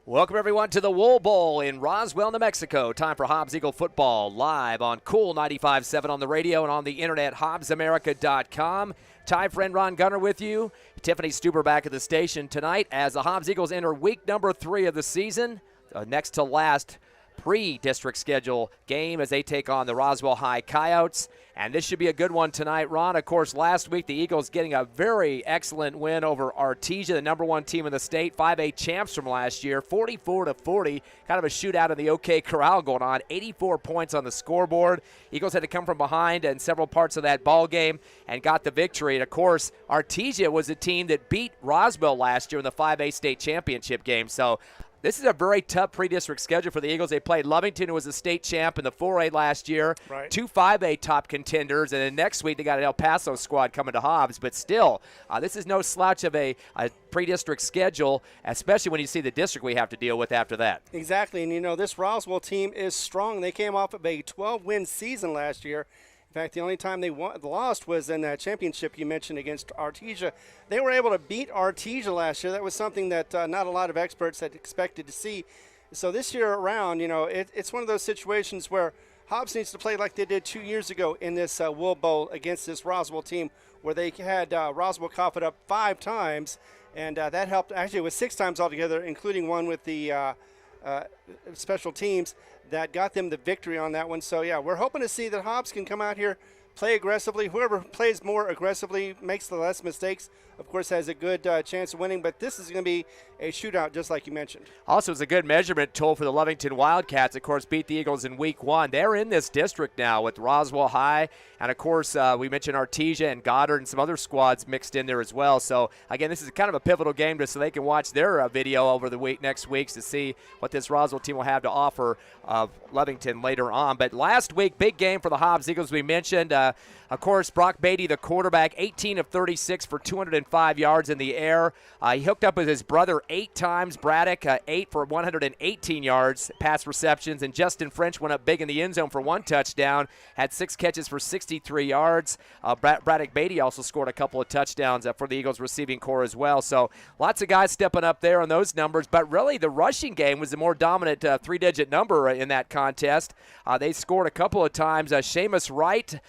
Welcome, everyone, to the Wool Bowl in Roswell, New Mexico. Time for Hobbs Eagle football live on Cool 95.7 on the radio and on the internet, hobbsamerica.com. Ty friend Ron Gunner with you. Tiffany Stuber back at the station tonight as the Hobbs Eagles enter week number 3 of the season. Next to last pre-district schedule game as they take on the Roswell High Coyotes. And this should be a good one tonight, Ron. Of course, last week the Eagles getting a very excellent win over Artesia, the number 1 team in the state, 5A champs from last year, 44-40. Kind of a shootout in the OK Corral going on, 84 points on the scoreboard. Eagles had to come from behind in several parts of that ball game and got the victory. And, of course, Artesia was a team that beat Roswell last year in the 5A state championship game. So this is a very tough pre-district schedule for the Eagles. They played Lovington, who was a state champ in the 4A last year, right. 2 5A top contenders, and then next week they got an El Paso squad coming to Hobbs. But still, this is no slouch of a pre-district schedule, especially when you see the district we have to deal with after that. Exactly, and you know, this Roswell team is strong. They came off of a 12-win season last year. In fact, the only time they lost was in that championship you mentioned against Artesia. They were able to beat Artesia last year. That was something that not a lot of experts had expected to see. So this year around, you know, it's one of those situations where Hobbs needs to play like they did 2 years ago in this Wool Bowl against this Roswell team, where they had Roswell cough it up 5 times, and that helped. Actually, it was 6 times altogether, including one with the special teams that got them the victory on that one. So, yeah, we're hoping to see that Hobbs can come out here, play aggressively. Whoever plays more aggressively makes the less mistakes, of course, has a good chance of winning. But this is going to be a shootout, just like you mentioned. Also, it's a good measurement tool for the Lovington Wildcats. Of course, beat the Eagles in week 1. They're in this district now with Roswell High. And, of course, we mentioned Artesia and Goddard and some other squads mixed in there as well. So, again, this is kind of a pivotal game just so they can watch their video over the next weeks to see what this Roswell team will have to offer of Lovington later on. But last week, big game for the Hobbs Eagles we mentioned. Of course, Brock Beatty, the quarterback, 18 of 36 for 205 yards in the air. He hooked up with his brother 8 times. Braddock, 8 for 118 yards, pass receptions. And Justin French went up big in the end zone for 1 touchdown, had 6 catches for 63 yards. Braddock Beatty also scored a couple of touchdowns for the Eagles receiving corps as well. So lots of guys stepping up there on those numbers. But really, the rushing game was the more dominant 3-digit number in that contest. They scored a couple of times. Seamus Wright,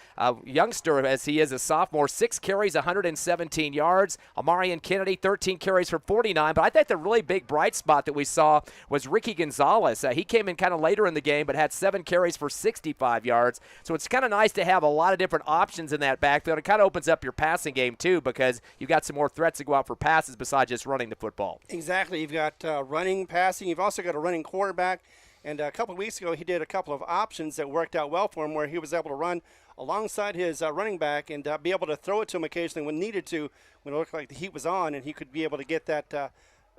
youngster as he is a sophomore, 6 carries, 117 yards. Amarian Kennedy, 13 carries for 49. But I think the really big bright spot that we saw was Ricky Gonzalez. He came in kind of later in the game, but had 7 carries for 65 yards. So it's kind of nice to have a lot of different options in that backfield. It kind of opens up your passing game, too, because you've got some more threats to go out for passes besides just running the football. Exactly. You've got running, passing. You've also got a running quarterback. And a couple of weeks ago, he did a couple of options that worked out well for him, where he was able to run alongside his running back and be able to throw it to him occasionally when needed to, when it looked like the heat was on, and he could be able to get that kind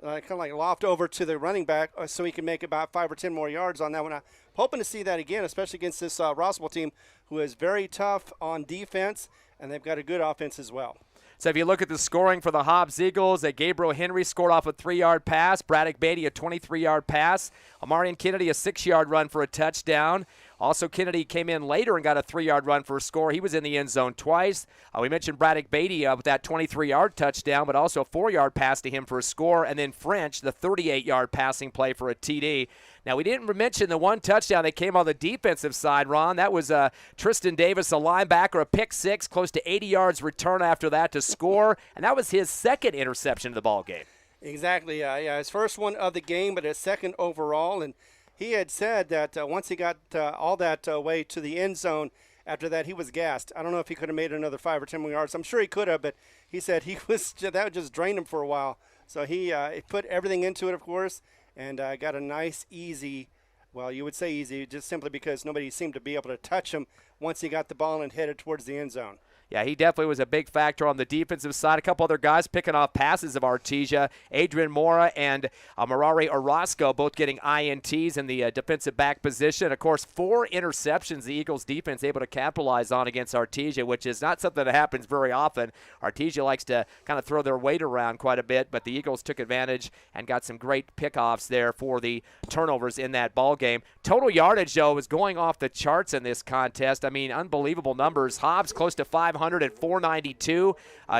of like loft over to the running back so he can make about 5 or 10 more yards on that one. I'm hoping to see that again, especially against this Roswell team, who is very tough on defense, and they've got a good offense as well. So if you look at the scoring for the Hobbs Eagles, Gabriel Henry scored off a 3-yard pass. Braddock Beatty a 23-yard pass. Amarian Kennedy a 6-yard run for a touchdown. Also, Kennedy came in later and got a 3-yard run for a score. He was in the end zone twice. We mentioned Braddock Beatty with that 23-yard touchdown, but also a 4-yard pass to him for a score. And then French, the 38-yard passing play for a TD. Now, we didn't mention the one touchdown that came on the defensive side, Ron. That was Tristan Davis, a linebacker, a pick 6, close to 80 yards return after that to score. And that was his second interception of the ball game. Exactly. Yeah, his first one of the game, but his second overall. And he had said that once he got all that way to the end zone, after that he was gassed. I don't know if he could have made another 5 or 10 more yards. I'm sure he could have, but he said that would just drain him for a while. So he put everything into it, of course, and got a nice, easy, well, you would say easy, just simply because nobody seemed to be able to touch him once he got the ball and headed towards the end zone. Yeah, he definitely was a big factor on the defensive side. A couple other guys picking off passes of Artesia. Adrian Mora and Marari Orozco both getting INTs in the defensive back position. Of course, 4 interceptions the Eagles defense able to capitalize on against Artesia, which is not something that happens very often. Artesia likes to kind of throw their weight around quite a bit, but the Eagles took advantage and got some great pickoffs there for the turnovers in that ball game. Total yardage, though, was going off the charts in this contest. I mean, unbelievable numbers. Hobbs close to 500 500 at 492,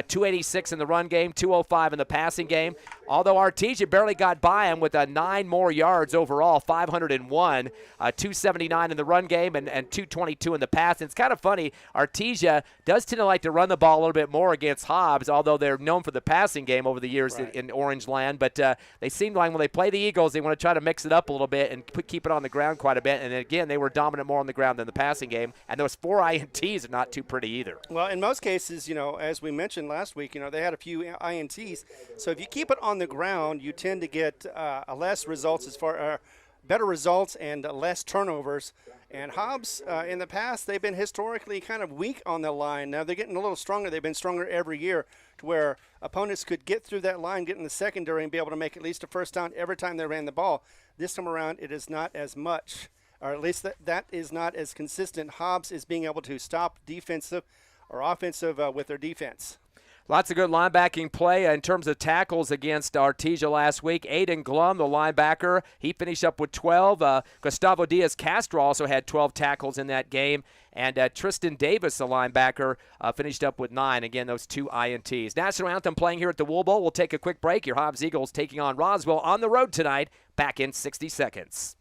286 in the run game, 205 in the passing game. Although Artesia barely got by him with 9 more yards overall, 501, 279 in the run game, and 222 in the pass. And it's kind of funny, Artesia does tend to like to run the ball a little bit more against Hobbs, although they're known for the passing game over the years in Orange Land. But they seem like when they play the Eagles, they want to try to mix it up a little bit and keep it on the ground quite a bit. And again, they were dominant more on the ground than the passing game. And those 4 INTs are not too pretty either. Well, in most cases, as we mentioned last week, they had a few INTs. So if you keep it on the ground, you tend to get less results better results and less turnovers. And Hobbs, in the past, they've been historically kind of weak on the line. Now they're getting a little stronger. They've been stronger every year to where opponents could get through that line, get in the secondary, and be able to make at least a first down every time they ran the ball. This time around, it is not as much, or at least that is not as consistent. Hobbs is being able to stop defensive or offensive with their defense. Lots of good linebacking play in terms of tackles against Artesia last week. Aiden Glum, the linebacker, he finished up with 12. Gustavo Diaz-Castro also had 12 tackles in that game. And Tristan Davis, the linebacker, finished up with 9. Again, those 2 INTs. National Anthem playing here at the Wool Bowl. We'll take a quick break. Your Hobbs Eagles taking on Roswell on the road tonight. Back in 60 seconds.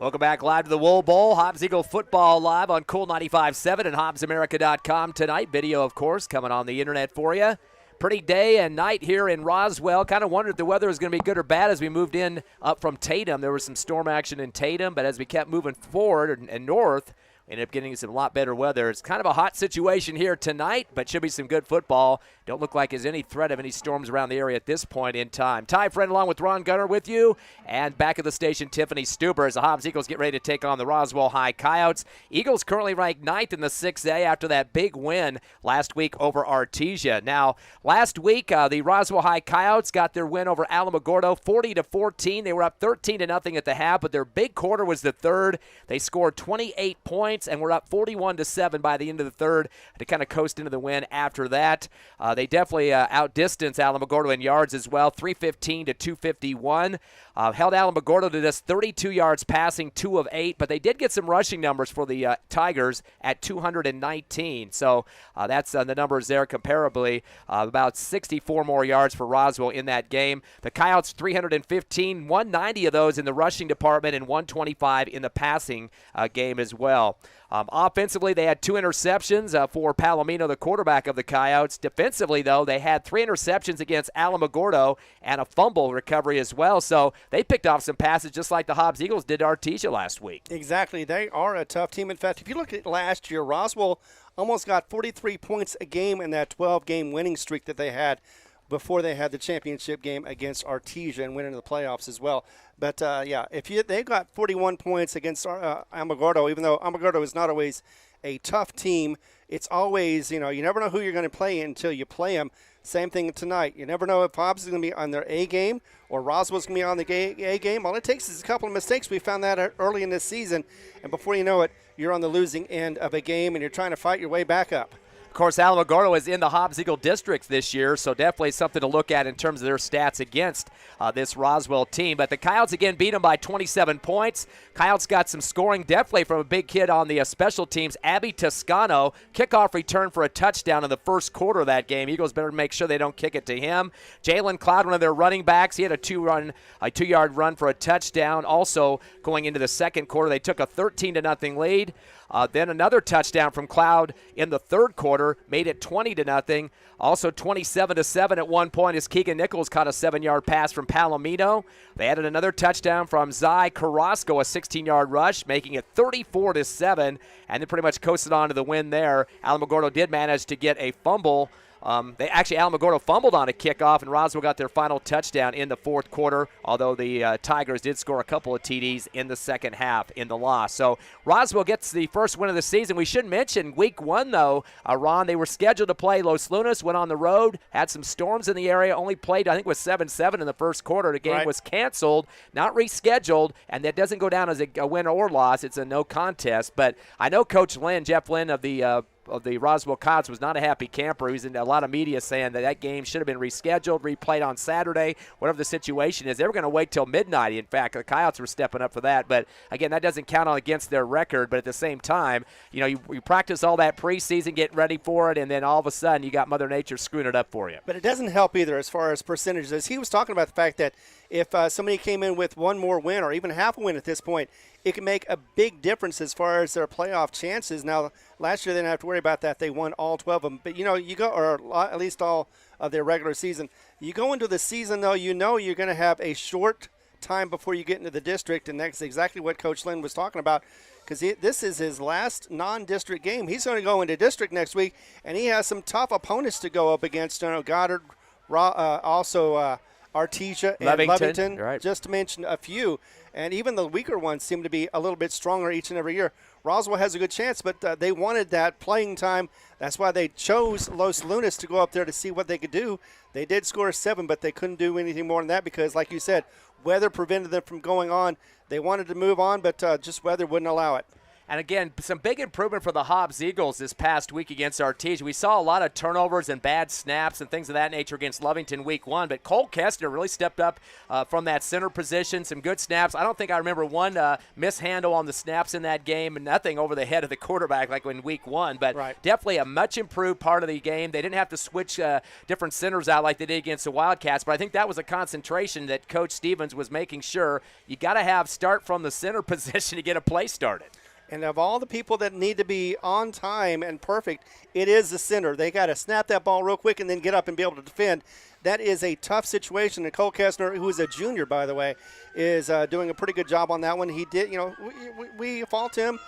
Welcome back live to the Wool Bowl. Hobbs Eagle football live on Cool 95.7 and HobbsAmerica.com tonight. Video, of course, coming on the internet for you. Pretty day and night here in Roswell. Kind of wondered if the weather was going to be good or bad as we moved in up from Tatum. There was some storm action in Tatum, but as we kept moving forward and north, we ended up getting some lot better weather. It's kind of a hot situation here tonight, but should be some good football. Don't look like there's any threat of any storms around the area at this point in time. Ty Friend along with Ron Gunner with you. And back at the station, Tiffany Stuber as the Hobbs Eagles get ready to take on the Roswell High Coyotes. Eagles currently ranked 9th in the 6A after that big win last week over Artesia. Now, last week, the Roswell High Coyotes got their win over Alamogordo 40-14. They were up 13-0 at the half, but their big quarter was the third. They scored 28 points and were up 41-7 by the end of the third to kind of coast into the win after that. They definitely outdistanced Alamogordo in yards as well, 315 to 251. Held Alamogordo to just 32 yards passing, 2 of 8, but they did get some rushing numbers for the Tigers at 219. So that's the numbers there comparably. About 64 more yards for Roswell in that game. The Coyotes 315, 190 of those in the rushing department and 125 in the passing game as well. Offensively, they had 2 interceptions for Palomino, the quarterback of the Coyotes. Defensively, though, they had 3 interceptions against Alamogordo and a fumble recovery as well. So they picked off some passes just like the Hobbs Eagles did to Artesia last week. Exactly. They are a tough team. In fact, if you look at last year, Roswell almost got 43 points a game in that 12-game winning streak that they had before they had the championship game against Artesia and went into the playoffs as well. But, they got 41 points against Alamogordo, even though Alamogordo is not always a tough team. It's always, you never know who you're going to play until you play them. Same thing tonight. You never know if Hobbs is going to be on their A game or Roswell's going to be on the A game. All it takes is a couple of mistakes. We found that early in this season, and before you know it, you're on the losing end of a game, and you're trying to fight your way back up. Of course, Alamogordo is in the Hobbs Eagle districts this year, so definitely something to look at in terms of their stats against this Roswell team. But the Coyotes, again, beat them by 27 points. Coyotes got some scoring definitely from a big kid on the special teams, Abby Toscano. Kickoff return for a touchdown in the first quarter of that game. Eagles better make sure they don't kick it to him. Jalen Cloud, one of their running backs, he had a 2-yard run for a touchdown. Also, going into the second quarter, they took a 13-0 lead. Then another touchdown from Cloud in the third quarter made it 20-0. Also 27-7 at one point as Keegan Nichols caught a 7-yard pass from Palomino. They added another touchdown from Zai Carrasco, a 16-yard rush, making it 34-7, and then pretty much coasted on to the win there. Alamogordo did manage to get a fumble. Alamogordo fumbled on a kickoff, and Roswell got their final touchdown in the fourth quarter, although the Tigers did score a couple of TDs in the second half in the loss. So Roswell gets the first win of the season. We should mention week 1, though, Ron, they were scheduled to play Los Lunas, went on the road, had some storms in the area, only played, I think, with 7-7 in the first quarter. The game was canceled, not rescheduled, and that doesn't go down as a win or loss. It's a no contest. But I know Coach Lynn, Jeff Lynn of the Roswell Coyotes, was not a happy camper. He was in a lot of media saying that game should have been rescheduled, replayed on Saturday, whatever the situation is. They were going to wait till midnight. In fact, the Coyotes were stepping up for that. But, again, that doesn't count on against their record. But at the same time, you practice all that preseason, get ready for it, and then all of a sudden you got Mother Nature screwing it up for you. But it doesn't help either as far as percentages. He was talking about the fact that if somebody came in with one more win or even half a win at this point, it can make a big difference as far as their playoff chances. Now, last year they didn't have to worry about that. They won all 12 of them. But, you go, or at least all of their regular season. You go into the season, though, you're going to have a short time before you get into the district, and that's exactly what Coach Lynn was talking about, because this is his last non-district game. He's going to go into district next week, and he has some tough opponents to go up against. Goddard, also Artesia and Lovington, right, just to mention a few. And even the weaker ones seem to be a little bit stronger each and every year. Roswell has a good chance, but they wanted that playing time. That's why they chose Los Lunas to go up there to see what they could do. They did score 7, but they couldn't do anything more than that because, like you said, weather prevented them from going on. They wanted to move on, but just weather wouldn't allow it. And again, some big improvement for the Hobbs Eagles this past week against Artesia. We saw a lot of turnovers and bad snaps and things of that nature against Lovington week 1, but Cole Kestner really stepped up from that center position, some good snaps. I don't think I remember one mishandle on the snaps in that game, and nothing over the head of the quarterback like in week 1, but definitely a much improved part of the game. They didn't have to switch different centers out like they did against the Wildcats, but I think that was a concentration that Coach Stevens was making sure you got to have start from the center position to get a play started. And of all the people that need to be on time and perfect, it is the center. They got to snap that ball real quick and then get up and be able to defend. That is a tough situation. And Cole Kestner, who is a junior, by the way, is doing a pretty good job on that one. He did, we fault him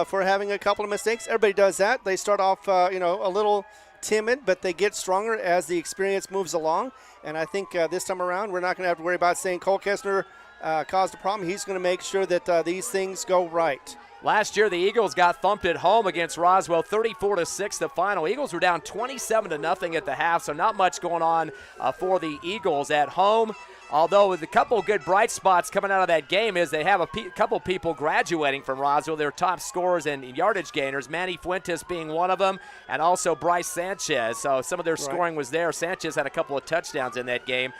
for having a couple of mistakes. Everybody does that. They start off, a little timid, but they get stronger as the experience moves along. And I think this time around, we're not going to have to worry about saying Cole Kestner caused a problem. He's going to make sure that these things go right. Last year, the Eagles got thumped at home against Roswell, 34-6 the final. Eagles were down 27-0 at the half, so not much going on for the Eagles at home. Although with a couple of good bright spots coming out of that game is they have a couple people graduating from Roswell. Their top scorers and yardage gainers, Manny Fuentes being one of them, and also Bryce Sanchez. So some of their scoring was there. Sanchez had a couple of touchdowns in that game.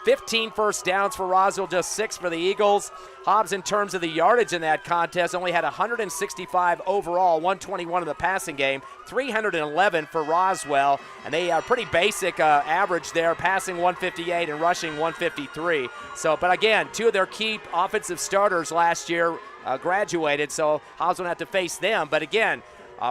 15 first downs for Roswell, just 6 for the Eagles. Hobbs, in terms of the yardage in that contest, only had 165 overall, 121 in the passing game, 311 for Roswell, and they are pretty basic average there, passing 158 and rushing 153. So, but again, 2 of their key offensive starters last year graduated, so Hobbs won't have to face them. But again,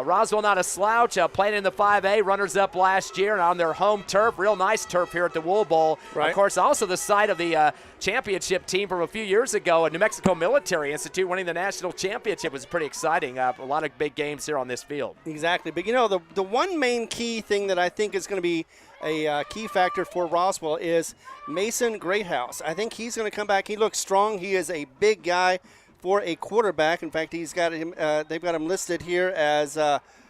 Roswell not a slouch, playing in the 5A, runners-up last year and on their home turf. Real nice turf here at the Wool Bowl. Of course, also the site of the championship team from a few years ago, New Mexico Military Institute winning the national championship was pretty exciting. A lot of big games here on this field. Exactly. But, the one main key thing that I think is going to be a key factor for Roswell is Mason Greathouse. I think he's going to come back. He looks strong. He is a big guy for a quarterback. In fact, he's got him. They've got him listed here as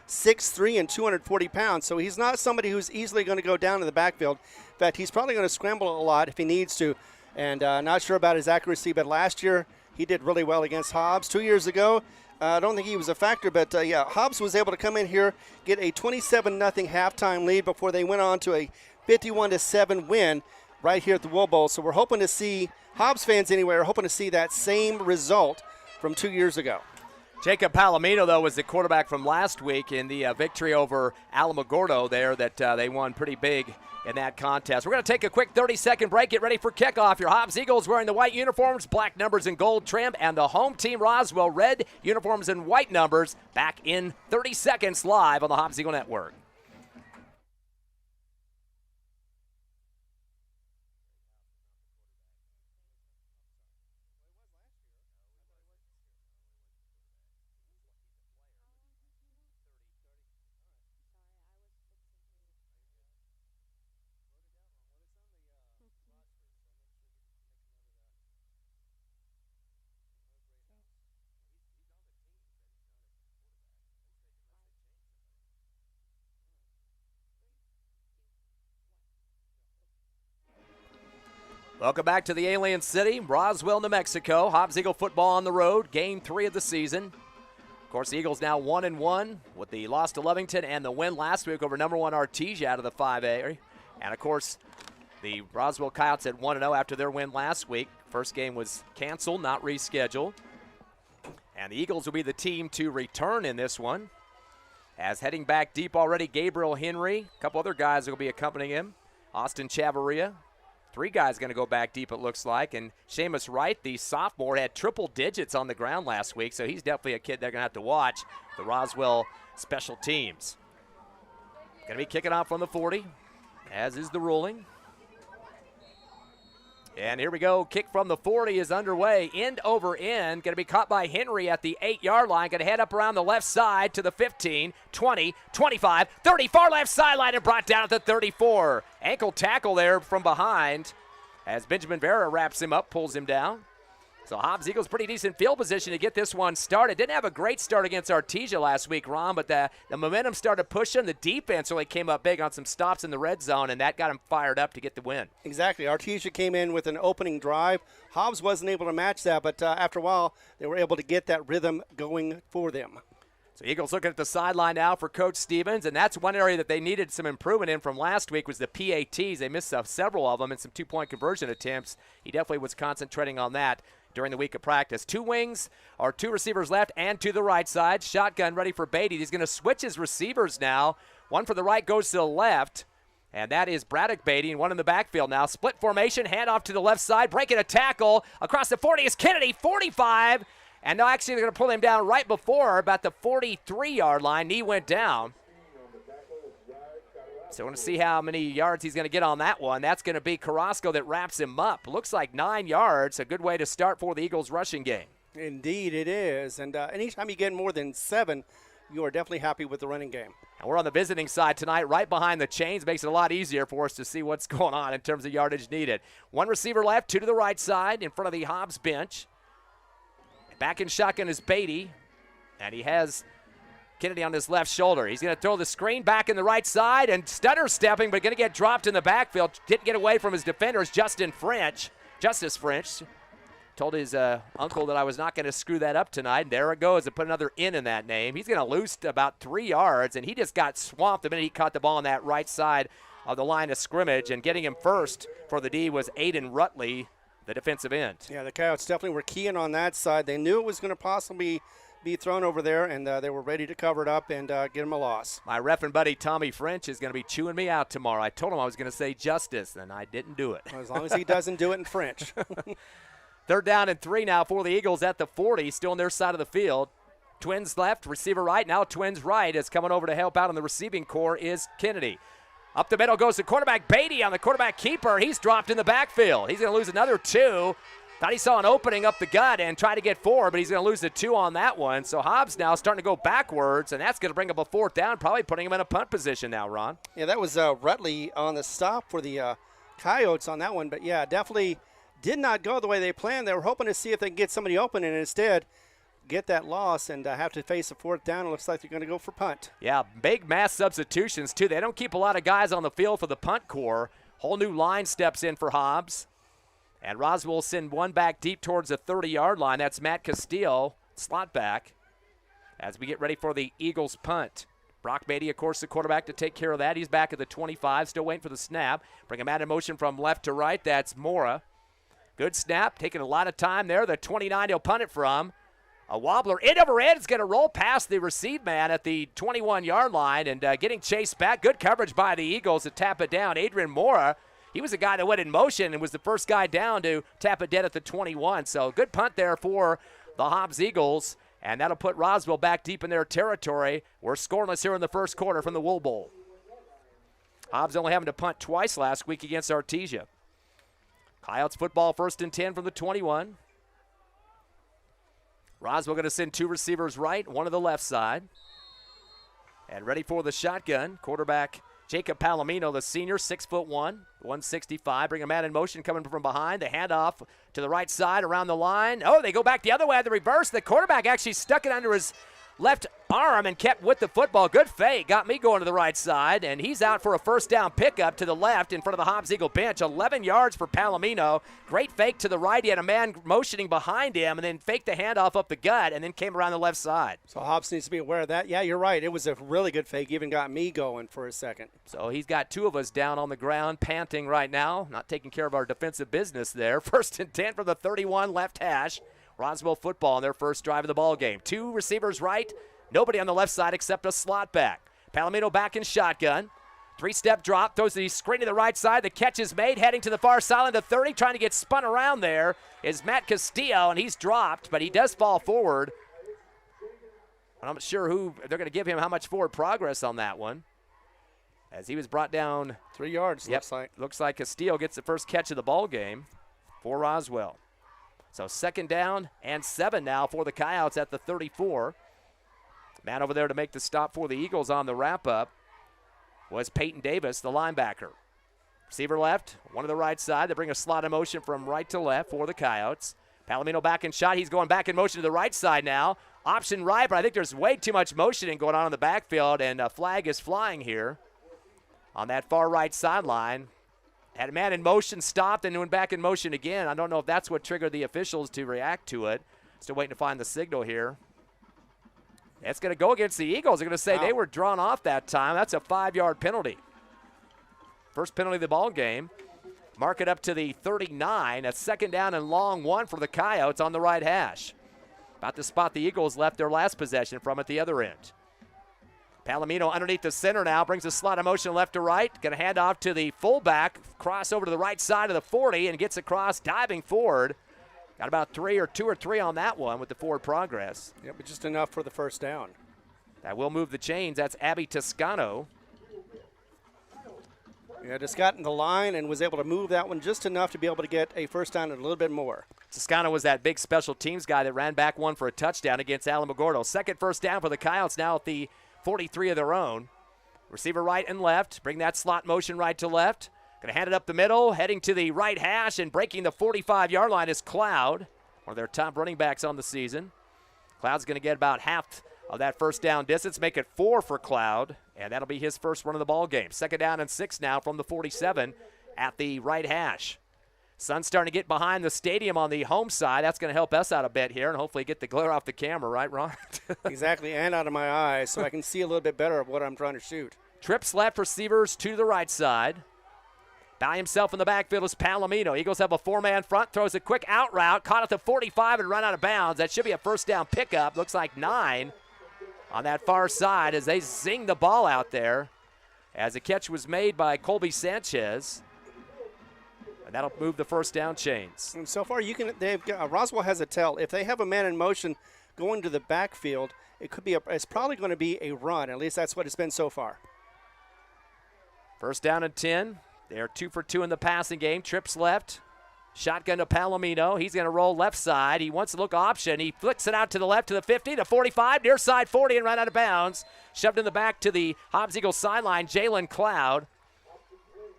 6'3" and 240 pounds. So he's not somebody who's easily going to go down to the backfield. In fact, he's probably going to scramble a lot if he needs to. And not sure about his accuracy, but last year he did really well against Hobbs. 2 years ago, I don't think he was a factor, but Hobbs was able to come in here, get a 27-0 halftime lead before they went on to a 51-7 win right here at the Wool Bowl. So we're hoping to see, Hobbs fans anyway, are hoping to see that same result from 2 years ago. Jacob Palomino, though, was the quarterback from last week in the victory over Alamogordo there that they won pretty big in that contest. We're going to take a quick 30-second break. Get ready for kickoff. Your Hobbs Eagles wearing the white uniforms, black numbers and gold trim, and the home team Roswell red uniforms and white numbers back in 30 seconds live on the Hobbs Eagle Network. Welcome back to the Alien City, Roswell, New Mexico. Hobbs Eagle football on the road, game 3 of the season. Of course, the Eagles now 1-1 with the loss to Lovington and the win last week over number 1 Artesia out of the 5A. And, of course, the Roswell Coyotes at 1-0 after their win last week. First game was canceled, not rescheduled. And the Eagles will be the team to return in this one. As heading back deep already, Gabriel Henry. A couple other guys will be accompanying him. Austin Chavarria. 3 guys going to go back deep, it looks like. And Seamus Wright, the sophomore, had triple digits on the ground last week, so he's definitely a kid they're going to have to watch. The Roswell special teams. Going to be kicking off from the 40, as is the ruling. And here we go. Kick from the 40 is underway. End over end. Going to be caught by Henry at the 8-yard line. Going to head up around the left side to the 15, 20, 25, 30. Far left sideline and brought down at the 34. Ankle tackle there from behind as Benjamin Vera wraps him up, pulls him down. So Hobbs Eagles pretty decent field position to get this one started. Didn't have a great start against Artesia last week, Ron, but the momentum started pushing. The defense really came up big on some stops in the red zone, and that got them fired up to get the win. Exactly. Artesia came in with an opening drive. Hobbs wasn't able to match that, but after a while, they were able to get that rhythm going for them. So Eagles looking at the sideline now for Coach Stevens, and that's one area that they needed some improvement in from last week was the PATs. They missed several of them and some two-point conversion attempts. He definitely was concentrating on that during the week of practice. Two receivers left and to the right side. Shotgun ready for Beatty. He's going to switch his receivers now. One for the right goes to the left, and that is Braddock Beatty, and one in the backfield now. Split formation, handoff to the left side, breaking a tackle. Across the 40 is Kennedy, 45. And now actually they're going to pull him down right before about the 43-yard line. Knee went down. So we're going to see how many yards he's going to get on that one. That's going to be Carrasco that wraps him up. Looks like 9 yards. A good way to start for the Eagles rushing game. Indeed it is. And anytime you get more than 7, you are definitely happy with the running game. And we're on the visiting side tonight, right behind the chains. Makes it a lot easier for us to see what's going on in terms of yardage needed. One receiver left, two to the right side in front of the Hobbs bench. Back in shotgun is Beatty, and he has Kennedy on his left shoulder. He's going to throw the screen back in the right side and stutter stepping, but going to get dropped in the backfield. Didn't get away from his defenders, Justice French. Told his uncle that I was not going to screw that up tonight, and there it goes to put another in that name. He's going to lose about 3 yards, and he just got swamped the minute he caught the ball on that right side of the line of scrimmage, and getting him first for the D was Aiden Rutley, the defensive end. Yeah, the Coyotes definitely were keying on that side. They knew it was going to possibly be thrown over there, and they were ready to cover it up and get him a loss. My reffing buddy Tommy French is going to be chewing me out tomorrow. I told him I was going to say Justice, and I didn't do it. Well, as long as he doesn't do it in French. 3rd down and 3 now for the Eagles at the 40, still on their side of the field. Twins left, receiver right. Now Twins right is coming over to help out on the receiving core is Kennedy. Up the middle goes the quarterback Beatty on the quarterback keeper. He's dropped in the backfield. He's going to lose another 2. Thought he saw an opening up the gut and tried to get 4, but he's going to lose the 2 on that one. So Hobbs now starting to go backwards, and that's going to bring up a 4th down, probably putting him in a punt position now, Ron. Yeah, that was Rutley on the stop for the Coyotes on that one. But, yeah, definitely did not go the way they planned. They were hoping to see if they can get somebody open, and instead get that loss and have to face a 4th down. It looks like they're going to go for punt. Yeah, big mass substitutions, too. They don't keep a lot of guys on the field for the punt core. Whole new line steps in for Hobbs. And Roswell will send one back deep towards the 30-yard line. That's Matt Castillo, slot back, as we get ready for the Eagles punt. Brock Beatty, of course, the quarterback to take care of that. He's back at the 25, still waiting for the snap. Bring him out in motion from left to right. That's Mora. Good snap, taking a lot of time there. The 29 he'll punt it from. A wobbler end over end is going to roll past the receive man at the 21-yard line and getting chased back. Good coverage by the Eagles to tap it down. Adrian Mora. He was the guy that went in motion and was the first guy down to tap it dead at the 21. So good punt there for the Hobbs Eagles, and that'll put Roswell back deep in their territory. We're scoreless here in the first quarter from the Wool Bowl. Hobbs only having to punt twice last week against Artesia. Coyotes football 1st and 10 from the 21. Roswell going to send 2 receivers right, one to the left side. And ready for the shotgun, quarterback Jacob Palomino, the senior, 6'1", 165. Bring him out in motion, coming from behind. The handoff to the right side around the line. Oh, they go back the other way at the reverse. The quarterback actually stuck it under his left arm and kept with the football. Good fake. Got me going to the right side, and he's out for a 1st down pickup to the left in front of the Hobbs Eagle bench. 11 yards for Palomino. Great fake to the right. He had a man motioning behind him and then faked the handoff up the gut and then came around the left side. So Hobbs needs to be aware of that. Yeah, you're right. It was a really good fake. Even got me going for a second. So he's got 2 of us down on the ground, panting right now, not taking care of our defensive business there. 1st and 10 from the 31 left hash. Roswell football on their first drive of the ball game. 2 receivers right, nobody on the left side except a slot back. Palomino back in shotgun. 3-step drop, throws the screen to the right side. The catch is made, heading to the far sideline to 30, trying to get spun around there is Matt Castillo, and he's dropped, but he does fall forward. I'm not sure who they're going to give him how much forward progress on that one, as he was brought down 3 yards. Yep, looks like Castillo gets the first catch of the ball game for Roswell. So 2nd down and 7 now for the Coyotes at the 34. Man over there to make the stop for the Eagles on the wrap-up was Peyton Davis, the linebacker. Receiver left, one to the right side. They bring a slot in motion from right to left for the Coyotes. Palomino back in shot. He's going back in motion to the right side now. Option right, but I think there's way too much motioning going on in the backfield, and a flag is flying here on that far right sideline. Had a man in motion, stopped, and went back in motion again. I don't know if that's what triggered the officials to react to it. Still waiting to find the signal here. It's going to go against the Eagles. They're going to say they were drawn off that time. That's a 5-yard penalty. First penalty of the ball game. Mark it up to the 39. A second down and long one for the Coyotes on the right hash. About the spot the Eagles left their last possession from at the other end. Palomino underneath the center now, brings a slot of motion left to right. Going to hand off to the fullback, cross over to the right side of the 40, and gets across, diving forward. Got about 2 or 3 on that one with the forward progress. Yep, but just enough for the first down. That will move the chains. That's Abby Toscano. Yeah, just got in the line and was able to move that one just enough to be able to get a first down and a little bit more. Toscano was that big special teams guy that ran back one for a touchdown against Alamogordo. Second first down for the Coyotes now at the 43 of their own. Receiver right and left. Bring that slot motion right to left. Going to hand it up the middle, heading to the right hash, and breaking the 45-yard line is Cloud, one of their top running backs on the season. Cloud's going to get about half of that first down distance, make it 4 for Cloud, and that'll be his first run of the ball game. Second down and 6 now from the 47 at the right hash. Sun's starting to get behind the stadium on the home side. That's going to help us out a bit here and hopefully get the glare off the camera, right, Ron? Exactly, and out of my eyes, so I can see a little bit better of what I'm trying to shoot. Trips left, receivers to the right side. By himself in the backfield is Palomino. Eagles have a 4-man front, throws a quick out route, caught at the 45 and run out of bounds. That should be a first down pickup. Looks like 9 on that far side as they zing the ball out there. As the catch was made by Colby Sanchez. And that'll move the first down chains. And so far, Roswell has a tell. If they have a man in motion going to the backfield, it's probably going to be a run. At least that's what it's been so far. First down and 10. They're 2 for 2 in the passing game. Trips left. Shotgun to Palomino. He's going to roll left side. He wants to look option. He flicks it out to the left to the 50, to 45, near side 40, and ran out of bounds. Shoved in the back to the Hobbs Eagles sideline, Jalen Cloud.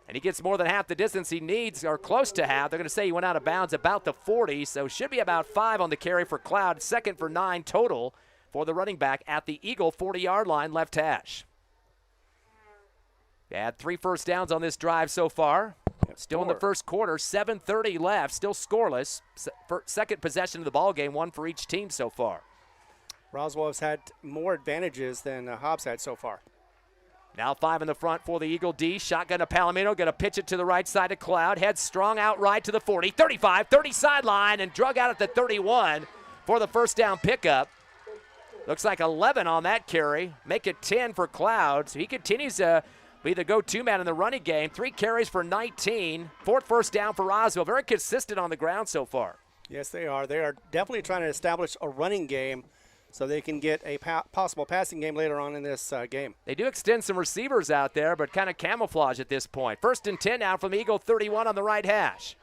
And he gets more than half the distance he needs, or close to half. They're going to say he went out of bounds about the 40, so should be about 5 on the carry for Cloud. Second for 9 total for the running back at the Eagle 40-yard line, left hash. They had 3 first downs on this drive so far. Still in the first quarter, 7:30 left, still scoreless. Second possession of the ball game, 1 for each team so far. Roswell has had more advantages than Hobbs had so far. Now 5 in the front for the Eagle D. Shotgun to Palomino, going to pitch it to the right side of Cloud. Head strong out right to the 40, 35, 30 sideline, and drug out at the 31 for the first down pickup. Looks like 11 on that carry. Make it 10 for Cloud. So he continues to be the go-to man in the running game. 3 carries for 19. 4th first down for Roswell. Very consistent on the ground so far. Yes, they are. They are definitely trying to establish a running game so they can get a possible passing game later on in this game. They do extend some receivers out there, but kind of camouflage at this point. First and 10 now from Eagle 31 on the right hash.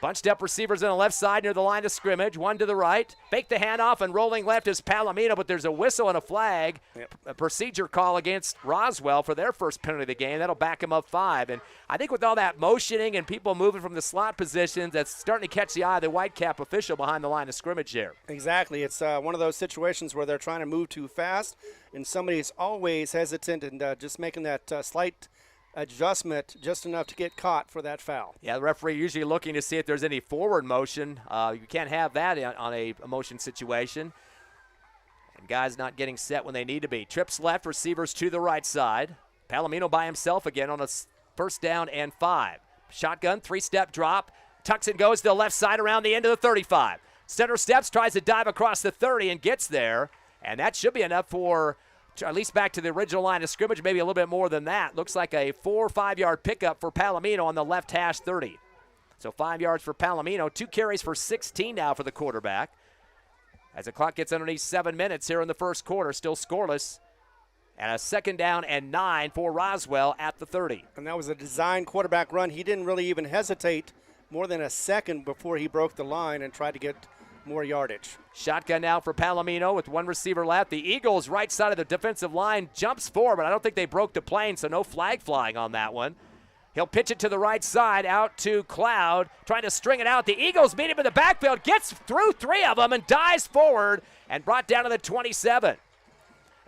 Bunched up receivers on the left side near the line of scrimmage. One to the right. Fake the handoff, and rolling left is Palomino, but there's a whistle and a flag. Yep. A procedure call against Roswell for their first penalty of the game. That'll back him up 5. And I think with all that motioning and people moving from the slot positions, that's starting to catch the eye of the Whitecap official behind the line of scrimmage here. Exactly. It's one of those situations where they're trying to move too fast, and somebody's always hesitant and just making that slight adjustment just enough to get caught for that foul. Yeah, the referee usually looking to see if there's any forward motion. You can't have that on a motion situation. And guys not getting set when they need to be. Trips left, receivers to the right side. Palomino by himself again on a first down and 5. Shotgun, 3-step drop. Tucks and goes to the left side around the end of the 35. Center steps, tries to dive across the 30 and gets there. And that should be enough for at least back to the original line of scrimmage, maybe a little bit more than that. Looks like a 4 or 5 yard pickup for Palomino on the left hash 30. So 5 yards for Palomino, 2 carries for 16 now for the quarterback. As the clock gets underneath 7 minutes here in the first quarter, still scoreless. And a second down and 9 for Roswell at the 30. And that was a design quarterback run. He didn't really even hesitate more than a second before he broke the line and tried to get more yardage. Shotgun now for Palomino with 1 receiver left. The Eagles right side of the defensive line jumps forward, but I don't think they broke the plane, so no flag flying on that one. He'll pitch it to the right side, out to Cloud, trying to string it out. The Eagles meet him in the backfield, gets through 3 of them and dives forward and brought down to the 27.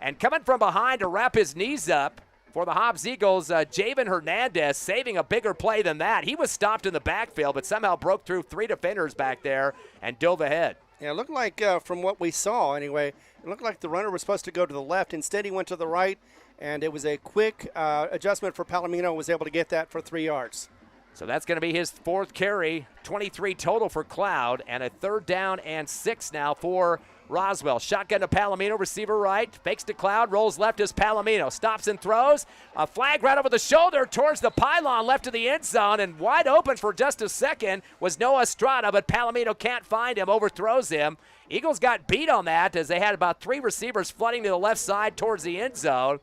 And coming from behind to wrap his knees up for the Hobbs Eagles, Javen Hernandez saving a bigger play than that. He was stopped in the backfield, but somehow broke through 3 defenders back there and dove ahead. Yeah, it looked like, from what we saw anyway, it looked like the runner was supposed to go to the left. Instead, he went to the right, and it was a quick adjustment for Palomino, was able to get that for 3 yards. So that's going to be his 4th carry, 23 total for Cloud, and a 3rd down and 6 now for Roswell. Shotgun to Palomino, receiver right, fakes to Cloud, rolls left as Palomino, stops and throws. A flag right over the shoulder towards the pylon left of the end zone, and wide open for just a second was Noah Estrada, but Palomino can't find him, overthrows him. Eagles got beat on that as they had about 3 receivers flooding to the left side towards the end zone.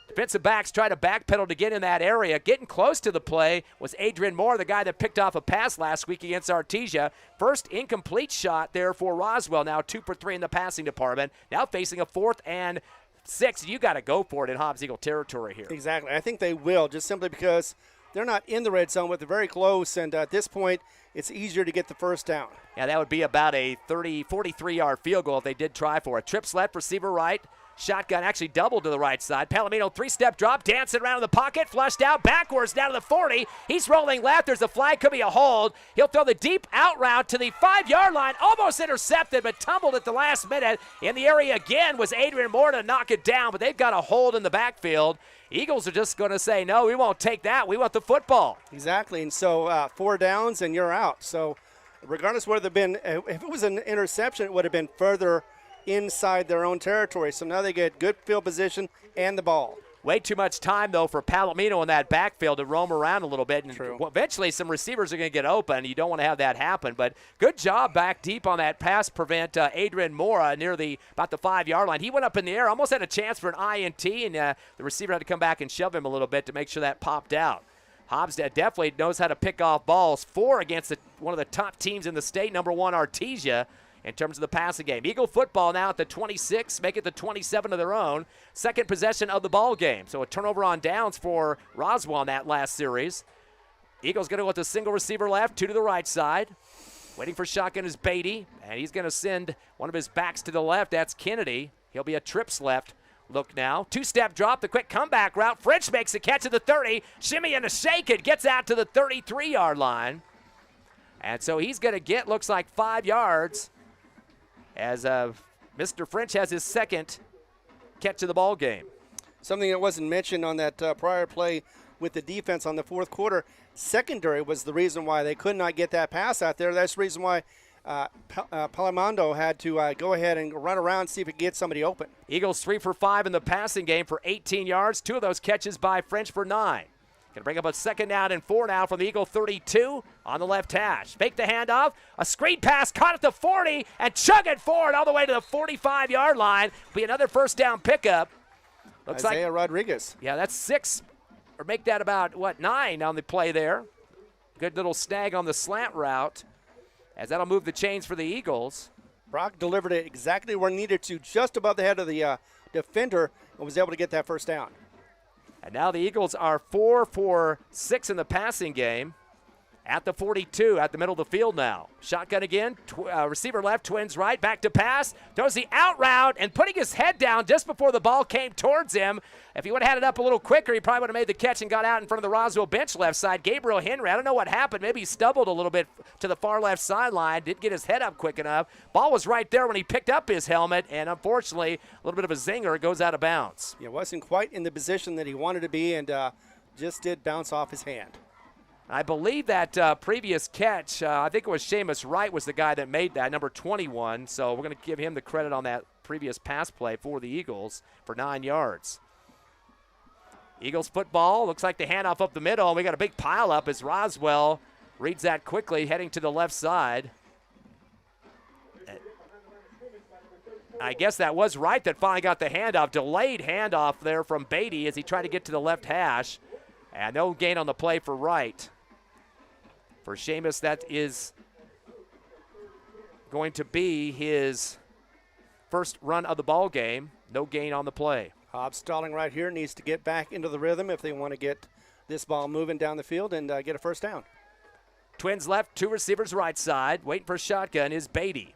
Defensive backs try to backpedal to get in that area. Getting close to the play was Adrian Moore, the guy that picked off a pass last week against Artesia. First incomplete shot there for Roswell. Now 2 for 3 in the passing department. Now facing a 4th and 6. You got to go for it in Hobbs Eagle territory here. Exactly. I think they will, just simply because they're not in the red zone, but they're very close. And at this point, it's easier to get the first down. Yeah, that would be about a 43-yard field goal if they did try for it. Trips left, receiver right. Shotgun actually doubled to the right side. Palomino 3-step drop, dancing around in the pocket, flushed out backwards down to the 40. He's rolling left. There's a flag, could be a hold. He'll throw the deep out route to the 5-yard line, almost intercepted, but tumbled at the last minute. In the area again was Adrian Moore to knock it down, but they've got a hold in the backfield. Eagles are just going to say, no, we won't take that. We want the football. Exactly, and so 4 downs and you're out. So regardless whether it been, if it was an interception, it would have been further inside their own territory. So now they get good field position and the ball. Way too much time, though, for Palomino in that backfield to roam around a little bit. And True. Eventually some receivers are going to get open. You don't want to have that happen. But good job back deep on that pass prevent Adrian Mora near about the 5-yard line. He went up in the air, almost had a chance for an INT, and the receiver had to come back and shove him a little bit to make sure that popped out. Hobbs definitely knows how to pick off balls. 4 against one of the top teams in the state, number 1 Artesia, in terms of the passing game. Eagle football now at the 26, make it the 27 of their own. Second possession of the ball game. So a turnover on downs for Roswell in that last series. Eagles going to go with a single receiver left, 2 to the right side. Waiting for shotgun is Beatty, and he's going to send one of his backs to the left. That's Kennedy. He'll be a trips left. Look now. 2-step drop, the quick comeback route. French makes a catch at the 30. Shimmy and a shake it. Gets out to the 33-yard line. And so he's going to get, looks like 5 yards. As Mr. French has his second catch of the ball game. Something that wasn't mentioned on that prior play with the defense on the 4th quarter, secondary was the reason why they could not get that pass out there. That's the reason why Palomino had to go ahead and run around and see if he could get somebody open. Eagles 3 for 5 in the passing game for 18 yards. 2 of those catches by French for 9. Going to bring up a 2nd down and 4 now from the Eagle 32 on the left hash. Fake the handoff. A screen pass caught at the 40 and chug it forward all the way to the 45-yard line. Be another first down pickup. Looks Isaiah Rodriguez. Yeah, that's 6. Or make that about, 9 on the play there. Good little snag on the slant route. As that'll move the chains for the Eagles. Brock delivered it exactly where needed to, just above the head of the defender, and was able to get that first down. And now the Eagles are 4 for 6 in the passing game at the 42, at the middle of the field now. Shotgun again, receiver left, twins right, back to pass. Throws the out route and putting his head down just before the ball came towards him. If he would have had it up a little quicker, he probably would have made the catch and got out in front of the Roswell bench left side. Gabriel Henry, I don't know what happened. Maybe he stumbled a little bit to the far left sideline. Didn't get his head up quick enough. Ball was right there when he picked up his helmet, and unfortunately, a little bit of a zinger. It goes out of bounds. Yeah, wasn't quite in the position that he wanted to be, and just did bounce off his hand. I believe that previous catch, I think it was Seamus Wright was the guy that made that, number 21. So we're going to give him the credit on that previous pass play for the Eagles for 9 yards. Eagles football, looks like the handoff up the middle, and we got a big pile up as Roswell reads that quickly, heading to the left side. I guess that was Wright that finally got the handoff. Delayed handoff there from Beatty as he tried to get to the left hash. And no gain on the play for Wright. For Seamus, that is going to be his first run of the ball game. No gain on the play. Hobbs stalling right here, needs to get back into the rhythm if they want to get this ball moving down the field and get a first down. Twins left, 2 receivers right side. Waiting for shotgun is Beatty.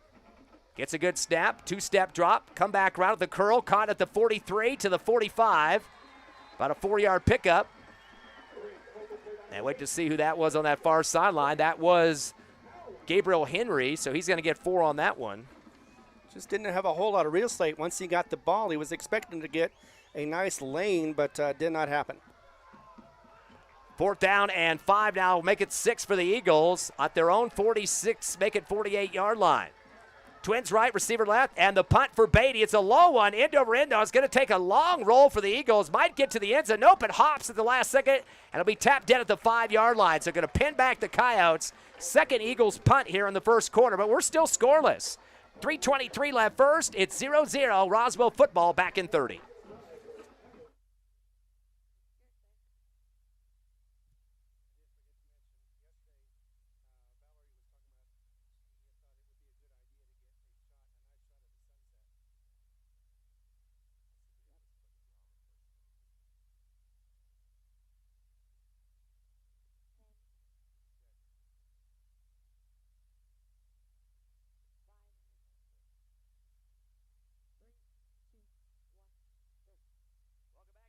Gets a good snap, 2-step drop, come back around with the curl, caught at the 43 to the 45. About a 4-yard pickup. And wait to see who that was on that far sideline. That was Gabriel Henry, so he's going to get 4 on that one. Just didn't have a whole lot of real estate. Once he got the ball, he was expecting to get a nice lane, but did not happen. 4th down and 5 now. Make it 6 for the Eagles at their own 46, make it 48-yard line. Twins right, receiver left, and the punt for Beatty. It's a low one, end over end. It's going to take a long roll for the Eagles. Might get to the end zone. Nope, it hops at the last second, and it'll be tapped dead at the 5-yard line. So going to pin back the Coyotes. Second Eagles punt here in the first quarter, but we're still scoreless. 3:23 left first. It's 0-0. Roswell football back in 30.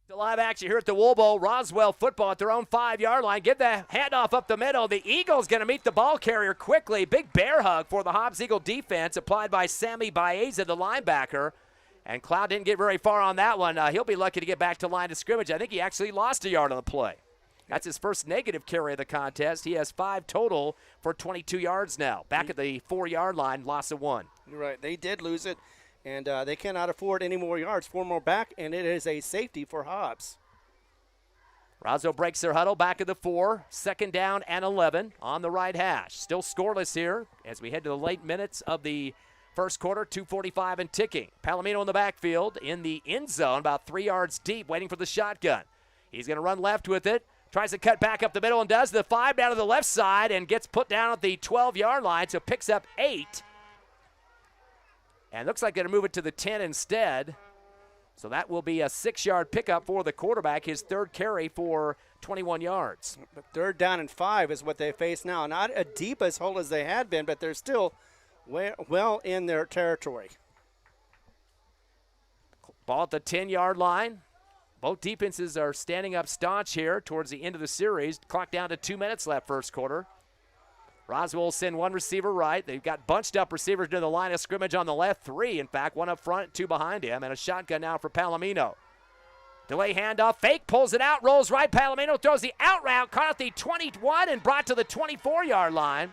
To live action here at the Wool Bowl. Roswell football at their own 5-yard line. Get the handoff up the middle. The Eagles going to meet the ball carrier quickly. Big bear hug for the Hobbs Eagle defense applied by Sammy Baeza, the linebacker. And Cloud didn't get very far on that one. He'll be lucky to get back to line of scrimmage. I think he actually lost a yard on the play. That's his first negative carry of the contest. He has 5 total for 22 yards now. Back at the 4-yard line, loss of 1. You're right. They did lose it. And they cannot afford any more yards. 4 more back, and it is a safety for Hobbs. Roswell breaks their huddle back at the 4. 2nd down and 11 on the right hash. Still scoreless here as we head to the late minutes of the first quarter. 2:45 and ticking. Palomino in the backfield in the end zone, about 3 yards deep, waiting for the shotgun. He's going to run left with it. Tries to cut back up the middle and does the 5 down to the left side and gets put down at the 12-yard line, so picks up 8. And looks like they're going to move it to the 10 instead. So that will be a 6-yard pickup for the quarterback, his 3rd carry for 21 yards. But 3rd down and 5 is what they face now. Not a deep as hole as they had been, but they're still well in their territory. Ball at the 10-yard line. Both defenses are standing up staunch here towards the end of the series. Clock down to 2 minutes left first quarter. Roswell will send 1 receiver right. They've got bunched up receivers near the line of scrimmage on the left, 3, in fact, 1 up front, 2 behind him, and a shotgun now for Palomino. Delay handoff, fake, pulls it out, rolls right. Palomino throws the out route, caught at the 21 and brought to the 24-yard line.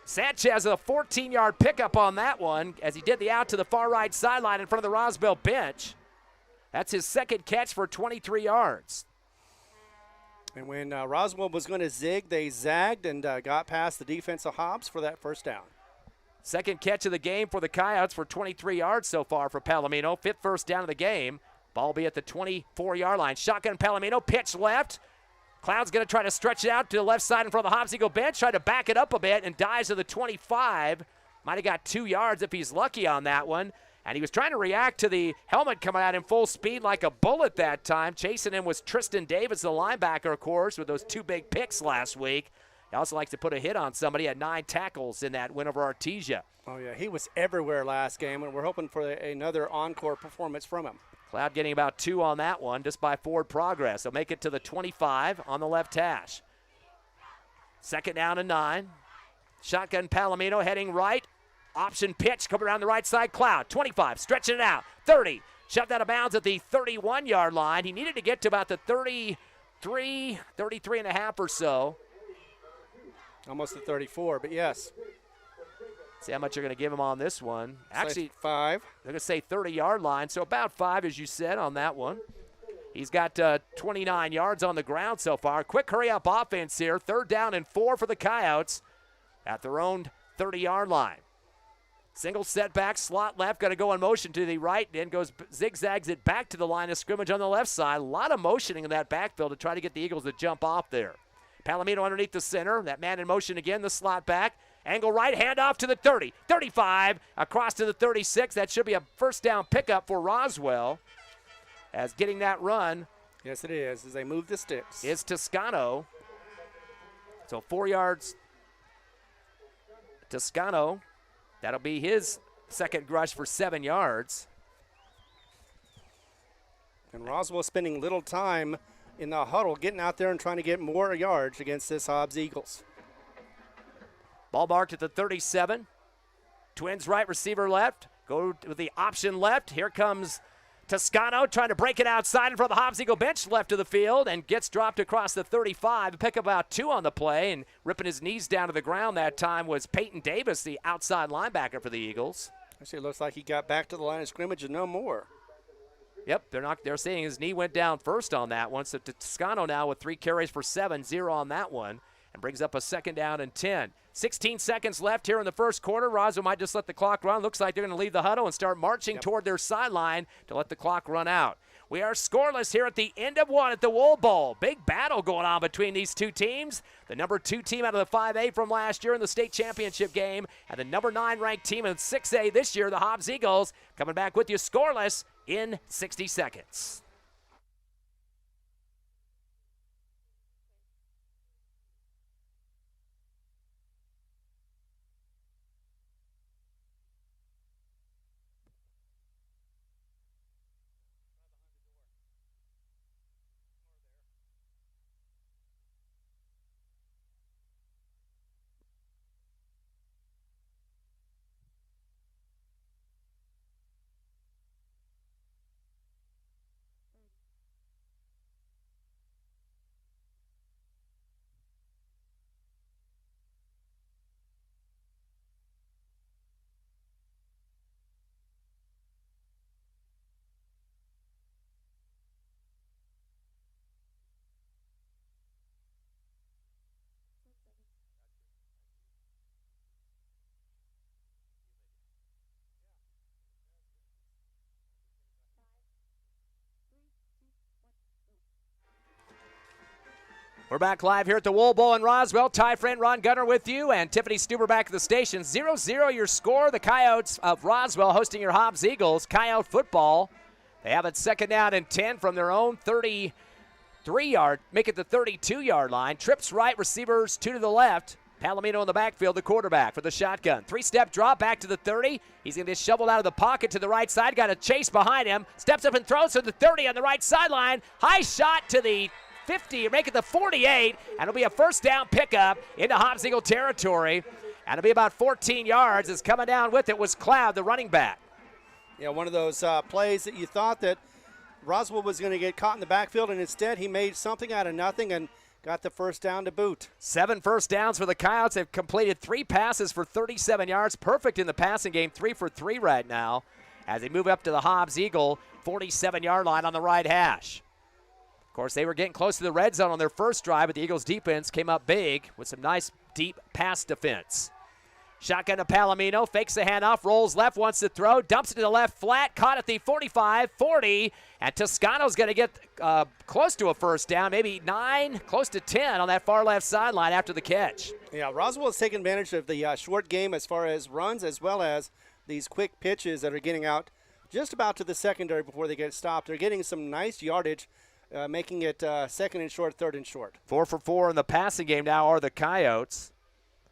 Sanchez a 14-yard pickup on that one as he did the out to the far right sideline in front of the Roswell bench. That's his 2nd catch for 23 yards. And when Roswell was going to zig, they zagged and got past the defense of Hobbs for that first down. 2nd catch of the game for the Coyotes for 23 yards so far for Palomino. 5th first down of the game. Ball be at the 24-yard line. Shotgun Palomino, pitch left. Cloud's going to try to stretch it out to the left side in front of the Hobbs Eagle bench. Tried to back it up a bit and dives to the 25. Might have got 2 yards if he's lucky on that one. And he was trying to react to the helmet coming out in full speed like a bullet that time. Chasing him was Tristan Davis, the linebacker, of course, with those 2 big picks last week. He also likes to put a hit on somebody. Had 9 tackles in that win over Artesia. Oh, yeah, he was everywhere last game, and we're hoping for another encore performance from him. Cloud getting about 2 on that one just by forward progress. They'll make it to the 25 on the left hash. 2nd down and 9. Shotgun Palomino heading right. Option pitch coming around the right side. Cloud, 25, stretching it out. 30, shoved out of bounds at the 31-yard line. He needed to get to about the 33 and a half or so. Almost the 34, but yes. See how much you're going to give him on this one. Actually, 5. They're going to say 30-yard line, so about 5, as you said, on that one. He's got 29 yards on the ground so far. Quick hurry-up offense here. 3rd down and 4 for the Coyotes at their own 30-yard line. Single setback, slot left, got to go in motion to the right, then zigzags it back to the line of scrimmage on the left side. A lot of motioning in that backfield to try to get the Eagles to jump off there. Palomino underneath the center, that man in motion again, the slot back. Angle right, handoff to the 30, 35, across to the 36. That should be a first down pickup for Roswell as getting that run Yes, it is, as they move the sticks. Is Toscano. So 4 yards. Toscano, that'll be his second rush for 7 yards. And Roswell spending little time in the huddle, getting out there and trying to get more yards against this Hobbs Eagles. Ball marked at the 37. Twins right, receiver left. Go with the option left. Here comes Toscano trying to break it outside in front of the Hobbs Eagle bench left of the field and gets dropped across the 35. Pick up about 2 on the play, and ripping his knees down to the ground that time was Peyton Davis, the outside linebacker for the Eagles. Actually, it looks like he got back to the line of scrimmage and no more. Yep, they're saying his knee went down first on that one. So Toscano now with 3 carries for 7, 0 on that one, and brings up a 2nd down and 10. 16 seconds left here in the first quarter. Roswell might just let the clock run. Looks like they're going to leave the huddle and start marching toward their sideline to let the clock run out. We are scoreless here at the end of one at the Wool Bowl. Big battle going on between these two teams. The number 2 team out of the 5A from last year in the state championship game, and the number 9 ranked team in 6A this year, the Hobbs Eagles, coming back with you scoreless in 60 seconds. We're back live here at the Wool Bowl in Roswell. Ty friend Ron Gunner with you, and Tiffany Stuber back at the station. 0-0 your score. The Coyotes of Roswell hosting your Hobbs Eagles. Coyote football. They have it 2nd down and 10 from their own 33-yard, make it the 32-yard line. Trips right, receivers 2 to the left. Palomino in the backfield, the quarterback for the shotgun. 3-step drop back to the 30. He's going to get shoveled out of the pocket to the right side. Got a chase behind him. Steps up and throws to the 30 on the right sideline. High shot to the 50, make it the 48, and it'll be a 1st down pickup into Hobbs Eagle territory. And it'll be about 14 yards. As coming down with it was Cloud, the running back. Yeah, one of those plays that you thought that Roswell was going to get caught in the backfield, and instead he made something out of nothing and got the 1st down to boot. 7 first downs for the Coyotes. They've completed 3 passes for 37 yards. Perfect in the passing game, 3 for 3 right now, as they move up to the Hobbs Eagle 47-yard line on the right hash. Of course, they were getting close to the red zone on their first drive, but the Eagles' defense came up big with some nice deep pass defense. Shotgun to Palomino, fakes the handoff, rolls left, wants to throw, dumps it to the left flat, caught at the 45, 40, and Toscano's going to get close to a 1st down, maybe 9, close to 10 on that far left sideline after the catch. Yeah, Roswell has taken advantage of the short game as far as runs, as well as these quick pitches that are getting out just about to the secondary before they get stopped. They're getting some nice yardage, making it 2nd and short, 3rd and short. 4 for 4 in the passing game now are the Coyotes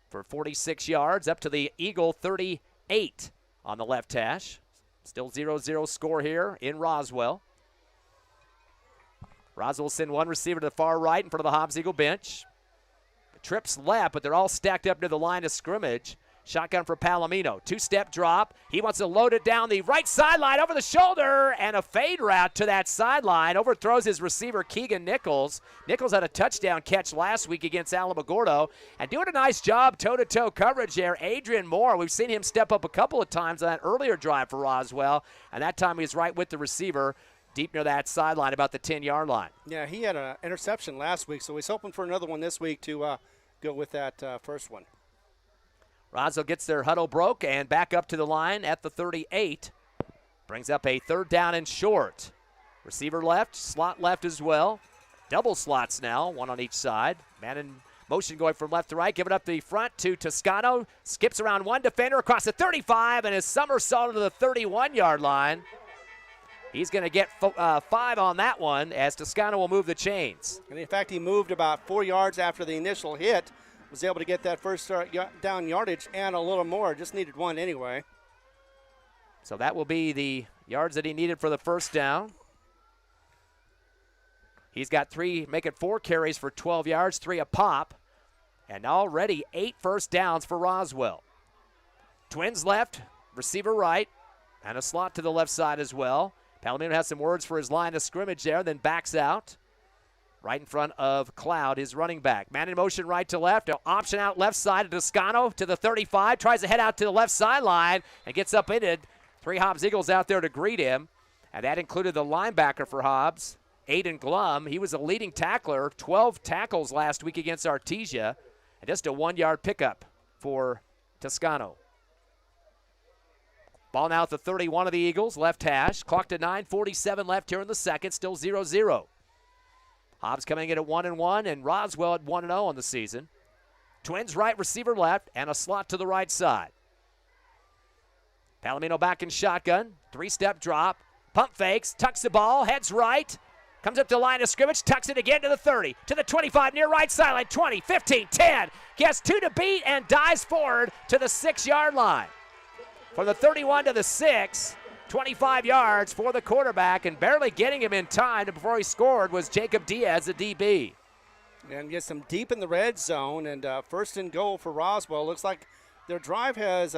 for 46 yards, up to the Eagle 38 on the left hash. Still 0-0 score here in Roswell. Roswell send one receiver to the far right in front of the Hobbs Eagle bench. Trips left, but they're all stacked up near the line of scrimmage. Shotgun for Palomino. 2-step drop. He wants to load it down the right sideline over the shoulder, and a fade route to that sideline. Overthrows his receiver, Keegan Nichols. Nichols had a touchdown catch last week against Alamogordo, and doing a nice job toe-to-toe coverage there. Adrian Moore, we've seen him step up a couple of times on that earlier drive for Roswell, and that time he was right with the receiver, deep near that sideline, about the 10-yard line. Yeah, he had an interception last week, so he's hoping for another one this week to go with that first one. Roswell gets their huddle broke and back up to the line at the 38. Brings up a 3rd down and short. Receiver left, slot left as well. Double slots now, one on each side. Man in motion going from left to right. Give it up the front to Toscano. Skips around one defender across the 35 and is somersaulted to the 31-yard line. He's going to get 5 on that one as Toscano will move the chains. And in fact, he moved about 4 yards after the initial hit, was able to get that first down yardage and a little more, just needed 1 anyway. So that will be the yards that he needed for the first down. He's got 3, make it 4 carries for 12 yards, 3 a pop, and already 8 first downs for Roswell. Twins left, receiver right, and a slot to the left side as well. Palomino has some words for his line of scrimmage there, then backs out. Right in front of Cloud, his running back. Man in motion right to left. Option out left side to Toscano to the 35. Tries to head out to the left sideline and gets up in it. 3 Hobbs Eagles out there to greet him. And that included the linebacker for Hobbs, Aiden Glum. He was a leading tackler, 12 tackles last week against Artesia. And just a 1-yard pickup for Toscano. Ball now at the 31 of the Eagles, left hash. Clock to 9:47 left here in the second, still 0-0. Hobbs coming in at 1-1, and Roswell at 1-0 on the season. Twins right, receiver left, and a slot to the right side. Palomino back in shotgun, 3-step drop, pump fakes, tucks the ball, heads right, comes up to the line of scrimmage, tucks it again to the 30, to the 25, near right sideline, 20, 15, 10. He has 2 to beat and dives forward to the 6-yard line. From the 31 to the 6, 25 yards for the quarterback, and barely getting him in time before he scored was Jacob Diaz, the DB. And gets them deep in the red zone, and first and goal for Roswell. Looks like their drive has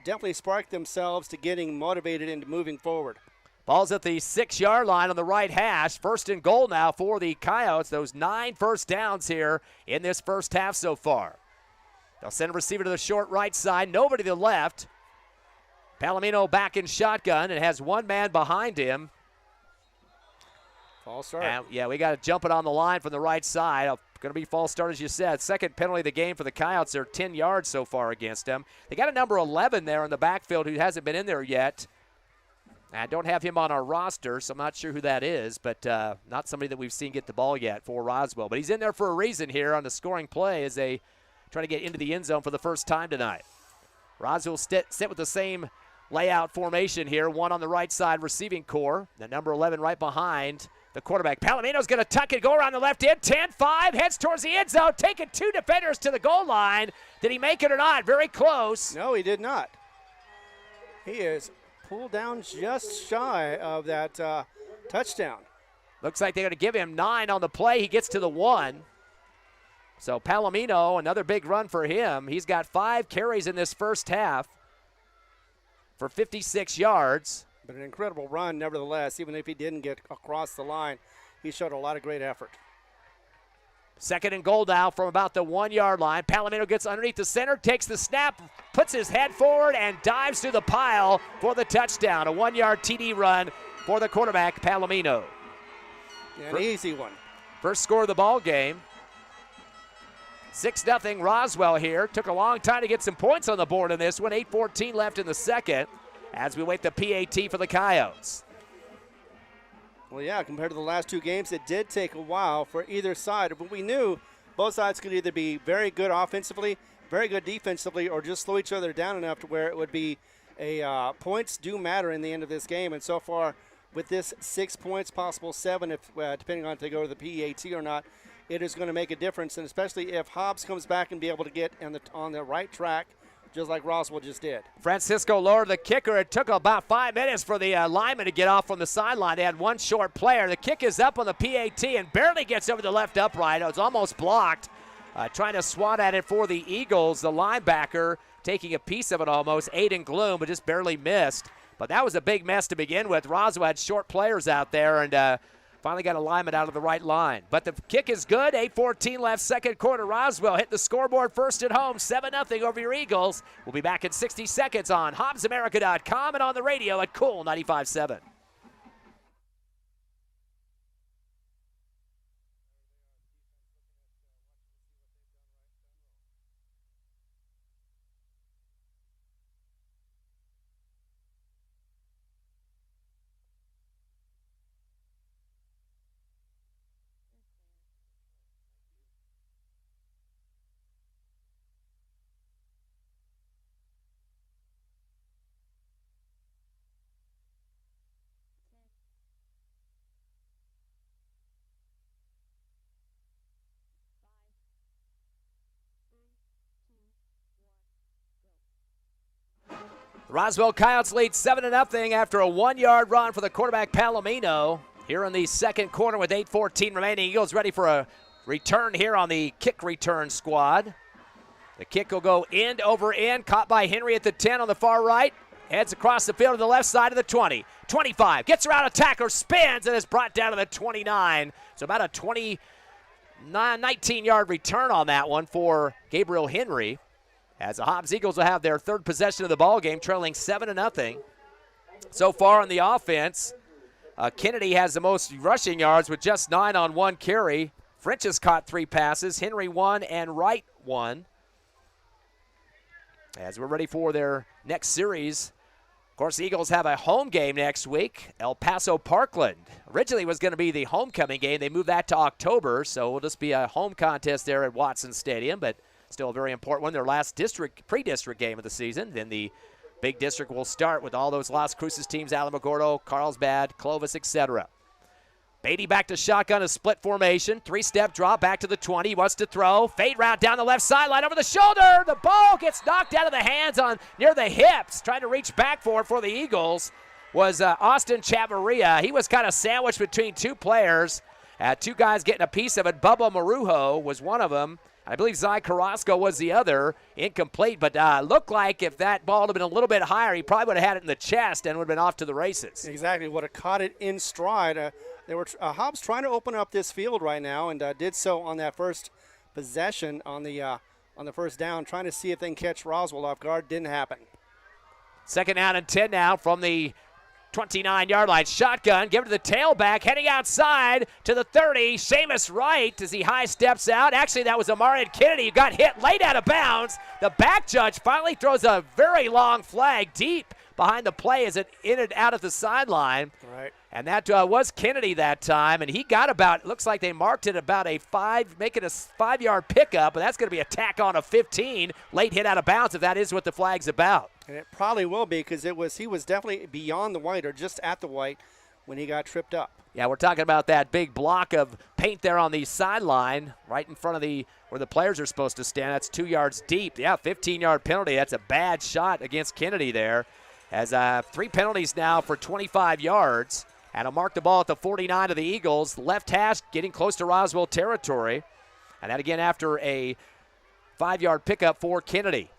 definitely sparked themselves to getting motivated into moving forward. Ball's at the 6-yard line on the right hash. First and goal now for the Coyotes. Those 9 first downs here in this first half so far. They'll send a receiver to the short right side, nobody to the left. Palomino back in shotgun and has 1 man behind him. False start. And, yeah, we got to jump it on the line from the right side. Going to be false start, as you said. Second penalty of the game for the Coyotes. They're 10 yards so far against them. They got a number 11 there in the backfield who hasn't been in there yet. I don't have him on our roster, so I'm not sure who that is, but not somebody that we've seen get the ball yet for Roswell. But he's in there for a reason here on the scoring play as they try to get into the end zone for the first time tonight. Roswell sit with the same layout formation here, 1 on the right side receiving core, the number 11 right behind the quarterback. Palomino's going to tuck it, go around the left end, 10-5, heads towards the end zone, taking 2 defenders to the goal line. Did he make it or not? Very close. No, he did not. He is pulled down just shy of that touchdown. Looks like they're going to give him 9 on the play. He gets to the 1. So Palomino, another big run for him. He's got 5 carries in this first half for 56 yards. But an incredible run, nevertheless. Even if he didn't get across the line, he showed a lot of great effort. Second and goal now from about the 1-yard line. Palomino gets underneath the center, takes the snap, puts his head forward, and dives through the pile for the touchdown. A 1-yard TD run for the quarterback, Palomino. An easy one. First score of the ball game. 6-0 Roswell here. Took a long time to get some points on the board in this one. 8:14 left in the second as we wait the PAT for the Coyotes. Well, yeah, compared to the last 2 games, it did take a while for either side. But we knew both sides could either be very good offensively, very good defensively, or just slow each other down enough to where it would be a points do matter in the end of this game. And so far, with this 6 points, possible 7, if depending on if they go to the PAT or not, it is going to make a difference, and especially if Hobbs comes back and be able to get on the right track, just like Roswell just did. Francisco Lord, the kicker. It took about 5 minutes for the lineman to get off from the sideline. They had 1 short player. The kick is up on the PAT and barely gets over the left upright. It was almost blocked. Trying to swat at it for the Eagles. The linebacker taking a piece of it almost. Aiden Gloom, but just barely missed. But that was a big mess to begin with. Roswell had short players out there, and finally got a lineman out of the right line. But the kick is good. 8:14 left, second quarter. Roswell hit the scoreboard first at home, 7-0 over your Eagles. We'll be back in 60 seconds on HobbsAmerica.com and on the radio at Cool 95.7. Roswell Coyotes lead 7-0 after a 1-yard run for the quarterback Palomino. Here in the second quarter with 8:14 remaining. Eagles ready for a return here on the kick return squad. The kick will go end over end, caught by Henry at the 10 on the far right. Heads across the field to the left side of the 20. 25, gets around a tackler, spins, and is brought down to the 29. So about a 19-yard return on that one for Gabriel Henry. As the Hobbs Eagles will have their third possession of the ball game, trailing 7-0. So far on the offense, Kennedy has the most rushing yards with just 9 on 1 carry. French has caught 3 passes, Henry 1 and Wright 1. As we're ready for their next series, of course, the Eagles have a home game next week, El Paso Parkland. Originally was going to be the homecoming game. They moved that to October, so it'll just be a home contest there at Watson Stadium, but still a very important one. Their last pre-district game of the season. Then the big district will start with all those Las Cruces teams, Alamogordo, Carlsbad, Clovis, etc. Beatty back to shotgun, a split formation. 3-step drop back to the 20. He wants to throw. Fade route down the left sideline over the shoulder. The ball gets knocked out of the hands on near the hips. Trying to reach back for it for the Eagles was Austin Chavarria. He was kind of sandwiched between 2 players. 2 guys getting a piece of it. Bubba Marujo was one of them. I believe Zai Carrasco was the other. Incomplete, but looked like if that ball had been a little bit higher, he probably would have had it in the chest and would have been off to the races. Exactly, would have caught it in stride. They were Hobbs trying to open up this field right now, and did so on that first possession on the first down, trying to see if they can catch Roswell off guard. Didn't happen. Second down and 10 now from the 29-yard line. Shotgun, give it to the tailback, heading outside to the 30. Seamus Wright as he high steps out. Actually, that was Amarian Kennedy who got hit late out of bounds. The back judge finally throws a very long flag deep behind the play as it in and out of the sideline. Right. And that was Kennedy that time, and he got about, looks like they marked it about making a 5-yard pickup, but that's going to be a tack on of 15, late hit out of bounds if that is what the flag's about. And it probably will be because he was definitely beyond the white or just at the white when he got tripped up. Yeah, we're talking about that big block of paint there on the sideline right in front of where the players are supposed to stand. That's 2 yards deep. Yeah, 15-yard penalty. That's a bad shot against Kennedy there. As 3 penalties now for 25 yards. And he'll mark the ball at the 49 of the Eagles. Left hash getting close to Roswell territory. And that again after a 5-yard pickup for Kennedy.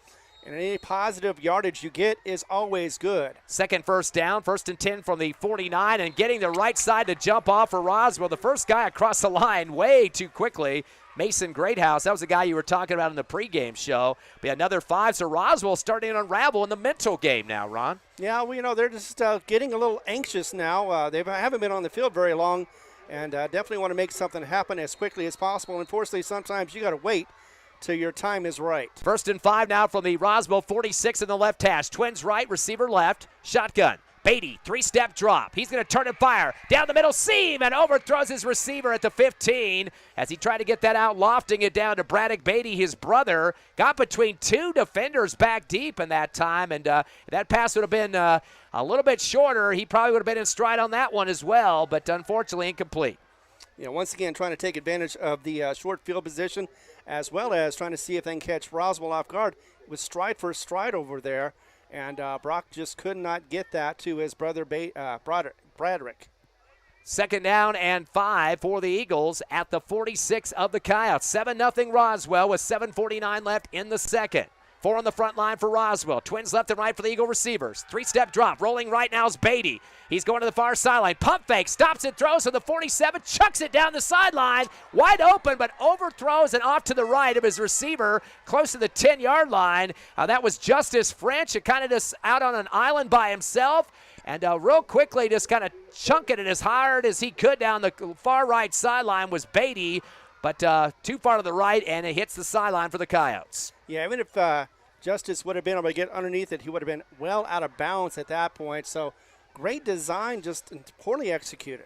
And any positive yardage you get is always good. Second first down, 1st and 10 from the 49, and getting the right side to jump off for Roswell. The first guy across the line way too quickly. Mason Greathouse, that was the guy you were talking about in the pregame show. But another 5, so Roswell starting to unravel in the mental game now, Ron. Yeah, well, they're just getting a little anxious now. They haven't been on the field very long and definitely want to make something happen as quickly as possible. Unfortunately, sometimes you got to wait till your time is right. 1st and 5 now from the Roswell 46 in the left hash. Twins right, receiver left, shotgun. Beatty, 3-step drop. He's going to turn and fire. Down the middle seam and overthrows his receiver at the 15 as he tried to get that out, lofting it down to Braddock Beatty, his brother. Got between 2 defenders back deep in that time, and that pass would have been a little bit shorter. He probably would have been in stride on that one as well, but unfortunately incomplete. Once again, trying to take advantage of the short field position as well as trying to see if they can catch Roswell off guard. It was stride for stride over there. And Brock just could not get that to his brother Bradrick. Second down and 5 for the Eagles at the 46 of the Coyotes. 7-0 Roswell with 7:49 left in the second. 4 on the front line for Roswell. Twins left and right for the Eagle receivers. 3-step drop. Rolling right now is Beatty. He's going to the far sideline. Pump fake. Stops and throws to the 47. Chucks it down the sideline. Wide open, but overthrows and off to the right of his receiver. Close to the 10-yard line. That was Justice French. Kind of just out on an island by himself. And real quickly just kind of chunking it as hard as he could down the far right sideline was Beatty. But too far to the right, and it hits the sideline for the Coyotes. Yeah, even if Justice would have been able to get underneath it, he would have been well out of bounds at that point. So great design, just poorly executed.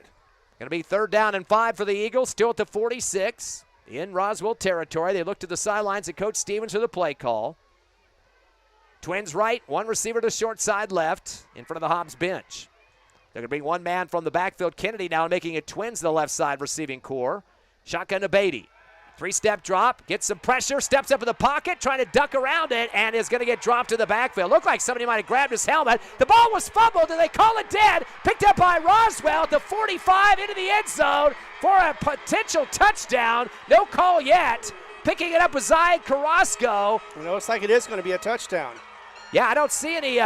Going to be 3rd down and 5 for the Eagles, still at the 46 in Roswell territory. They look to the sidelines at Coach Stevens for the play call. Twins right, 1 receiver to short side left in front of the Hobbs bench. They're going to bring 1 man from the backfield. Kennedy now making it Twins to the left side receiving core. Shotgun to Beatty. Three-step drop, gets some pressure, steps up in the pocket, trying to duck around it, and is going to get dropped to the backfield. Looked like somebody might have grabbed his helmet. The ball was fumbled, and they call it dead. Picked up by Roswell at the 45 into the end zone for a potential touchdown. No call yet. Picking it up with Zayed Carrasco. It looks like it is going to be a touchdown. Yeah, I don't see any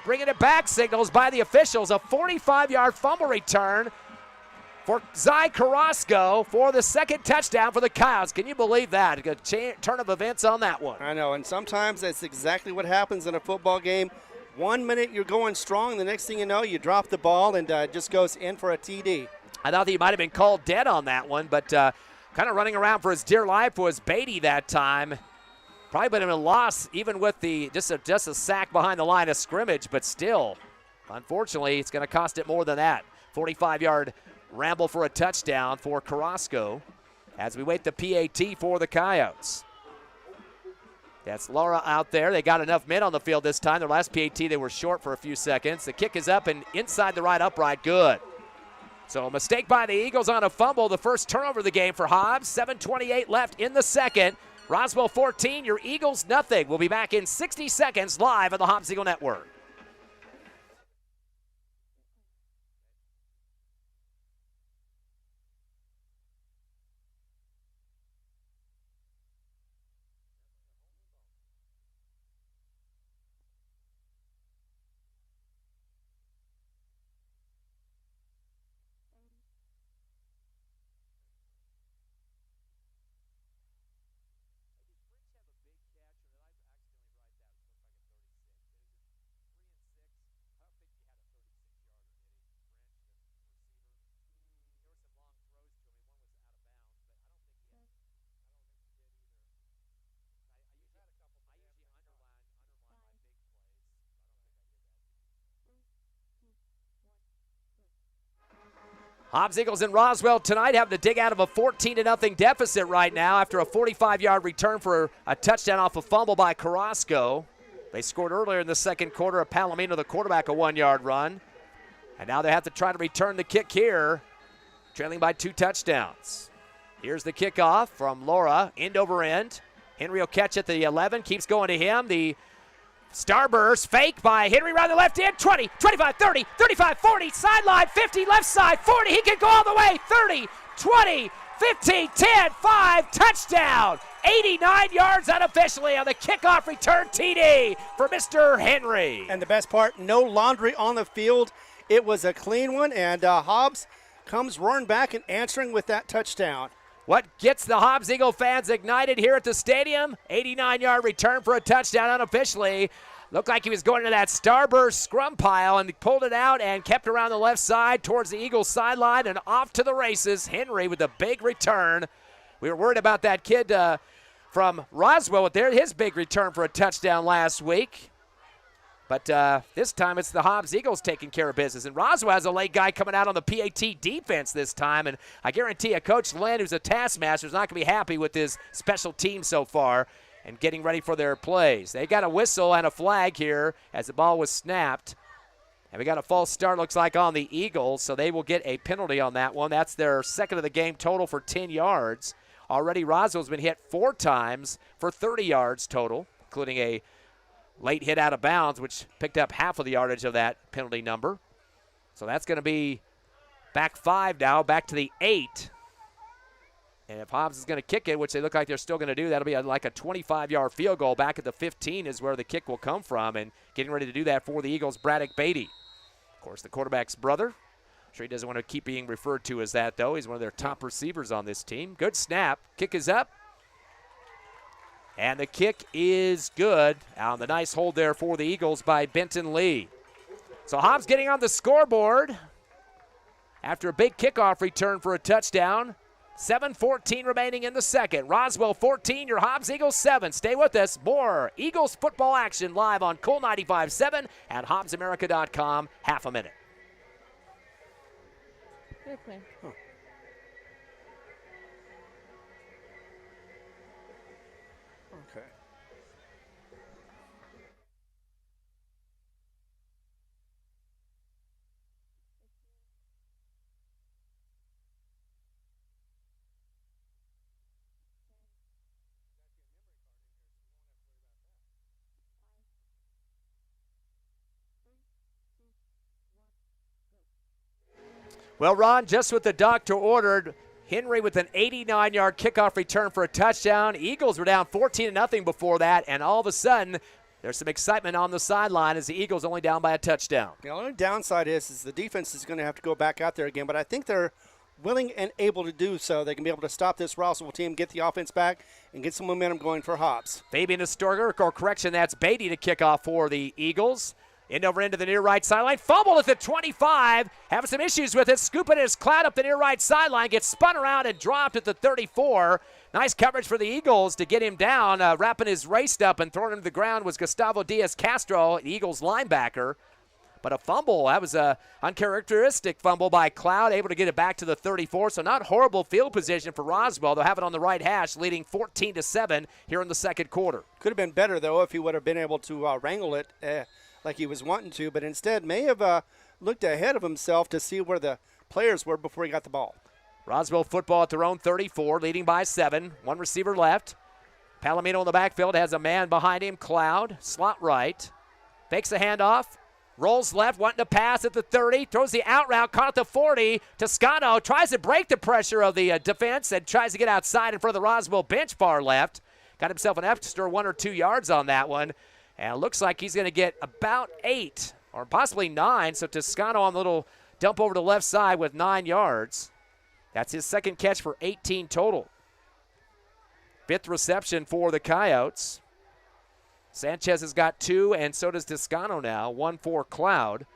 bringing it back signals by the officials. A 45-yard fumble return for Zayed Carrasco for the second touchdown for the Coyotes. Can you believe that? A turn of events on that one. I know, and sometimes that's exactly what happens in a football game. 1 minute you're going strong, the next thing you know, you drop the ball and it just goes in for a TD. I thought he might have been called dead on that one, but kind of running around for his dear life was Beatty that time. Probably would have been a loss even with the just a sack behind the line of scrimmage, but still, unfortunately, it's going to cost it more than that. 45-yard ramble for a touchdown for Carrasco as we wait the PAT for the Coyotes. That's Laura out there. They got enough men on the field this time. Their last PAT, they were short for a few seconds. The kick is up and inside the right upright. Good. So a mistake by the Eagles on a fumble. The first turnover of the game for Hobbs. 7:28 left in the second. Roswell 14, your Eagles nothing. We'll be back in 60 seconds live on the Hobbs Eagle Network. Hobbs Eagles in Roswell tonight having to dig out of a 14-0 deficit right now after a 45-yard return for a touchdown off a fumble by Carrasco. They scored earlier in the second quarter. Palomino, the quarterback, a 1-yard run. And now they have to try to return the kick here, trailing by 2 touchdowns. Here's the kickoff from Laura, end over end. Henry will catch at the 11, keeps going to him. The Starburst fake by Henry around the left end, 20, 25, 30, 35, 40, sideline, 50, left side, 40, he can go all the way, 30, 20, 15, 10, 5, touchdown. 89 yards unofficially on the kickoff return TD for Mr. Henry. And the best part, no laundry on the field. It was a clean one, and Hobbs comes roaring back and answering with that touchdown. What gets the Hobbs Eagle fans ignited here at the stadium? 89-yard return for a touchdown unofficially. Looked like he was going to that starburst scrum pile and pulled it out and kept around the left side towards the Eagles sideline and off to the races. Henry with a big return. We were worried about that kid from Roswell with his big return for a touchdown last week. But this time it's the Hobbs Eagles taking care of business. And Roswell has a late guy coming out on the PAT defense this time. And I guarantee you, Coach Lynn, who's a taskmaster, is not going to be happy with his special team so far and getting ready for their plays. They got a whistle and a flag here as the ball was snapped. And we got a false start, looks like, on the Eagles, so they will get a penalty on that one. That's their second of the game total for 10 yards. Already Roswell's been hit 4 times for 30 yards total, including a late hit out of bounds, which picked up half of the yardage of that penalty number. So that's going to be back 5 now, back to the 8. And if Hobbs is going to kick it, which they look like they're still going to do, that'll be like a 25-yard field goal. Back at the 15 is where the kick will come from. And getting ready to do that for the Eagles, Braddock Beatty. Of course, the quarterback's brother. I'm sure he doesn't want to keep being referred to as that, though. He's one of their top receivers on this team. Good snap. Kick is up. And the kick is good. On the nice hold there for the Eagles by Benton Lee. So Hobbs getting on the scoreboard after a big kickoff return for a touchdown. 7:14 remaining in the second. Roswell 14, your Hobbs Eagles 7. Stay with us. More Eagles football action live on Cool 95.7 and HobbsAmerica.com. Half a minute. Good play. Huh. Okay. Well, Ron, just what the doctor ordered. Henry with an 89-yard kickoff return for a touchdown. Eagles were down 14-0 before that, and all of a sudden, there's some excitement on the sideline as the Eagles only down by a touchdown. The only downside is the defense is going to have to go back out there again, but I think they're willing and able to do so. They can be able to stop this Roswell team, get the offense back, and get some momentum going for Hobbs. Fabian Astorger, or correction, that's Beatty to kick off for the Eagles. End over end to the near right sideline. Fumble at the 25. Having some issues with it. Scooping his cloud up the near right sideline. Gets spun around and dropped at the 34. Nice coverage for the Eagles to get him down. Wrapping his waist up and throwing him to the ground was Gustavo Diaz-Castro, the Eagles linebacker. But a fumble, that was a uncharacteristic fumble by Cloud, able to get it back to the 34. So not horrible field position for Roswell. They'll have it on the right hash, leading 14-7 here in the second quarter. Could have been better, though, if he would have been able to wrangle it like he was wanting to, but instead may have looked ahead of himself to see where the players were before he got the ball. Roswell football at their own 34, leading by 7. One receiver left. Palomino in the backfield has a man behind him, Cloud, slot right. Fakes the handoff, rolls left, wanting to pass at the 30, throws the out route, caught at the 40. Toscano tries to break the pressure of the defense and tries to get outside in front of the Roswell bench far left. Got himself an extra 1 or 2 yards on that one. And it looks like he's going to get about 8 or possibly 9. So Toscano on the little dump over to the left side with 9 yards. That's his second catch for 18 total. 5th reception for the Coyotes. Sanchez has got 2, and so does Toscano now. 1 for Cloud.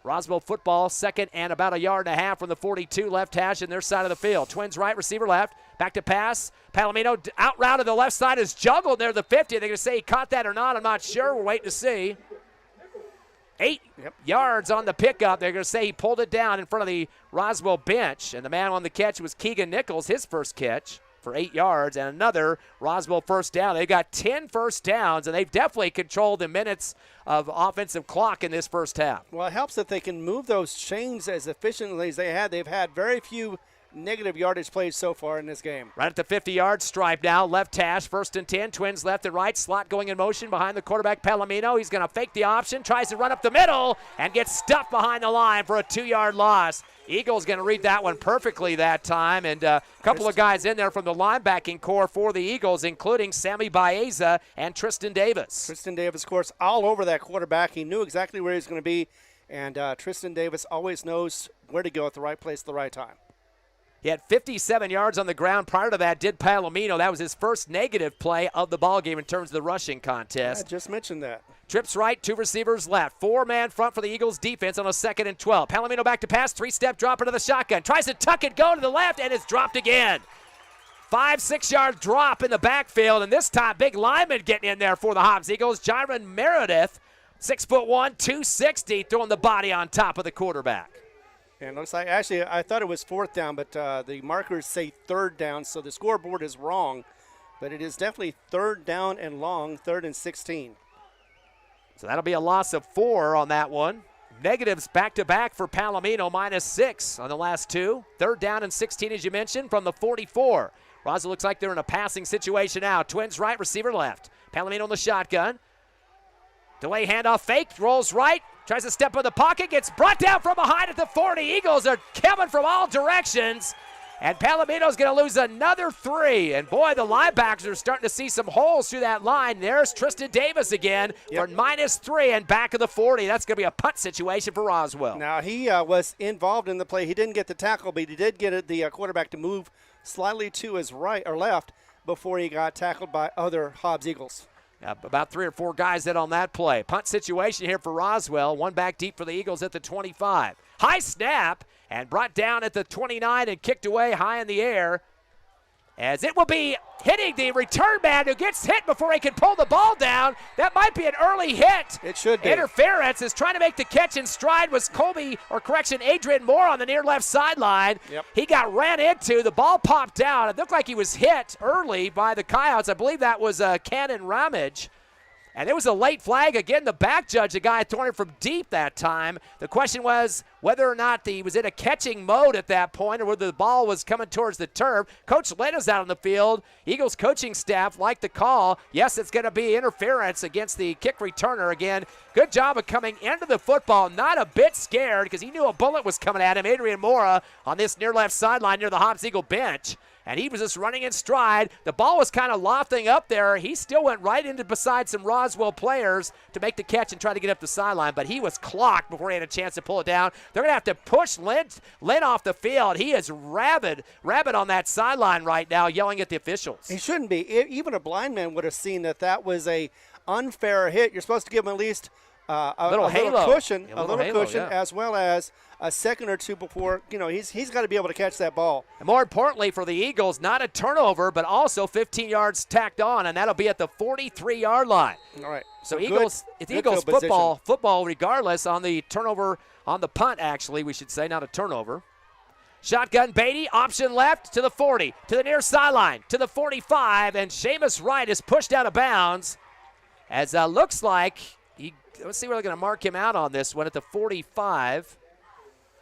Roswell football, second and about 1.5 yards from the 42, left hash in their side of the field. Twins right, receiver left. Back to pass. Palomino out route to the left side is juggled near the 50. They're going to say he caught that or not. I'm not sure. We're waiting to see. 8 yards on the pickup. They're going to say he pulled it down in front of the Roswell bench. And the man on the catch was Keegan Nichols, his first catch for 8 yards. And another Roswell first down. They've got 10 first downs, and they've definitely controlled the minutes of offensive clock in this first half. Well, it helps that they can move those chains as efficiently as they had. They've had very few negative yardage plays so far in this game. Right at the 50-yard stripe now. Left hash, 1st and 10. Twins left and right. Slot going in motion behind the quarterback, Palomino. He's going to fake the option. Tries to run up the middle and gets stuffed behind the line for a 2-yard loss. Eagles going to read that one perfectly that time. And a couple of guys in there from the linebacking core for the Eagles, including Sammy Baeza and Tristan Davis. Tristan Davis, of course, all over that quarterback. He knew exactly where he was going to be. And Tristan Davis always knows where to go at the right place at the right time. He had 57 yards on the ground. Prior to that, did Palomino. That was his first negative play of the ballgame in terms of the rushing contest. I just mentioned that. Trips right, 2 receivers left. 4-man front for the Eagles defense on a 2nd and 12. Palomino back to pass, 3-step drop into the shotgun. Tries to tuck it, go to the left, and it's dropped again. 5-6-yard drop in the backfield, and this time big lineman getting in there for the Hobbs Eagles. Jaron Meredith, 6'1", 260, throwing the body on top of the quarterback. And it looks like, actually, I thought it was 4th down, but the markers say 3rd down, so the scoreboard is wrong. But it is definitely 3rd down and long, 3rd and 16. So that'll be a loss of 4 on that one. Negatives back-to-back for Palomino, -6 on the last 2. 3rd down and 16, as you mentioned, from the 44. Roswell looks like they're in a passing situation now. Twins right, receiver left. Palomino in the shotgun. Delay handoff, fake, rolls right. Tries to step in the pocket, gets brought down from behind at the 40. Eagles are coming from all directions. And Palomino's going to lose another 3. And, boy, the linebackers are starting to see some holes through that line. There's Tristan Davis again for -3 and back of the 40. That's going to be a punt situation for Roswell. Now, he was involved in the play. He didn't get the tackle, but he did get the quarterback to move slightly to his right or left before he got tackled by other Hobbs Eagles. About 3 or 4 guys in on that play. Punt situation here for Roswell. 1 back deep for the Eagles at the 25. High snap and brought down at the 29 and kicked away high in the air. As it will be hitting the return man who gets hit before he can pull the ball down. That might be an early hit. It should be. Interference is trying to make the catch in stride was Adrian Moore on the near left sideline. Yep. He got ran into. The ball popped out. It looked like he was hit early by the Coyotes. I believe that was Cannon Ramage. And it was a late flag. Again, the back judge, the guy throwing it from deep that time. The question was whether or not he was in a catching mode at that point or whether the ball was coming towards the turf. Coach Lynn is out on the field. Eagles coaching staff liked the call. Yes, it's going to be interference against the kick returner again. Good job of coming into the football, not a bit scared because he knew a bullet was coming at him. Adrian Mora on this near left sideline near the Hobbs Eagle bench. And he was just running in stride. The ball was kind of lofting up there. He still went right into beside some Roswell players to make the catch and try to get up the sideline, but he was clocked before he had a chance to pull it down. They're going to have to push Lynn off the field. He is rabid on that sideline right now, yelling at the officials. He shouldn't be. Even a blind man would have seen that was a unfair hit. You're supposed to give him at least a little cushion, yeah. As well as a second or two before, he's got to be able to catch that ball. And more importantly for the Eagles, not a turnover, but also 15 yards tacked on, and that'll be at the 43-yard line. All right. So Eagles football regardless on the turnover, on the punt actually, we should say, not a turnover. Shotgun Beatty, option left to the 40, to the near sideline, to the 45, and Seamus Wright is pushed out of bounds as looks like let's see where they're going to mark him out on this one at the 45.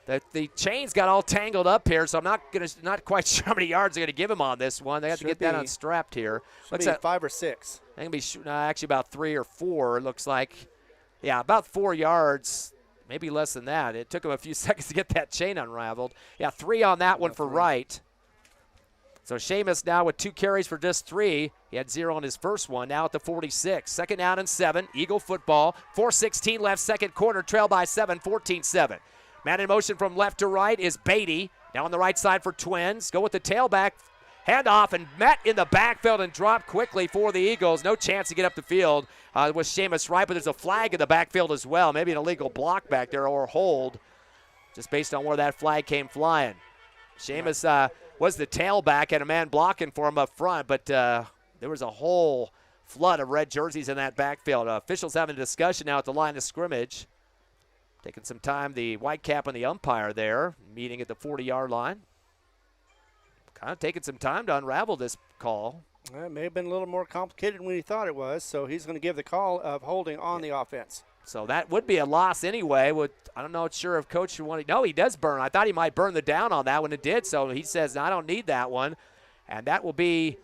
The chains got all tangled up here, so I'm not quite sure how many yards they're going to give him on this one. They have to get that unstrapped here. Looks like 5 or 6. They're going to be actually about 3 or 4. It looks like, yeah, about 4 yards, maybe less than that. It took him a few seconds to get that chain unraveled. Yeah, 3 on that one for Wright. So Seamus now with 2 carries for just 3. He had 0 on his first one. Now at the 46. Second down and 7. Eagle football. 4:16 left, second quarter. Trail by 7, 14-7. Man in motion from left to right is Beatty. Now on the right side for Twins. Go with the tailback. Handoff and met in the backfield and dropped quickly for the Eagles. No chance to get up the field with Seamus Wright, but there's a flag in the backfield as well. Maybe an illegal block back there or hold, just based on where that flag came flying. Seamus was the tailback, had a man blocking for him up front, but there was a whole flood of red jerseys in that backfield. Officials having a discussion now at the line of scrimmage. Taking some time, the white cap and the umpire there, meeting at the 40-yard line. Kind of taking some time to unravel this call. It may have been a little more complicated than we thought it was, so he's going to give the call of holding on the offense. So that would be a loss anyway. I'm not sure if Coach would want to. No, he does burn. I thought he might burn the down on that one. It did, so he says, I don't need that one. And that will be.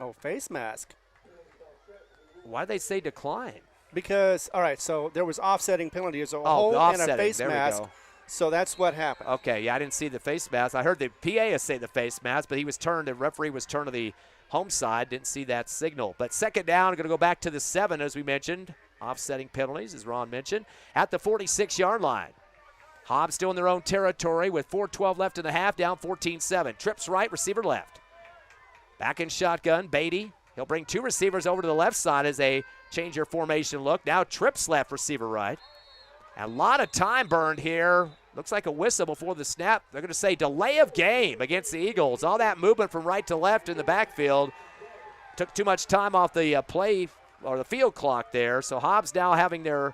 Oh, face mask. Why did they say decline? Because, all right, so there was offsetting penalties, a hold and a face mask. So that's what happened. Okay, yeah, I didn't see the face mask. I heard the PA say the face mask, but the referee was turned to the home side. Didn't see that signal. But second down, going to go back to the 7, as we mentioned. Offsetting penalties, as Ron mentioned, at the 46-yard line. Hobbs still in their own territory with 4:12 left in the half, down 14-7. Trips right, receiver left. Back in shotgun, Beatty. He'll bring 2 receivers over to the left side as they change their formation look. Now trips left, receiver right. A lot of time burned here. Looks like a whistle before the snap. They're going to say delay of game against the Eagles. All that movement from right to left in the backfield took too much time off the play or the field clock there. So Hobbs now having their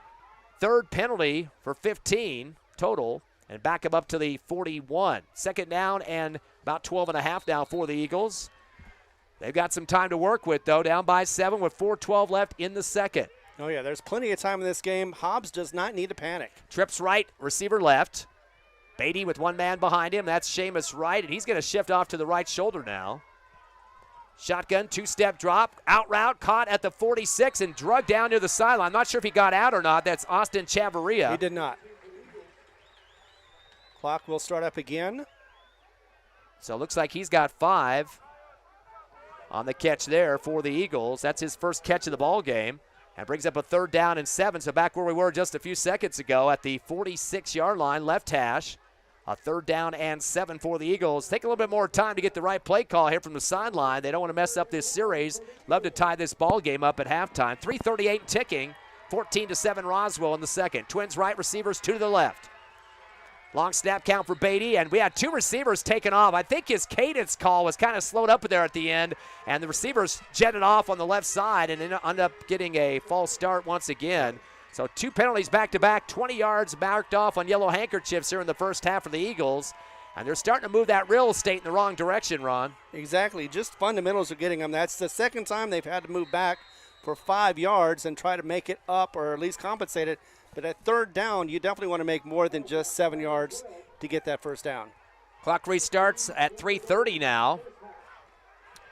3rd penalty for 15 total and back them up to the 41. Second down and about 12 and a half now for the Eagles. They've got some time to work with, though, down by 7 with 4:12 left in the second. Oh, yeah, there's plenty of time in this game. Hobbs does not need to panic. Trips right, receiver left. Beatty with 1 man behind him. That's Seamus Wright, and he's going to shift off to the right shoulder now. Shotgun, 2-step drop, out route, caught at the 46 and drugged down near the sideline. I'm not sure if he got out or not. That's Austin Chavarria. He did not. Clock will start up again. So it looks like he's got 5 on the catch there for the Eagles. That's his first catch of the ball game. And brings up a 3rd down and 7. So back where we were just a few seconds ago at the 46-yard line, left hash. A 3rd down and 7 for the Eagles. Take a little bit more time to get the right play call here from the sideline. They don't want to mess up this series. Love to tie this ball game up at halftime. 3:38 ticking. 14-7 Roswell in the second. Twins right, receivers 2 to the left. Long snap count for Beatty, and we had 2 receivers taken off. I think his cadence call was kind of slowed up there at the end, and the receivers jetted off on the left side and ended up getting a false start once again. So 2 penalties back-to-back, 20 yards marked off on yellow handkerchiefs here in the first half for the Eagles, and they're starting to move that real estate in the wrong direction, Ron. Exactly. Just fundamentals are getting them. That's the second time they've had to move back for 5 yards and try to make it up or at least compensate it. But at third down, you definitely want to make more than just 7 yards to get that first down. Clock restarts at 3:30 now.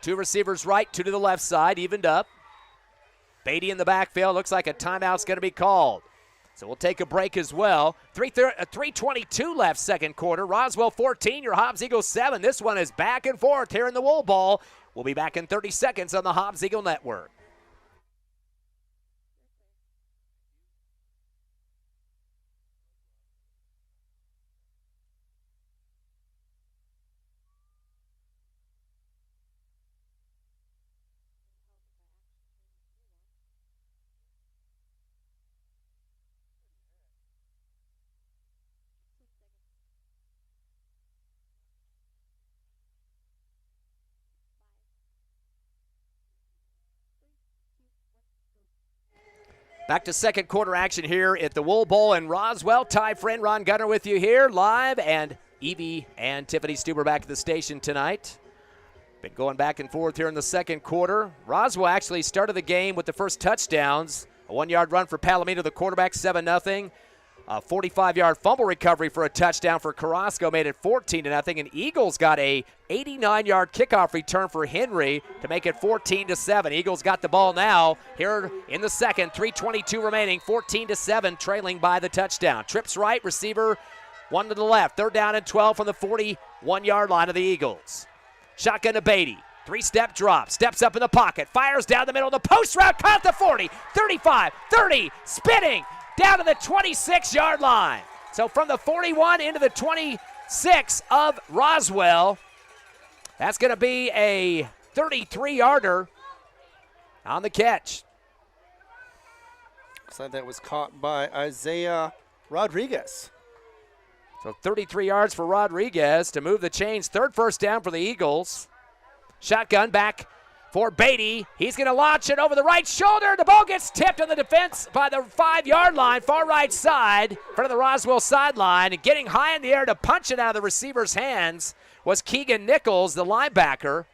2 receivers right, 2 to the left side, evened up. Beatty in the backfield. Looks like a timeout's going to be called. So we'll take a break as well. 3:22 left second quarter. Roswell 14, your Hobbs Eagles 7. This one is back and forth here in the Wool Ball. We'll be back in 30 seconds on the Hobbs Eagle Network. Back to second quarter action here at the Wool Bowl in Roswell. Ty friend Ron Gunner with you here live, and Evie and Tiffany Stuber back at the station tonight. Been going back and forth here in the second quarter. Roswell actually started the game with the first touchdowns. A 1-yard run for Palomino, the quarterback, 7-0. A 45-yard fumble recovery for a touchdown for Carrasco made it 14-0. And Eagles got a 89-yard kickoff return for Henry to make it 14-7. Eagles got the ball now here in the second. 3:22 remaining, 14-7, trailing by the touchdown. Trips right, receiver 1 to the left. 3rd down and 12 from the 41-yard line of the Eagles. Shotgun to Beatty. 3-step drop, steps up in the pocket, fires down the middle of the post route, caught the 40, 35, 30, spinning, down to the 26-yard line. So from the 41 into the 26 of Roswell, that's going to be a 33-yarder on the catch. Looks like that was caught by Isaiah Rodriguez. So 33 yards for Rodriguez to move the chains. 3rd first down for the Eagles. Shotgun back for Beatty. He's going to launch it over the right shoulder. The ball gets tipped on the defense by the 5-yard line, far right side, in front of the Roswell sideline. And getting high in the air to punch it out of the receiver's hands was Keegan Nichols, the linebacker.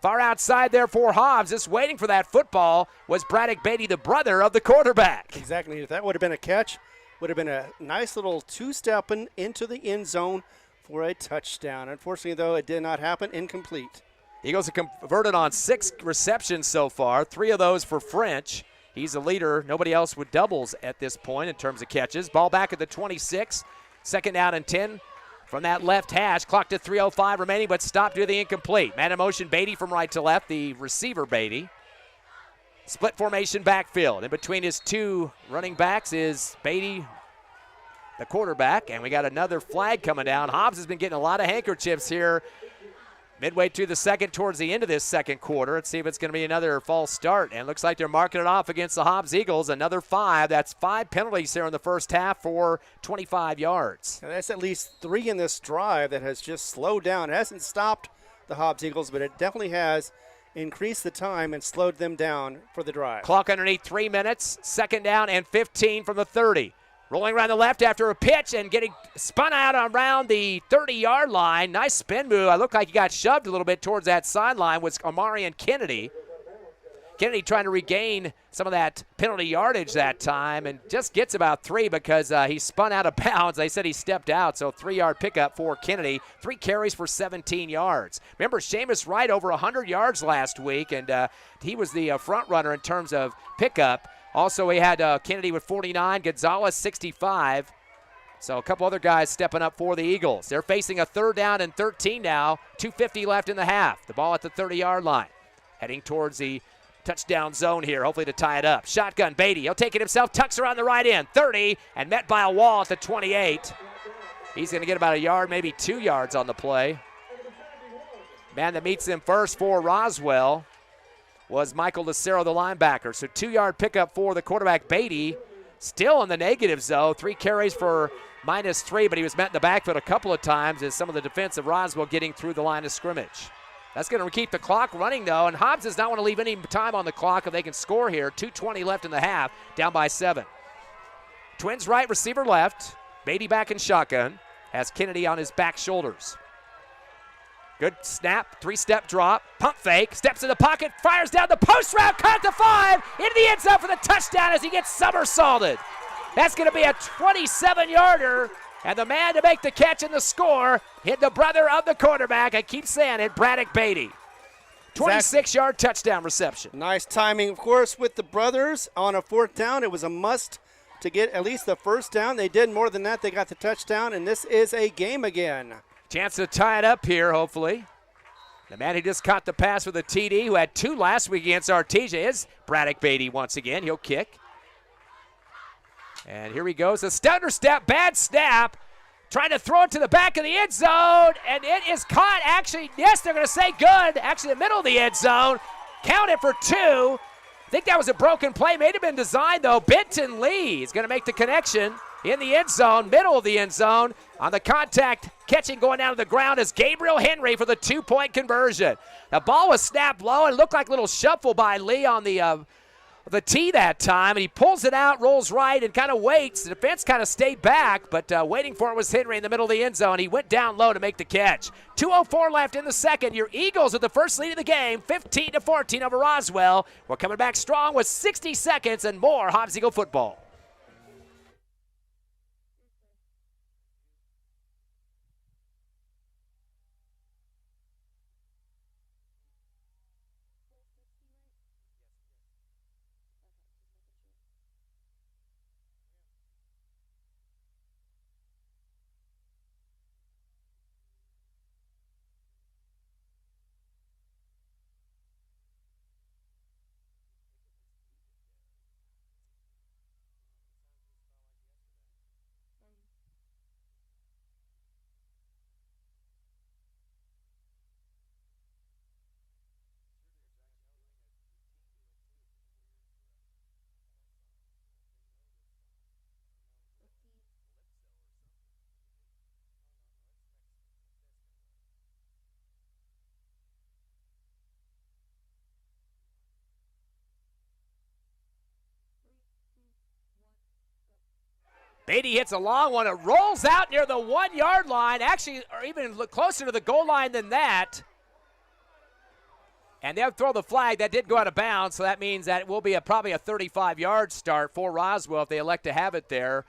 Far outside there for Hobbs, just waiting for that football, was Braddock Beatty, the brother of the quarterback. Exactly. If that would have been a catch, would have been a nice little two-stepping into the end zone for a touchdown. Unfortunately, though, it did not happen. Incomplete. Eagles have converted on 6 receptions so far, 3 of those for French. He's the leader. Nobody else with doubles at this point in terms of catches. Ball back at the 26. 2nd down and 10 from that left hash. Clocked at 3:05 remaining, but stopped due to the incomplete. Man in motion, Beatty from right to left, the receiver Beatty. Split formation backfield. In between his 2 running backs is Beatty, the quarterback, and we got another flag coming down. Hobbs has been getting a lot of handkerchiefs here midway through the second, towards the end of this second quarter. Let's see if it's going to be another false start. And it looks like they're marking it off against the Hobbs Eagles. Another 5. That's 5 penalties here in the first half for 25 yards. And that's at least 3 in this drive that has just slowed down. It hasn't stopped the Hobbs Eagles, but it definitely has increased the time and slowed them down for the drive. Clock underneath 3 minutes. 2nd down and 15 from the 30. Rolling around the left after a pitch and getting spun out around the 30-yard line. Nice spin move. I looked like he got shoved a little bit towards that sideline was Omarion Kennedy. Kennedy trying to regain some of that penalty yardage that time and just gets about 3 because he spun out of bounds. They said he stepped out, so 3-yard pickup for Kennedy. 3 carries for 17 yards. Remember, Seamus Wright over 100 yards last week, and he was the front runner in terms of pickup. Also, we had Kennedy with 49, Gonzalez 65. So a couple other guys stepping up for the Eagles. They're facing a 3rd down and 13 now. 2:50 left in the half. The ball at the 30-yard line. Heading towards the touchdown zone here, hopefully to tie it up. Shotgun, Beatty. He'll take it himself. Tucks around the right end. 30, and met by a wall at the 28. He's going to get about a yard, maybe 2 yards on the play. Man that meets him first for Roswell was Michael Lucero, the linebacker. So 2-yard pickup for the quarterback, Beatty. Still in the negatives, though. 3 carries for -3, but he was met in the backfield a couple of times as some of the defense of Roswell getting through the line of scrimmage. That's going to keep the clock running, though, and Hobbs does not want to leave any time on the clock if they can score here. 2:20 left in the half, down by 7. Twins right, receiver left. Beatty back in shotgun. Has Kennedy on his back shoulders. Good snap, three-step drop, pump fake, steps in the pocket, fires down the post route, caught the 5, into the end zone for the touchdown as he gets somersaulted. That's going to be a 27-yarder, and the man to make the catch and the score hit the brother of the quarterback. I keep saying it, Braddock Beatty. 26-yard touchdown reception. Nice timing, of course, with the brothers on a 4th down. It was a must to get at least the 1st down. They did more than that. They got the touchdown, and this is a game again. Chance to tie it up here, hopefully. The man who just caught the pass with a TD, who had 2 last week against Artesia, is Braddock Beatty once again. He'll kick. And here he goes. A stutter step, bad snap. Trying to throw it to the back of the end zone, and it is caught. Actually, yes, they're going to say good. Actually, the middle of the end zone. Count it for 2. I think that was a broken play. May have been designed, though. Benton Lee is going to make the connection in the end zone, middle of the end zone. On the contact, catching going down to the ground is Gabriel Henry for the 2-point conversion. The ball was snapped low, and it looked like a little shuffle by Lee on the tee that time, and he pulls it out, rolls right, and kind of waits. The defense kind of stayed back, but waiting for it was Henry in the middle of the end zone. He went down low to make the catch. 2:04 left in the second. Your Eagles with the first lead of the game, 15-14 over Roswell. We're coming back strong with 60 seconds and more Hobbs Eagle football. Beatty hits a long one. It rolls out near the 1-yard line, actually, or even closer to the goal line than that. And they'll throw the flag. That did go out of bounds, so that means that it will be probably a 35-yard start for Roswell if they elect to have it there.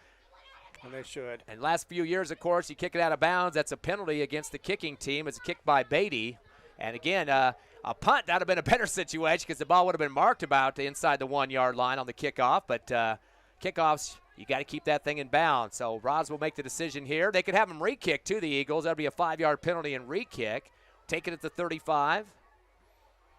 And they should. And last few years, of course, you kick it out of bounds. That's a penalty against the kicking team. It's a kick by Beatty. And again, a punt, that would have been a better situation because the ball would have been marked about inside the 1-yard line on the kickoff. But kickoffs, you got to keep that thing in bounds. So Roz will make the decision here. They could have them re-kick to the Eagles. That would be a 5-yard penalty and re-kick. Take it at the 35.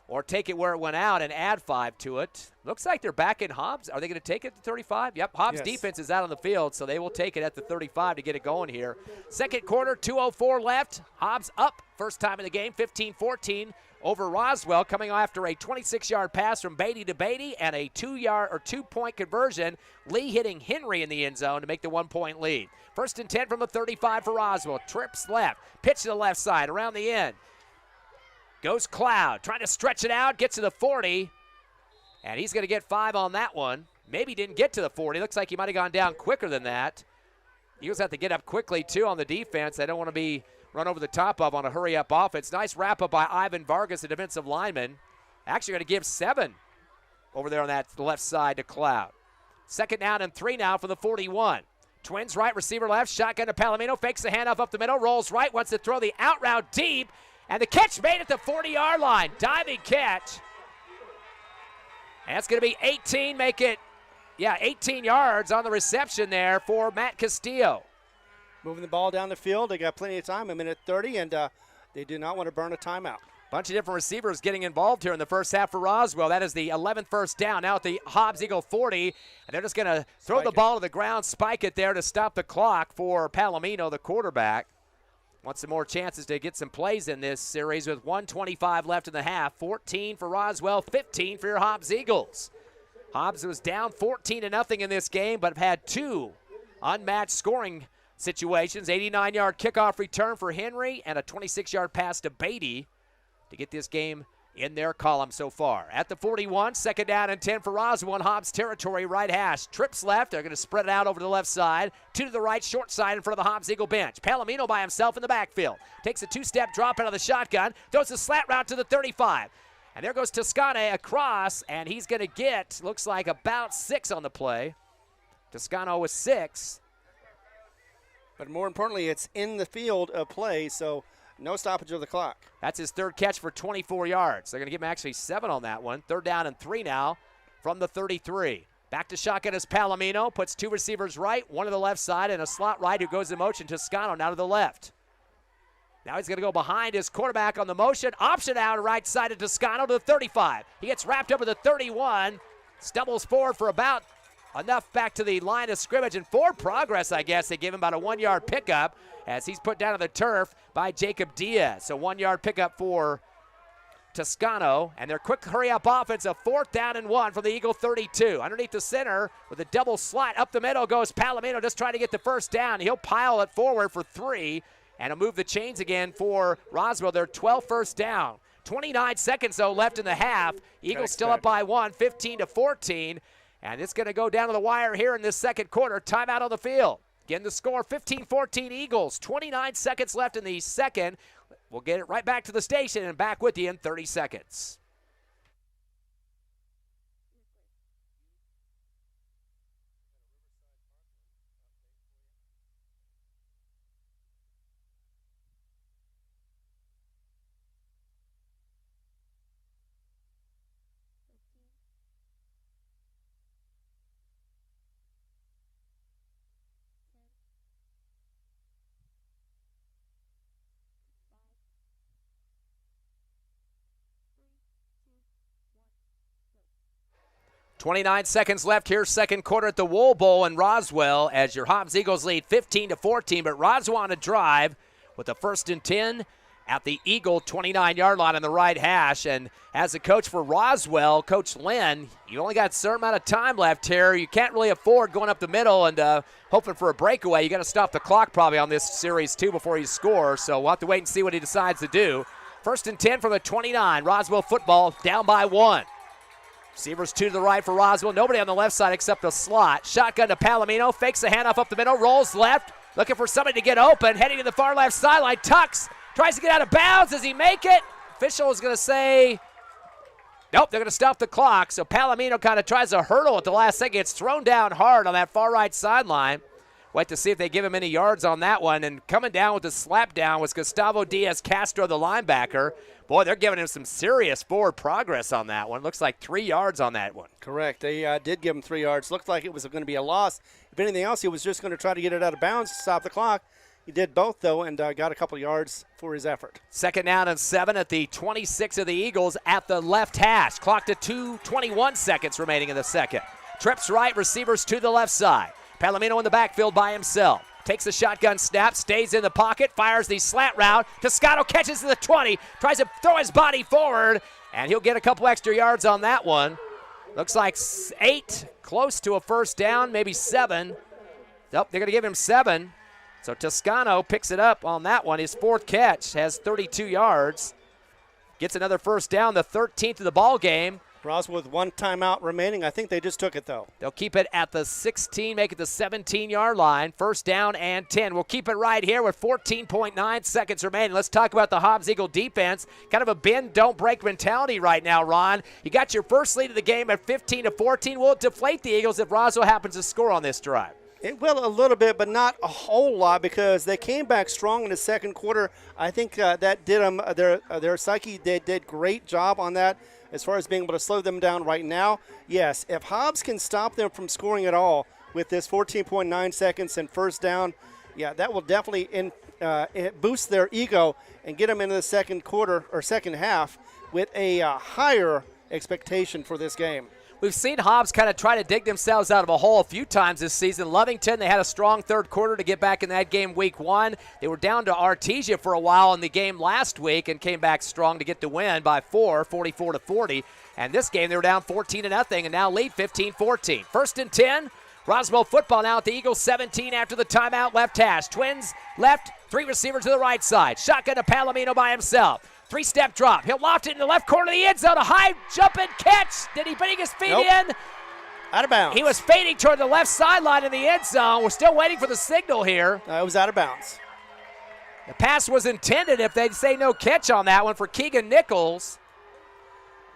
Or take it where it went out and add 5 to it. Looks like they're back in Hobbs. Are they going to take it at the 35? Yep, Hobbs' defense is out on the field, so they will take it at the 35 to get it going here. Second quarter, 2:04 left. Hobbs up, first time in the game, 15-14 over Roswell, coming after a 26-yard pass from Beatty to Beatty and a 2-point conversion. Lee hitting Henry in the end zone to make the 1-point lead. First and 10 from the 35 for Roswell. Trips left, pitch to the left side, around the end. Goes Cloud, trying to stretch it out, gets to the 40, and he's going to get 5 on that one. Maybe didn't get to the 40. Looks like he might have gone down quicker than that. Eagles have to get up quickly, too, on the defense. They don't want to be run over the top of on a hurry-up offense. Nice wrap-up by Ivan Vargas, the defensive lineman. Actually going to give 7 over there on that left side to Cloud. Second down and 3 now for the 41. Twins right, receiver left, shotgun to Palomino, fakes the handoff up the middle, rolls right, wants to throw the out route deep, and the catch made at the 40-yard line. Diving catch. And that's going to be 18, make it, 18 yards on the reception there for Matt Castillo. Moving the ball down the field. They got plenty of time, 1:30, and they do not want to burn a timeout. Bunch of different receivers getting involved here in the first half for Roswell. That is the 11th first down. Now at the Hobbs Eagle 40, and they're just going to throw the ball to the ground, spike it there to stop the clock for Palomino, the quarterback. Want some more chances to get some plays in this series with 1:25 left in the half. 14 for Roswell, 15 for your Hobbs Eagles. Hobbs was down 14-0 in this game, but have had 2 unmatched scoring situations. 89-yard kickoff return for Henry and a 26-yard pass to Beatty to get this game in their column so far. At the 41, second down and 10 for Roswell in Hobbs territory, right hash. Trips left. They're going to spread it out over to the left side. Two to the right, short side in front of the Hobbs Eagle bench. Palomino by himself in the backfield. Takes a two-step drop out of the shotgun. Throws a slat route to the 35. And there goes Toscane across, and he's going to get, looks like about 6 on the play. Toscano with 6. But more importantly, it's in the field of play, so no stoppage of the clock. That's his third catch for 24 yards. They're going to give him actually 7 on that one. Third down and 3 now from the 33. Back to shotgun as Palomino puts 2 receivers right, 1 to the left side, and a slot right who goes in motion. Toscano now to the left. Now he's going to go behind his quarterback on the motion. Option out right side of Toscano to the 35. He gets wrapped up at the 31. Stumbles forward for about enough back to the line of scrimmage, and for progress, I guess. They give him about a 1-yard pickup as he's put down on the turf by Jacob Diaz. So 1-yard pickup for Toscano, and their quick hurry-up offense, a 4th down and 1 from the Eagle 32. Underneath the center with a double slot. Up the middle goes Palomino, just trying to get the first down. He'll pile it forward for 3, and he'll move the chains again for Roswell. Their 12th first down. 29 seconds, though, left in the half. Eagles still up by 1, 15-14. And it's going to go down to the wire here in this second quarter. Timeout on the field. Again, the score, 15-14 Eagles. 29 seconds left in the second. We'll get it right back to the station and back with you in 30 seconds. 29 seconds left here, second quarter at the Wool Bowl in Roswell as your Hobbs Eagles lead 15-14, but Roswell on a drive with a 1st and 10 at the Eagle 29-yard line on the right hash. And as a coach for Roswell, Coach Lynn, you only got a certain amount of time left here. You can't really afford going up the middle and hoping for a breakaway. You got to stop the clock probably on this series too before you score, so we'll have to wait and see what he decides to do. 1st and 10 from the 29. Roswell football down by 1. Receivers 2 to the right for Roswell. Nobody on the left side except a slot. Shotgun to Palomino. Fakes the handoff up the middle. Rolls left. Looking for somebody to get open. Heading to the far left sideline. Tucks. Tries to get out of bounds. Does he make it? Official is going to say, nope, they're going to stop the clock. So Palomino kind of tries to hurdle at the last second. Gets thrown down hard on that far right sideline. Wait to see if they give him any yards on that one. And coming down with the slap down was Gustavo Diaz Castro, the linebacker. Boy, they're giving him some serious forward progress on that one. Looks like 3 yards on that one. Correct. They did give him 3 yards. Looked like it was going to be a loss. If anything else, he was just going to try to get it out of bounds to stop the clock. He did both, though, and got a couple yards for his effort. 2nd down and 7 at the 26 of the Eagles at the left hash. Clock to 2:21 seconds remaining in the second. Trips right, receivers to the left side. Palomino in the backfield by himself. Takes the shotgun snap, stays in the pocket, fires the slant route. Toscano catches to the 20, tries to throw his body forward, and he'll get a couple extra yards on that one. Looks like 8, close to a first down, maybe 7. Nope, they're going to give him 7. So Toscano picks it up on that one. His 4th catch has 32 yards. Gets another first down, the 13th of the ball game. Roswell with 1 timeout remaining. I think they just took it, though. They'll keep it at the 16, make it the 17-yard line. First down and 10. We'll keep it right here with 14.9 seconds remaining. Let's talk about the Hobbs Eagle defense. Kind of a bend, don't break mentality right now, Ron. You got your first lead of the game at 15-14. Will it deflate the Eagles if Roswell happens to score on this drive? It will a little bit, but not a whole lot because they came back strong in the second quarter. I think that did them, their psyche, they did great job on that. As far as being able to slow them down right now, yes, if Hobbs can stop them from scoring at all with this 14.9 seconds and first down, yeah, that will definitely boost their ego and get them into the second quarter or second half with a higher expectation for this game. We've seen Hobbs kind of try to dig themselves out of a hole a few times this season. Lovington, they had a strong third quarter to get back in that game week 1. They were down to Artesia for a while in the game last week and came back strong to get the win by 4, 44-40. And this game, they were down 14-0 and now lead 15-14. 1st and 10. Roswell football now at the Eagles 17 after the timeout left hash. Twins left, 3 receivers to the right side. Shotgun to Palomino by himself. Three-step drop. He'll loft it in the left corner of the end zone. A high jumping catch. Did he bring his feet in? Out of bounds. He was fading toward the left sideline in the end zone. We're still waiting for the signal here. It was out of bounds. The pass was intended if they'd say no catch on that one for Keegan Nichols.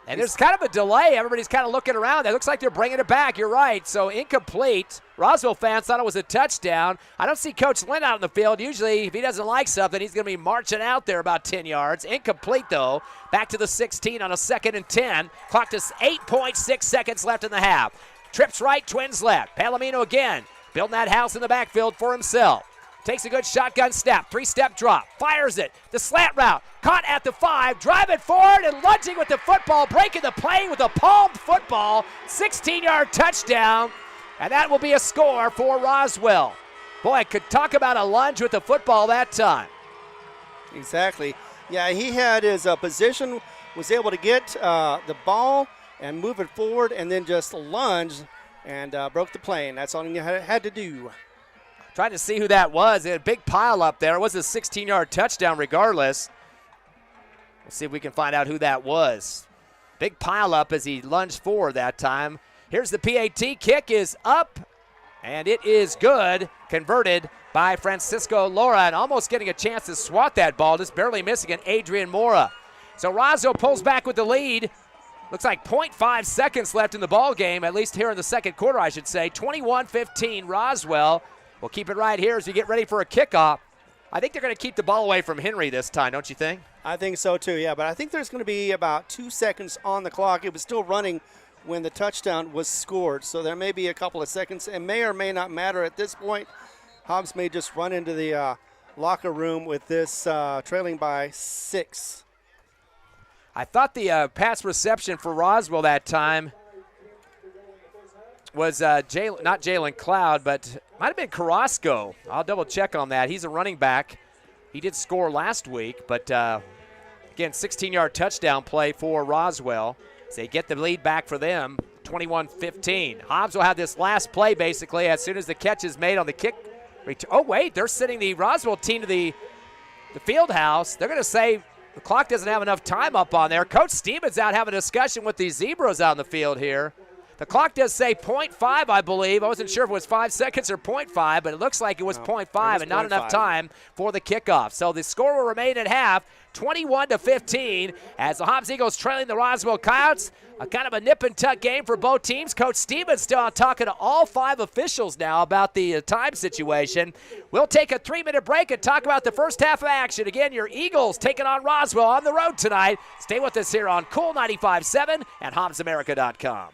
And there's kind of a delay. Everybody's kind of looking around. It looks like they're bringing it back. You're right. So incomplete. Roswell fans thought it was a touchdown. I don't see Coach Lynn out in the field. Usually, if he doesn't like something, he's going to be marching out there about 10 yards. Incomplete, though. Back to the 16 on a 2nd and 10. Clock to 8.6 seconds left in the half. Trips right, Twins left. Palomino again, building that house in the backfield for himself. Takes a good shotgun snap, 3-step drop, fires it, the slant route, caught at the 5, driving forward and lunging with the football, breaking the plane with a palmed football, 16-yard touchdown, and that will be a score for Roswell. Boy, could talk about a lunge with the football that time. Exactly. Yeah, he had his position, was able to get the ball and move it forward and then just lunge and broke the plane. That's all he had to do. Trying to see who that was. They had a big pile up there. It was a 16-yard touchdown regardless. We'll see if we can find out who that was. Big pile up as he lunged forward that time. Here's the PAT. Kick is up, and it is good. Converted by Francisco Laura, and almost getting a chance to swat that ball, just barely missing an Adrian Mora. So Roswell pulls back with the lead. Looks like 0.5 seconds left in the ball game, at least here in the second quarter, I should say. 21-15 Roswell. We'll keep it right here as we get ready for a kickoff. I think they're going to keep the ball away from Henry this time, don't you think? I think so too, yeah. But I think there's going to be about 2 seconds on the clock. It was still running when the touchdown was scored, so there may be a couple of seconds. It may or may not matter at this point. Hobbs may just run into the locker room with this trailing by 6. I thought the pass reception for Roswell that time was not Jalen Cloud, but might have been Carrasco. I'll double check on that. He's a running back. He did score last week, but again, 16-yard touchdown play for Roswell. So they get the lead back for them, 21-15. Hobbs will have this last play basically as soon as the catch is made on the kick. Oh, wait, they're sending the Roswell team to the field house. They're going to say the clock doesn't have enough time up on there. Coach Stevens out having a discussion with these Zebras out in the field here. The clock does say 0.5, I believe. I wasn't sure if it was 5 seconds or 0.5, but it looks like it was 0.5 and not enough time for the kickoff. So the score will remain at half, 21-15, as the Hobbs Eagles trailing the Roswell Coyotes. A kind of a nip-and-tuck game for both teams. Coach Stevens still out talking to all 5 officials now about the time situation. We'll take a 3-minute break and talk about the first half of action. Again, your Eagles taking on Roswell on the road tonight. Stay with us here on Cool 95.7 and HobbsAmerica.com.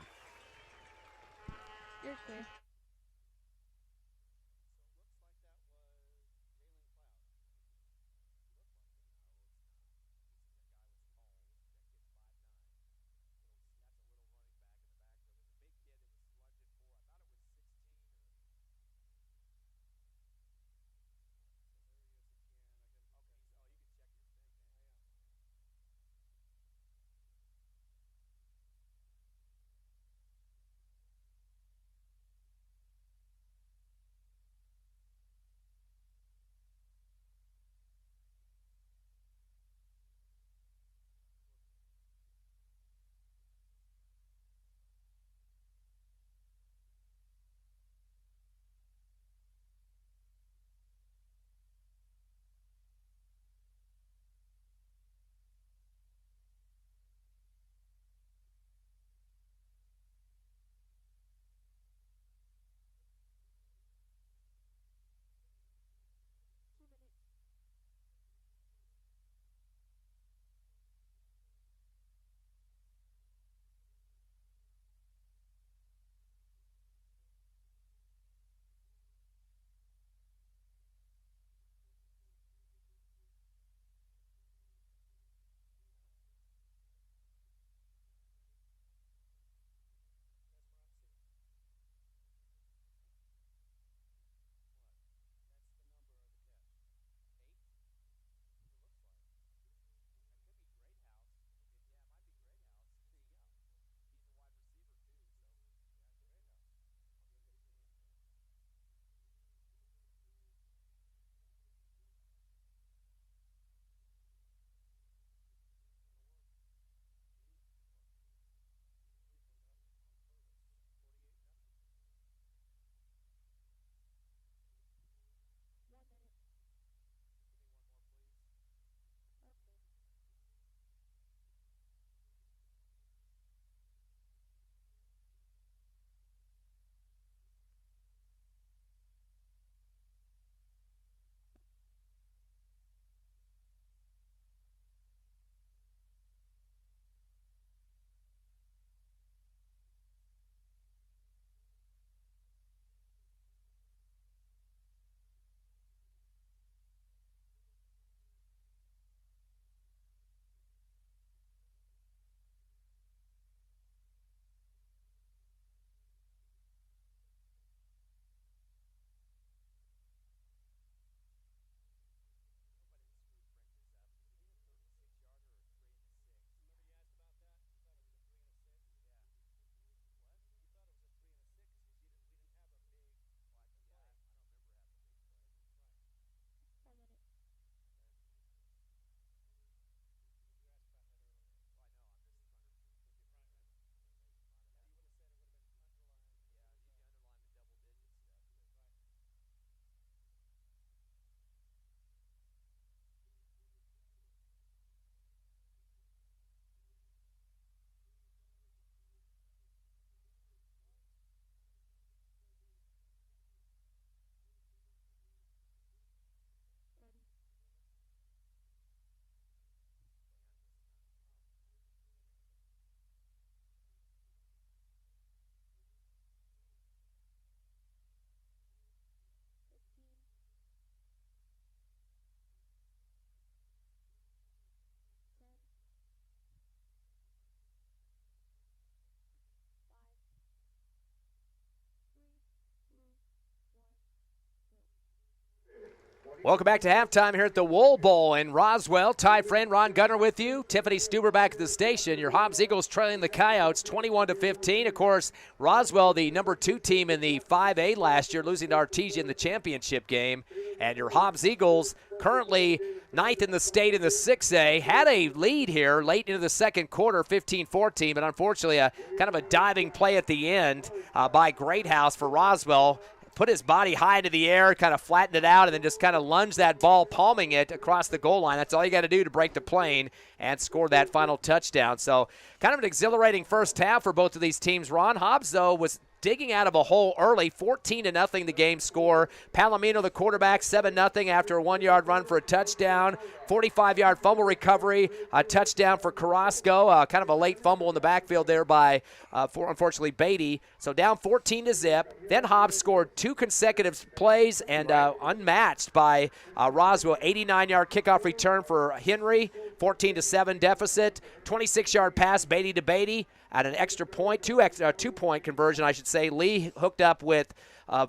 Welcome back to halftime here at the Wool Bowl in Roswell. Ty Friend, Ron Gunner with you. Tiffany Stuber back at the station. Your Hobbs Eagles trailing the Coyotes 21-15. Of course, Roswell, the number 2 team in the 5A last year, losing to Artesia in the championship game. And your Hobbs Eagles currently 9th in the state in the 6A. Had a lead here late into the second quarter, 15-14, but unfortunately a kind of a diving play at the end by Greathouse for Roswell. Put his body high into the air, kind of flattened it out, and then just kind of lunged that ball, palming it across the goal line. That's all you got to do to break the plane and score that final touchdown. So kind of an exhilarating first half for both of these teams. Ron Hobbs, though, was digging out of a hole early, 14-0 the game score. Palomino, the quarterback, 7-0 after a 1-yard run for a touchdown. 45-yard fumble recovery, a touchdown for Carrasco. Kind of a late fumble in the backfield there by, unfortunately, Beatty. So down 14-0. Then Hobbs scored 2 consecutive plays and unmatched by Roswell. 89-yard kickoff return for Henry. 14-7 deficit. 26-yard pass, Beatty to Beatty at an extra point, two-point conversion, I should say. Lee hooked up with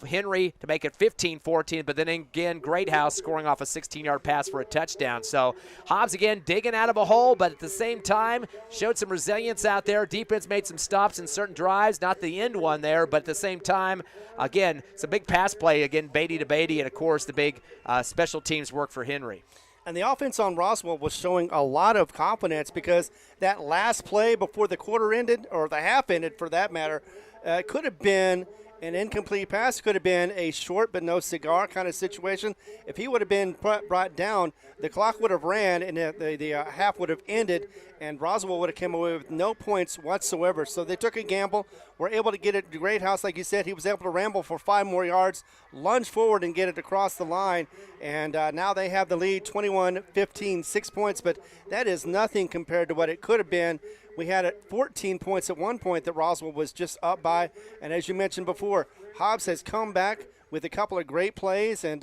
Henry to make it 15-14, but then again, Greathouse scoring off a 16-yard pass for a touchdown. So Hobbs again digging out of a hole, but at the same time showed some resilience out there. Defense made some stops in certain drives, not the end one there, but at the same time, again, it's a big pass play, again, Beatty to Beatty, and of course the big special teams work for Henry. And the offense on Roswell was showing a lot of confidence because that last play before the quarter ended, or the half ended for that matter, could have been an incomplete pass, could have been a short but no cigar kind of situation. If he would have been brought down, the clock would have ran and the half would have ended, and Roswell would have come away with no points whatsoever. So they took a gamble, were able to get it to Greathouse. Like you said, he was able to ramble for 5 more yards, lunge forward and get it across the line, and now they have the lead 21-15, 6 points, but that is nothing compared to what it could have been. We had 14 points at one point that Roswell was just up by, and as you mentioned before, Hobbs has come back with a couple of great plays, and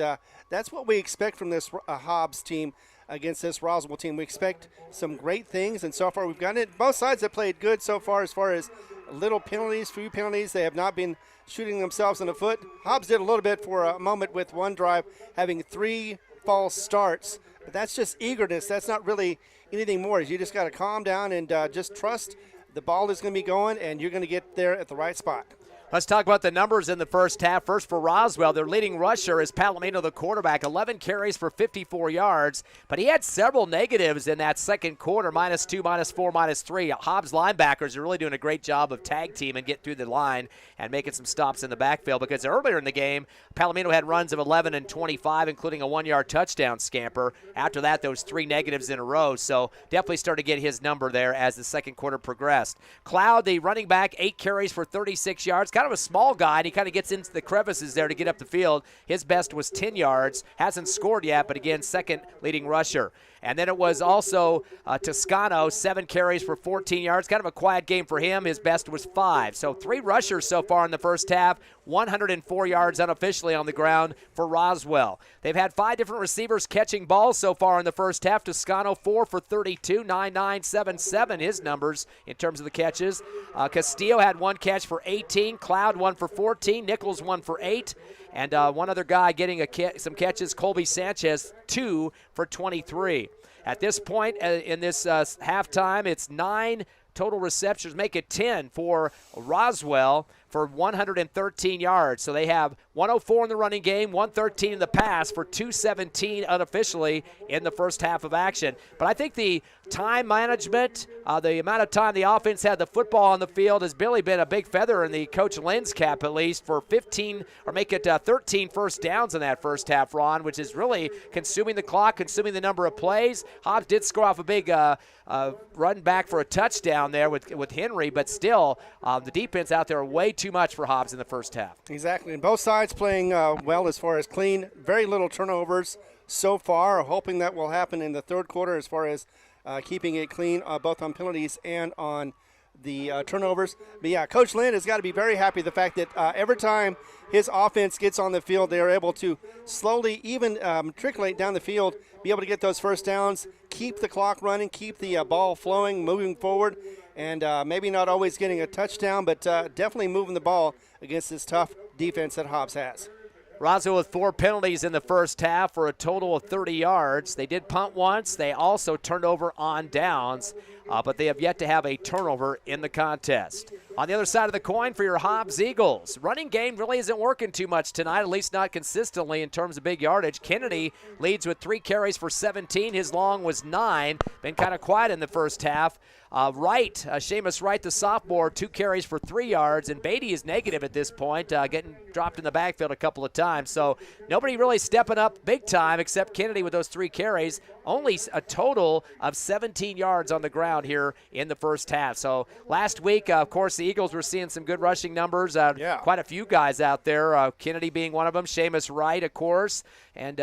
that's what we expect from this Hobbs team against this Roswell team. We expect some great things, and so far we've gotten it. Both sides have played good so far as little penalties, few penalties. They have not been shooting themselves in the foot. Hobbs did a little bit for a moment with one drive, having 3 false starts, but that's just eagerness. That's not really anything more. You just got to calm down and just trust the ball is going to be going, and you're going to get there at the right spot. Let's talk about the numbers in the first half. First for Roswell, their leading rusher is Palomino, the quarterback, 11 carries for 54 yards, but he had several negatives in that second quarter, -2, -4, -3. Hobbs linebackers are really doing a great job of tag team and get through the line and making some stops in the backfield, because earlier in the game, Palomino had runs of 11 and 25, including a 1-yard touchdown scamper. After that, those 3 negatives in a row, so definitely started to get his number there as the second quarter progressed. Cloud, the running back, 8 carries for 36 yards. Kind of a small guy, and he kind of gets into the crevices there to get up the field. His best was 10 yards. Hasn't scored yet, but again, second leading rusher. And then it was also Toscano, 7 carries for 14 yards. Kind of a quiet game for him. His best was 5. So 3 rushers so far in the first half, 104 yards unofficially on the ground for Roswell. They've had 5 different receivers catching balls so far in the first half. Toscano, 4 for 32, 9, 7, 7, his numbers in terms of the catches. Castillo had 1 catch for 18. Cloud, 1 for 14. Nichols, 1 for 8. And one other guy getting some catches, Colby Sanchez, 2 for 23. At this point in this halftime, it's 9 total receptions, make it 10 for Roswell for 113 yards. So they have 104 in the running game, 113 in the pass for 217 unofficially in the first half of action. But I think the time management, the amount of time the offense had the football on the field has really been a big feather in the Coach Lynn's cap, at least, for 15 or make it 13 first downs in that first half, Ron, which is really consuming the clock, consuming the number of plays. Hobbs did score off a big run back for a touchdown there with Henry, but still the defense out there way too much for Hobbs in the first half. Exactly, and both sides playing well as far as clean, very little turnovers so far. Hoping that will happen in the third quarter as far as keeping it clean, both on penalties and on the turnovers. But yeah, Coach Lynn has got to be very happy the fact that every time his offense gets on the field, they are able to slowly, even matriculate down the field, be able to get those first downs, keep the clock running, keep the ball flowing, moving forward, and maybe not always getting a touchdown, but definitely moving the ball against this tough defense that Hobbs has. Roswell with 4 penalties in the first half for a total of 30 yards. They did punt once. They also turned over on downs, but they have yet to have a turnover in the contest. On the other side of the coin for your Hobbs Eagles, running game really isn't working too much tonight, at least not consistently in terms of big yardage. Kennedy leads with 3 carries for 17. His long was 9. Been kind of quiet in the first half. Seamus Wright, the sophomore, 2 carries for 3 yards, and Beatty is negative at this point, getting dropped in the backfield a couple of times. So nobody really stepping up big time except Kennedy with those 3 carries. Only a total of 17 yards on the ground here in the first half. So last week, of course, the Eagles were seeing some good rushing numbers. Quite a few guys out there, Kennedy being one of them, Seamus Wright, of course, and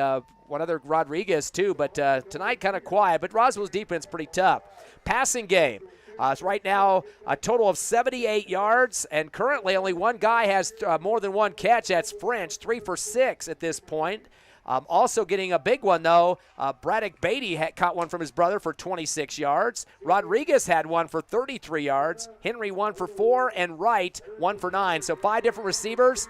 one other Rodriguez too. But tonight kind of quiet, but Roswell's defense pretty tough. Passing game. It's right now a total of 78 yards, and currently only one guy has more than 1 catch. That's French, 3 for 6 at this point. Also getting a big one, though, Braddock Beatty caught one from his brother for 26 yards. Rodriguez had one for 33 yards. Henry 1 for 4, and Wright 1 for 9. So 5 different receivers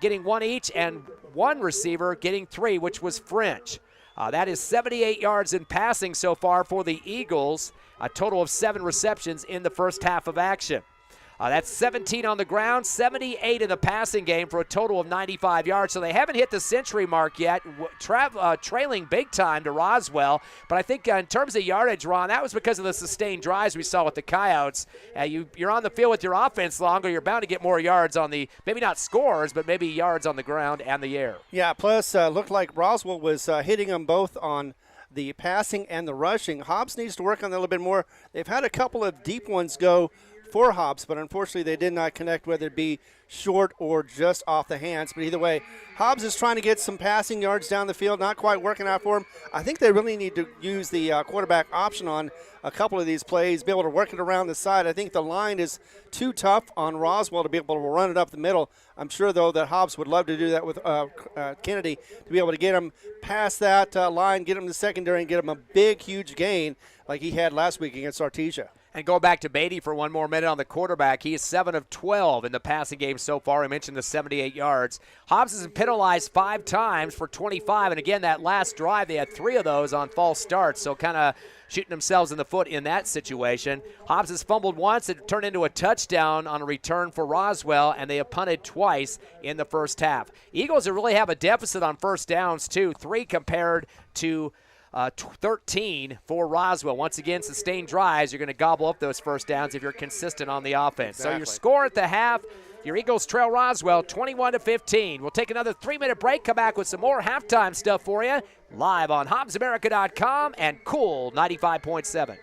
getting 1 each, and 1 receiver getting 3, which was French. That is 78 yards in passing so far for the Eagles, a total of 7 receptions in the first half of action. That's 17 on the ground, 78 in the passing game for a total of 95 yards. So they haven't hit the century mark yet, trailing big time to Roswell. But I think in terms of yardage, Ron, that was because of the sustained drives we saw with the Coyotes. You're on the field with your offense longer, you're bound to get more yards on the, maybe not scores, but maybe yards on the ground and the air. Yeah, plus looked like Roswell was hitting them both on the passing and the rushing. Hobbs needs to work on that a little bit more. They've had a couple of deep ones go for Hobbs, but unfortunately they did not connect, whether it be short or just off the hands. But either way, Hobbs is trying to get some passing yards down the field, not quite working out for him. I think they really need to use the quarterback option on a couple of these plays, be able to work it around the side. I think the line is too tough on Roswell to be able to run it up the middle. I'm sure, though, that Hobbs would love to do that with Kennedy, to be able to get him past that line, get him to secondary, and get him a big, huge gain like he had last week against Artesia. And go back to Beatty for one more minute on the quarterback. He is 7 of 12 in the passing game so far. I mentioned the 78 yards. Hobbs has been penalized 5 times for 25. And again, that last drive, they had 3 of those on false starts. So kind of shooting themselves in the foot in that situation. Hobbs has fumbled once. It turned into a touchdown on a return for Roswell, and they have punted twice in the first half. Eagles really have a deficit on first downs, too. 3 compared to 13 for Roswell. Once again, sustained drives, you're going to gobble up those first downs if you're consistent on the offense. Exactly. So your score at the half, your Eagles trail Roswell 21-15. We'll take another 3-minute break, come back with some more halftime stuff for you, live on HobbsAmerica.com and Cool 95.7.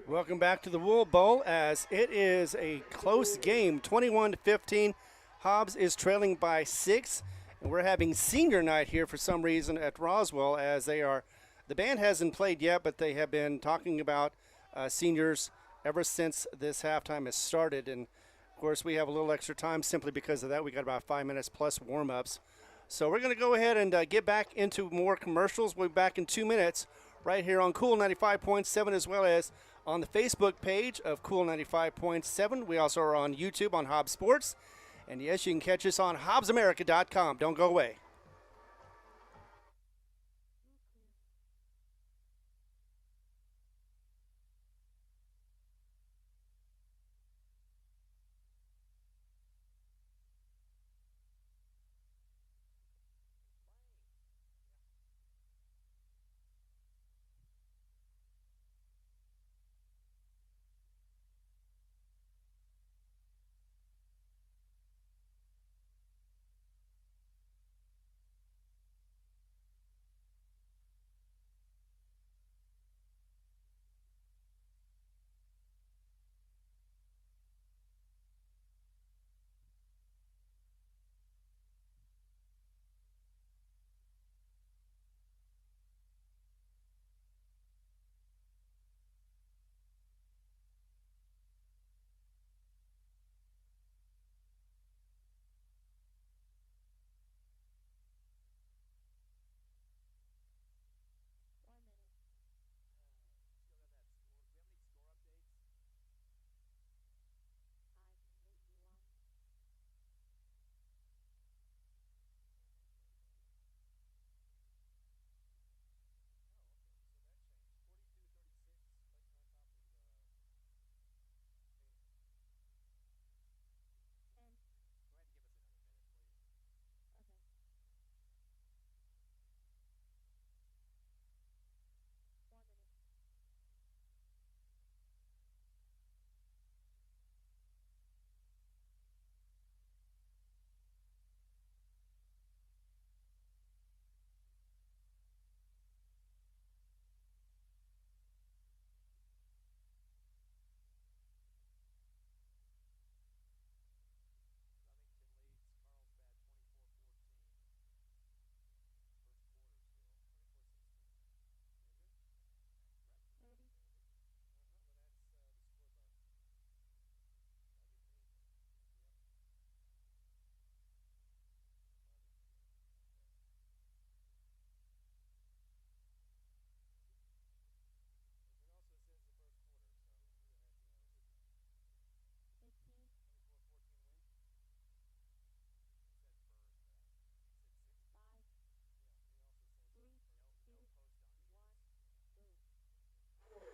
Welcome back to the Wool Bowl, as it is a close game, 21-15. Hobbs is trailing by 6, and we're having senior night here for some reason at Roswell, as the band hasn't played yet, but they have been talking about seniors ever since this halftime has started. And of course, we have a little extra time simply because of that. We got about 5 minutes plus warm-ups. So we're going to go ahead and get back into more commercials. We'll be back in 2 minutes right here on Cool 95.7, as well as on the Facebook page of Cool 95.7. We also are on YouTube on Hobbs Sports. And yes, you can catch us on HobbsAmerica.com. Don't go away.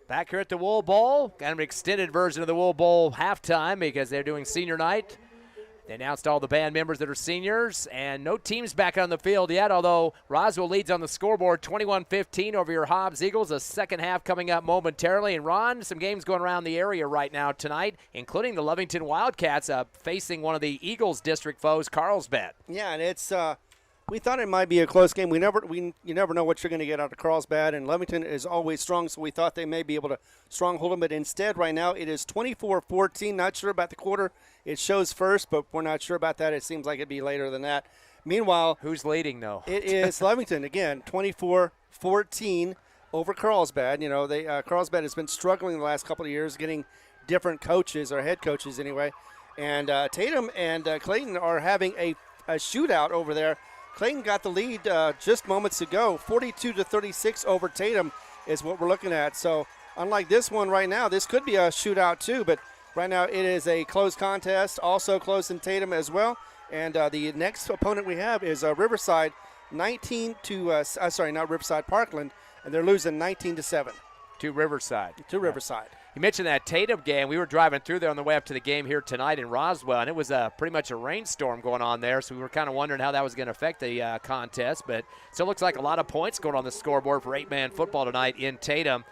Back here at the Wool Bowl, kind of an extended version of the Wool Bowl halftime because they're doing senior night. They announced all the band members that are seniors, and no teams back on the field yet, although Roswell leads on the scoreboard 21-15 over your Hobbs Eagles. A second half coming up momentarily. And Ron, some games going around the area right now tonight, including the Lovington Wildcats facing one of the Eagles district foes, Carlsbad. Yeah, and it's we thought it might be a close game. You never know what you're going to get out of Carlsbad, and Lovington is always strong, so we thought they may be able to stronghold them. But instead, right now, it is 24-14. Not sure about the quarter. It shows first, but we're not sure about that. It seems like it'd be later than that. Meanwhile, who's leading, though? It is Lovington, again, 24-14 over Carlsbad. You know, Carlsbad has been struggling the last couple of years getting different coaches, or head coaches anyway. And Tatum and Clayton are having a shootout over there. Clayton got the lead just moments ago. 42-36 over Tatum is what we're looking at. So unlike this one right now, this could be a shootout too, but right now it is a close contest, also close in Tatum as well. And the next opponent we have is Riverside, not Riverside, Parkland, and they're losing 19-7. To Riverside. Riverside. You mentioned that Tatum game. We were driving through there on the way up to the game here tonight in Roswell, and it was pretty much a rainstorm going on there, so we were kind of wondering how that was going to affect the contest. But it still looks like a lot of points going on the scoreboard for 8-man football tonight in Tatum.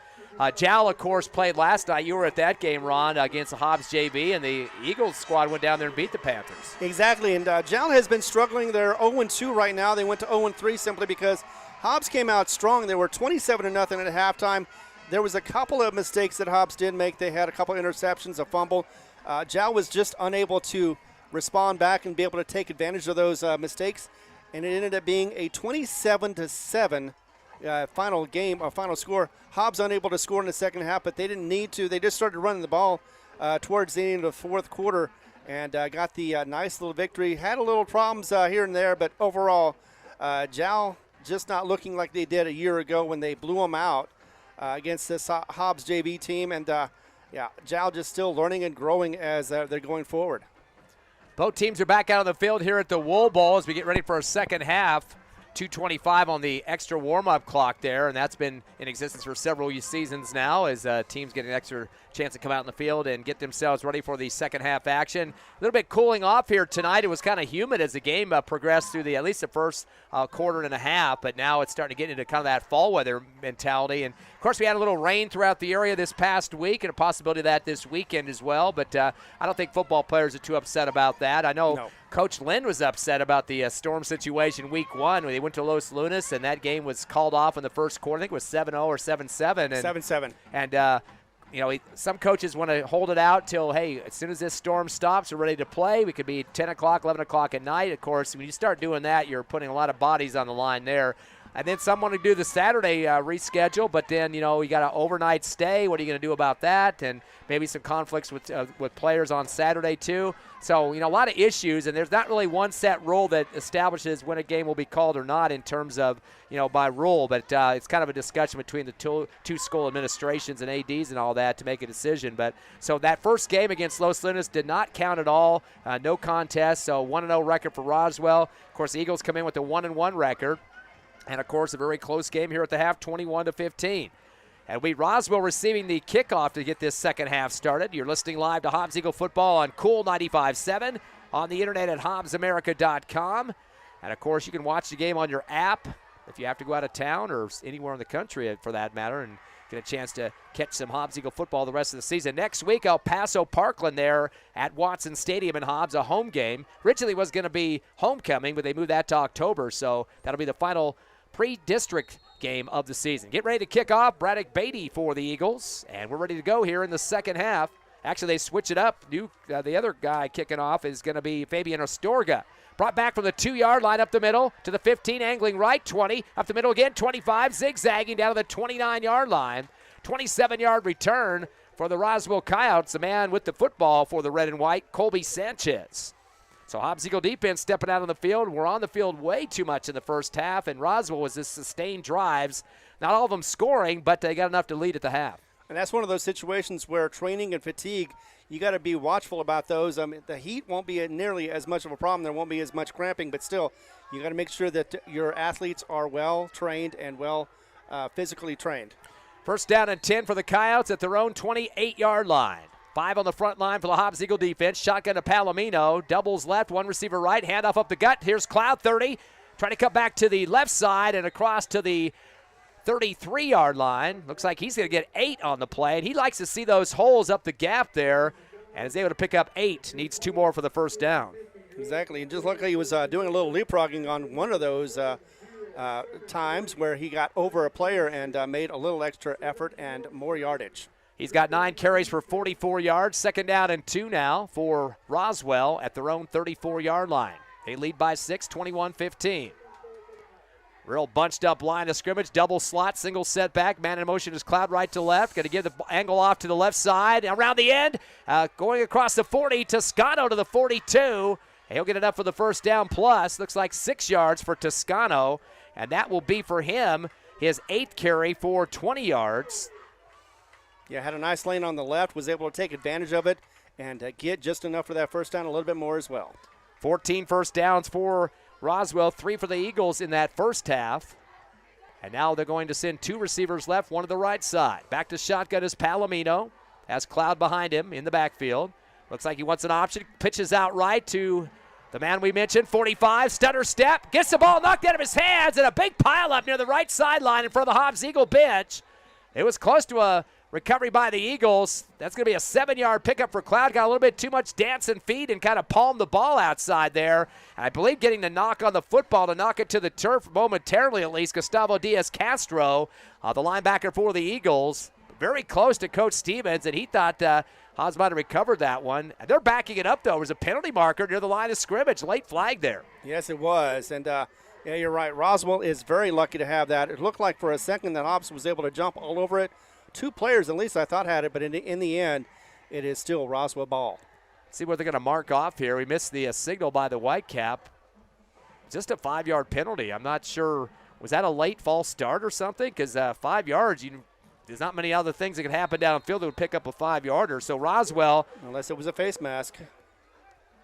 Jal, of course, played last night. You were at that game, Ron, against the Hobbs JV, and the Eagles squad went down there and beat the Panthers. Exactly, and Jal has been struggling. They're 0-2 right now. They went to 0-3 simply because Hobbs came out strong. They were 27-0 at halftime. there was a couple of mistakes that Hobbs did make. They had a couple interceptions, a fumble. Jal was just unable to respond back and be able to take advantage of those mistakes, and it ended up being a 27-7 final score. Hobbs unable to score in the second half, but they didn't need to. They just started running the ball towards the end of the fourth quarter and got the nice little victory. Had a little problems here and there, but overall, Jal just not looking like they did a year ago when they blew them out against this Hobbs JV team. And, Jal just still learning and growing as they're going forward. Both teams are back out on the field here at the Wool Bowl as we get ready for our second half. 2:25 on the extra warm-up clock there, and that's been in existence for several seasons now as teams get an extra chance to come out in the field and get themselves ready for the second half action. A little bit cooling off here tonight. It was kind of humid as the game progressed through at least the first quarter and a half, but now it's starting to get into kind of that fall weather mentality. And, of course, we had a little rain throughout the area this past week and a possibility of that this weekend as well, but I don't think football players are too upset about that. I know Coach Lynn was upset about the storm situation week one when they went to Los Lunas, and that game was called off in the first quarter. I think it was 7-0 or 7-7. 7-7. And, some coaches want to hold it out till, hey, as soon as this storm stops, we're ready to play. We could be 10 o'clock, 11 o'clock at night. Of course, when you start doing that, you're putting a lot of bodies on the line there. And then some want to do the Saturday reschedule, but then, you got an overnight stay. What are you going to do about that? And maybe some conflicts with players on Saturday too. So, a lot of issues, and there's not really one set rule that establishes when a game will be called or not in terms of, by rule. But it's kind of a discussion between the two school administrations and ADs and all that to make a decision. But so that first game against Los Lunas did not count at all. No contest, so 1-0 record for Roswell. Of course, the Eagles come in with a 1-1 record. And, of course, a very close game here at the half, 21-15. And Roswell receiving the kickoff to get this second half started. You're listening live to Hobbs Eagle Football on Cool 95.7, on the internet at hobbsamerica.com. And, of course, you can watch the game on your app if you have to go out of town or anywhere in the country for that matter and get a chance to catch some Hobbs Eagle football the rest of the season. Next week, El Paso Parkland there at Watson Stadium in Hobbs, a home game. Originally was going to be homecoming, but they moved that to October, so that'll be the final pre-district game of the season. Get ready to kick off. Braddock Beatty for the Eagles, and we're ready to go here in the second half. Actually, they switch it up. The other guy kicking off is going to be Fabian Astorga. Brought back from the 2-yard line up the middle to the 15, angling right, 20, up the middle again, 25, zigzagging down to the 29-yard line. 27-yard return for the Roswell Coyotes, the man with the football for the red and white, Colby Sanchez. So Hobbs Eagle defense stepping out on the field. We're on the field way too much in the first half, and Roswell was just sustained drives. Not all of them scoring, but they got enough to lead at the half. And that's one of those situations where training and fatigue, you got to be watchful about those. The heat won't be nearly as much of a problem. There won't be as much cramping, but still, you got to make sure that your athletes are well trained and well physically trained. First down and 10 for the Coyotes at their own 28-yard line. 5 on the front line for the Hobbs Eagle defense. Shotgun to Palomino. Doubles left, one receiver right. Handoff up the gut. Here's Cloud, 30. Trying to cut back to the left side and across to the 33-yard line. Looks like he's going to get 8 on the play. And he likes to see those holes up the gap there and is able to pick up 8. Needs 2 more for the first down. Exactly. And just looked like he was doing a little leapfrogging on one of those times where he got over a player and made a little extra effort and more yardage. He's got 9 carries for 44 yards. Second down and 2 now for Roswell at their own 34-yard line. They lead by 6, 21-15. Real bunched up line of scrimmage, double slot, single setback. Man in motion is Cloud right to left. Going to give the angle off to the left side. Around the end, going across the 40, Toscano to the 42. He'll get it up for the first down plus. Looks like 6 yards for Toscano, and that will be for him his 8th carry for 20 yards. Yeah, had a nice lane on the left, was able to take advantage of it and get just enough for that first down, a little bit more as well. 14 first downs for Roswell, 3 for the Eagles in that first half. And now they're going to send 2 receivers left, 1 to the right side. Back to shotgun is Palomino. Has Cloud behind him in the backfield. Looks like he wants an option. Pitches out right to the man we mentioned, 45, stutter step. Gets the ball knocked out of his hands, and a big pile up near the right sideline in front of the Hobbs Eagle bench. It was close to a recovery by the Eagles. That's going to be a 7-yard pickup for Cloud. Got a little bit too much dancing feet and kind of palmed the ball outside there. And I believe getting the knock on the football to knock it to the turf momentarily at least, Gustavo Diaz-Castro, the linebacker for the Eagles. very close to Coach Stevens, and he thought Hobbs might have recovered that one. And they're backing it up, though. There was a penalty marker near the line of scrimmage. Late flag there. Yes, it was. And, yeah, you're right. Roswell is very lucky to have that. It looked like for a second that Hobbs was able to jump all over it. 2 players, at least I thought, had it, but in the end, it is still Roswell ball. See what they're going to mark off here. We missed the signal by the Whitecap. Just a 5-yard penalty. I'm not sure. Was that a late false start or something? Because 5 yards, there's not many other things that could happen downfield that would pick up a 5-yarder. So Roswell. Unless it was a face mask.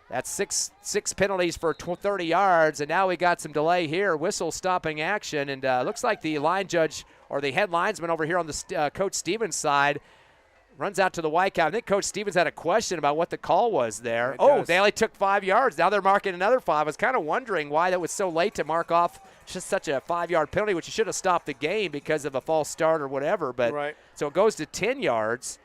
That's six penalties for 30 yards, and now we got some delay here. Whistle stopping action, and looks like the line judge or the head linesman over here on the Coach Stevens side runs out to the Whitecap. I think Coach Stevens had a question about what the call was there. They only took 5 yards. Now they're marking another 5. I was kind of wondering why that was so late to mark off just such a 5-yard penalty, which you should have stopped the game because of a false start or whatever. But right. So it goes to 10 yards.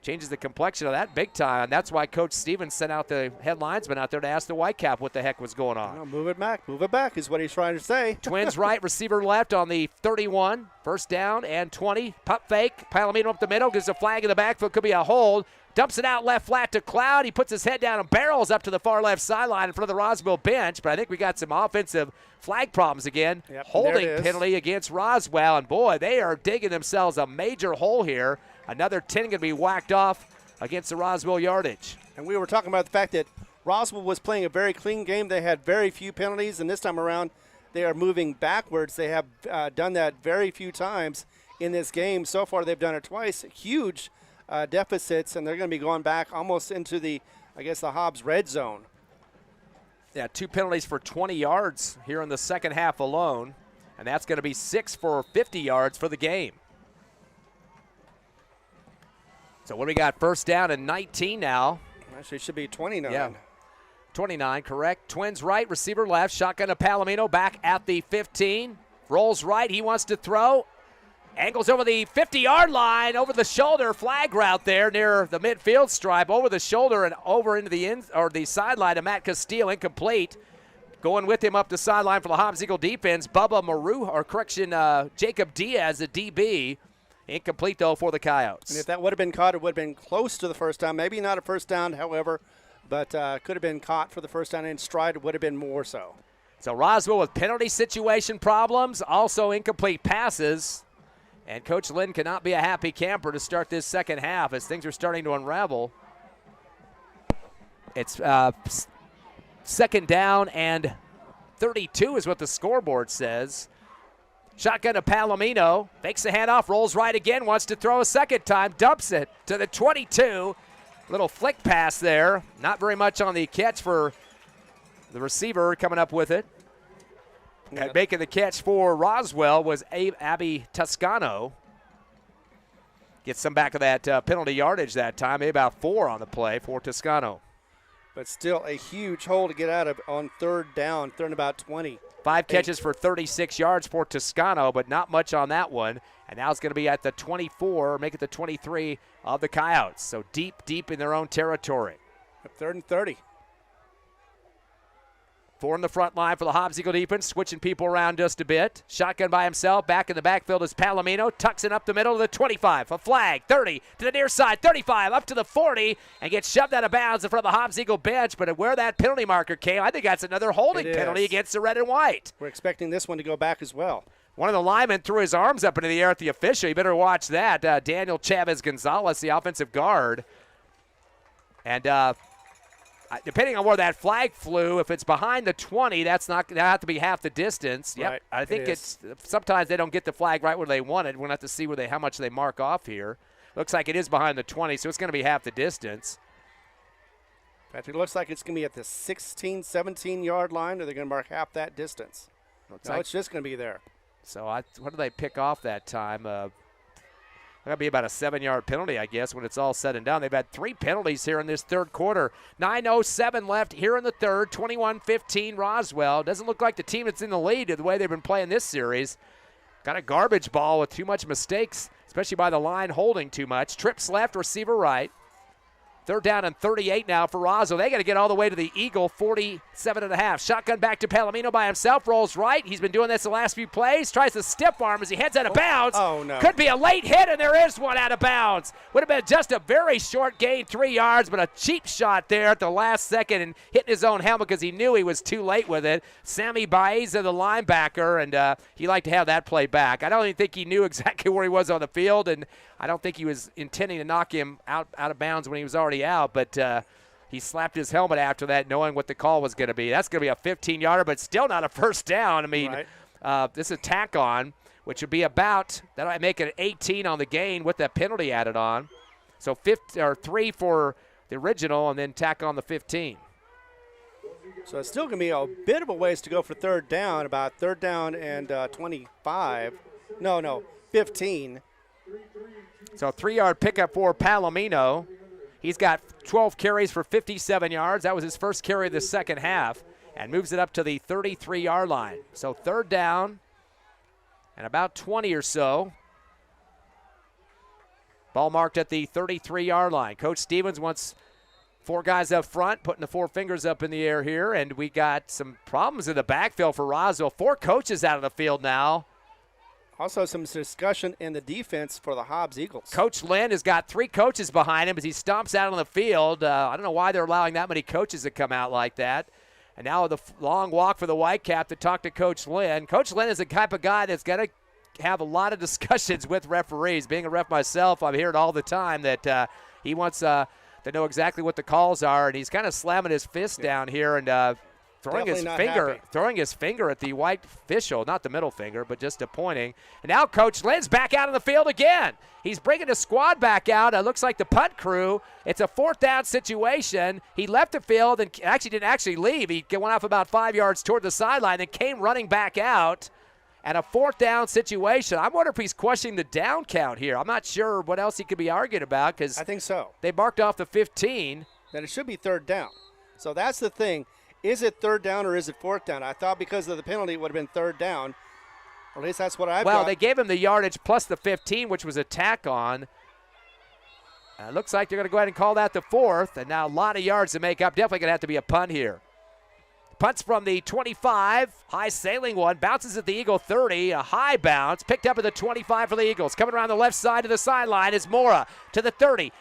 Changes the complexion of that big time. And that's why Coach Stevens sent out the head linesman out there to ask the Whitecap what the heck was going on. Well, move it back is what he's trying to say. Twins right, receiver left on the 31. First down and 20. Pup fake. Palomino up the middle. Gives a flag in the backfield. Could be a hold. Dumps it out left flat to Cloud. He puts his head down and barrels up to the far left sideline in front of the Roswell bench. But I think we got some offensive flag problems again. Yep, holding penalty against Roswell. And, boy, they are digging themselves a major hole here. Another 10 going to be whacked off against the Roswell yardage. And we were talking about the fact that Roswell was playing a very clean game. They had very few penalties, and this time around they are moving backwards. They have done that very few times in this game. So far they've done it twice. Huge deficits, and they're going to be going back almost into the Hobbs red zone. Yeah, 2 penalties for 20 yards here in the second half alone, and that's going to be 6 for 50 yards for the game. So what do we got? First down and 19 now. Actually, it should be 29. Yeah, 29, correct. Twins right, receiver left. Shotgun to Palomino back at the 15. Rolls right. He wants to throw. Angles over the 50-yard line, over the shoulder. Flag route there near the midfield stripe. Over the shoulder and over into the sideline to Matt Castile. Incomplete. Going with him up the sideline for the Hobbs Eagle defense. Jacob Diaz, the DB. Incomplete, though, for the Coyotes. And if that would have been caught, it would have been close to the first down. Maybe not a first down, however, but could have been caught for the first down in stride. It would have been more so. So Roswell with penalty situation problems, also incomplete passes. And Coach Lynn cannot be a happy camper to start this second half as things are starting to unravel. It's second down and 32 is what the scoreboard says. Shotgun to Palomino, fakes the handoff, rolls right again, wants to throw a second time, dumps it to the 22. Little flick pass there. Not very much on the catch for the receiver coming up with it. And making the catch for Roswell was Abby Toscano. Gets some back of that penalty yardage that time, maybe about 4 on the play for Toscano. But still a huge hole to get out of on third down, third and about 20. 5 catches for 36 yards for Toscano, but not much on that one. And now it's going to be at the 24, make it the 23 of the Coyotes. So deep in their own territory. Third and 30. 4 in the front line for the Hobbs Eagle defense, switching people around just a bit. Shotgun by himself. Back in the backfield is Palomino. Tucks it up the middle of the 25. A flag. 30 to the near side. 35 up to the 40 and gets shoved out of bounds in front of the Hobbs Eagle bench. But where that penalty marker came, I think that's another holding penalty against the red and white. We're expecting this one to go back as well. One of the linemen threw his arms up into the air at the official. You better watch that. Daniel Chavez Gonzalez, the offensive guard. And depending on where that flag flew, if it's behind the 20, that's not going to have to be half the distance. Yep. Right, I think it's sometimes they don't get the flag right where they want it. We'll have to see how much they mark off here. Looks like it is behind the 20, so it's going to be half the distance. In fact, it looks like it's going to be at the 16, 17-yard line, or they're going to mark half that distance. It's just going to be there. So what do they pick off that time? That'll be about a 7-yard penalty, I guess, when it's all said and done. They've had 3 penalties here in this third quarter. 9:07 left here in the third. 21-15 Roswell. Doesn't look like the team that's in the lead the way they've been playing this series. Got a garbage ball with too much mistakes, especially by the line holding too much. Trips left, receiver right. Third down and 38 now for Roswell. They got to get all the way to the Eagle 47.5. Shotgun back to Palomino by himself. Rolls right. He's been doing this the last few plays. Tries to stiff arm as he heads out of bounds. Oh, no. Could be a late hit, and there is one out of bounds. Would have been just a very short gain, 3 yards, but a cheap shot there at the last second and hitting his own helmet because he knew he was too late with it. Sammy Baeza, the linebacker, and he liked to have that play back. I don't even think he knew exactly where he was on the field, and I don't think he was intending to knock him out of bounds when he was already out, but he slapped his helmet after that knowing what the call was going to be. That's going to be a 15-yarder, but still not a first down. I mean, right. This is a tack on, which would be about, that might make it an 18 on the gain with that penalty added on. So 3 for the original and then tack on the 15. So it's still going to be a bit of a ways to go for third down, about third down and 25. No, 15. So 3-yard pickup for Palomino. He's got 12 carries for 57 yards. That was his first carry of the second half and moves it up to the 33-yard line. So third down and about 20 or so. Ball marked at the 33-yard line. Coach Stevens wants 4 guys up front, putting the 4 fingers up in the air here, and we got some problems in the backfield for Roswell. 4 coaches out of the field now. Also some discussion in the defense for the Hobbs Eagles. Coach Lynn has got 3 coaches behind him as he stomps out on the field. I don't know why they're allowing that many coaches to come out like that. And now the long walk for the Whitecap to talk to Coach Lynn. Coach Lynn is the type of guy that's going to have a lot of discussions with referees. Being a ref myself, I'm hearing all the time that he wants to know exactly what the calls are, and he's kind of slamming his fist down here and throwing his finger at the white official, not the middle finger, but just pointing. And now Coach Lynn's back out on the field again. He's bringing the squad back out. It looks like the punt crew. It's a 4th down situation. He left the field and didn't leave. He went off about 5 yards toward the sideline and came running back out. And a 4th down situation. I wonder if he's questioning the down count here. I'm not sure what else he could be arguing about because I think so. They marked off the 15. Then it should be third down. So that's the thing. Is it third down or is it 4th down? I thought because of the penalty it would have been third down. Or at least that's what I've got. Well, they gave him the yardage plus the 15, which was a tack on. Looks like they're going to go ahead and call that the 4th. And now a lot of yards to make up. Definitely going to have to be a punt here. Punts from the 25, high sailing one, bounces at the Eagle 30, a high bounce, picked up at the 25 for the Eagles. Coming around the left side of the sideline is Mora to the 30.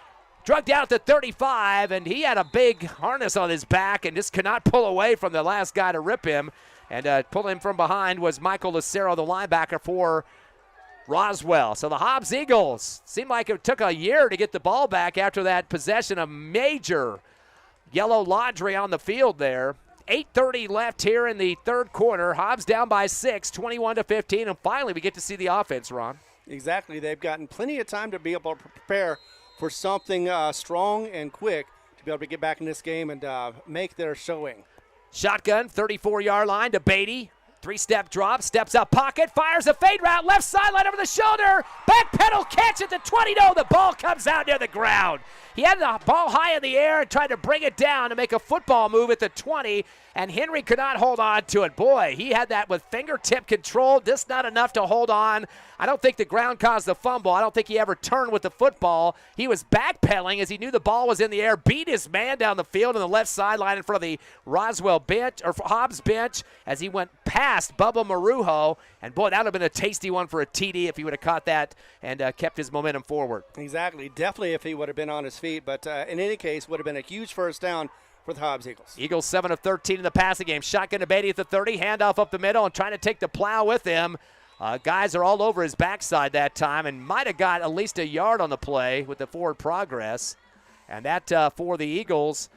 Drugged out at the 35, and he had a big harness on his back and just could not pull away from the last guy to rip him. And pulling him from behind was Michael Lucero, the linebacker for Roswell. So the Hobbs Eagles seemed like it took a year to get the ball back after that possession of major yellow laundry on the field there. 8:30 left here in the third quarter. Hobbs down by 6, 21-15, and finally we get to see the offense, Ron. Exactly. They've gotten plenty of time to be able to prepare for something strong and quick to be able to get back in this game and make their showing. Shotgun, 34-yard line to Beatty. 3-step drop, steps up pocket, fires a fade route, left sideline over the shoulder, back pedal catch at the 20. No, the ball comes out near the ground. He had the ball high in the air and tried to bring it down to make a football move at the 20, and Henry could not hold on to it. Boy, he had that with fingertip control, just not enough to hold on. I don't think the ground caused the fumble. I don't think he ever turned with the football. He was backpedaling as he knew the ball was in the air, beat his man down the field on the left sideline in front of the Roswell bench, or Hobbs bench, as he went past Bubba Marujo. And boy, that would have been a tasty one for a TD if he would have caught that and kept his momentum forward. Exactly. Definitely if he would have been on his feet. But in any case, would have been a huge first down for the Hobbs Eagles. Eagles 7 of 13 in the passing game. Shotgun to Beatty at the 30, handoff up the middle and trying to take the plow with him. Guys are all over his backside that time and might have got at least a yard on the play with the forward progress. And that for the Eagles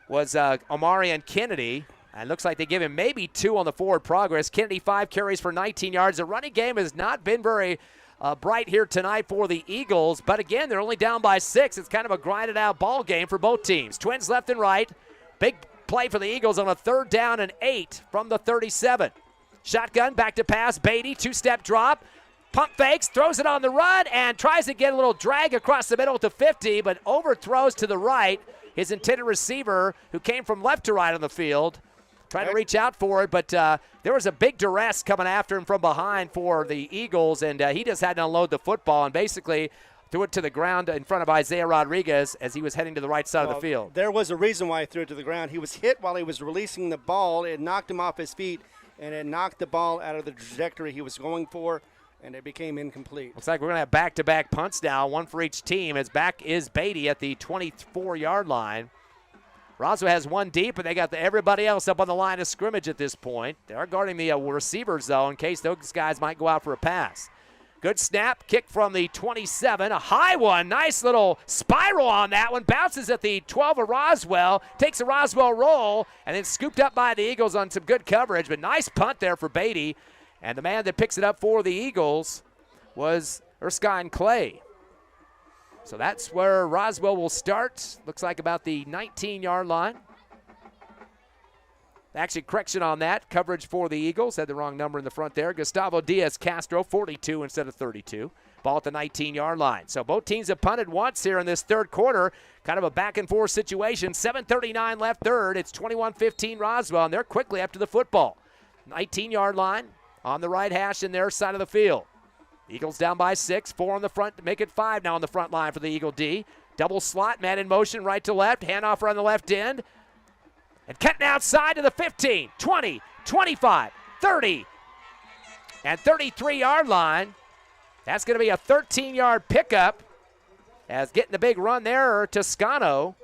was Omari and Kennedy. And looks like they give him maybe 2 on the forward progress. Kennedy 5 carries for 19 yards. The running game has not been very bright here tonight for the Eagles. But again, they're only down by 6. It's kind of a grinded out ball game for both teams. Twins left and right. Big play for the Eagles on a 3rd down and 8 from the 37. Shotgun, back to pass. Beatty, 2-step drop. Pump fakes, throws it on the run, and tries to get a little drag across the middle at the 50, but overthrows to the right. His intended receiver, who came from left to right on the field, trying to reach out for it, but there was a big duress coming after him from behind for the Eagles, and he just had to unload the football. And basically, threw it to the ground in front of Isaiah Rodriguez as he was heading to the right side of the field. There was a reason why he threw it to the ground. He was hit while he was releasing the ball. It knocked him off his feet, and it knocked the ball out of the trajectory he was going for, and it became incomplete. Looks like we're going to have back-to-back punts now, one for each team, as back is Beatty at the 24-yard line. Roswell has one deep, and they got everybody else up on the line of scrimmage at this point. They are guarding the receivers, though, in case those guys might go out for a pass. Good snap, kick from the 27, a high one. Nice little spiral on that one. Bounces at the 12 of Roswell, takes a Roswell roll, and then scooped up by the Eagles on some good coverage. But nice punt there for Beatty. And the man that picks it up for the Eagles was Erskine Clay. So that's where Roswell will start. Looks like about the 19-yard line. Actually, correction on that. Coverage for the Eagles. Had the wrong number in the front there. Gustavo Diaz-Castro, 42 instead of 32. Ball at the 19-yard line. So both teams have punted once here in this third quarter. Kind of a back-and-forth situation. 7:39 left third. It's 21-15 Roswell, and they're quickly up to the football. 19-yard line on the right hash in their side of the field. Eagles down by 6. 4 on the front to make it 5 now on the front line for the Eagle D. Double slot, man in motion, right to left. Handoff around the left end. And cutting outside to the 15, 20, 25, 30, and 33-yard line. That's going to be a 13-yard pickup as getting the big run there, Toscano.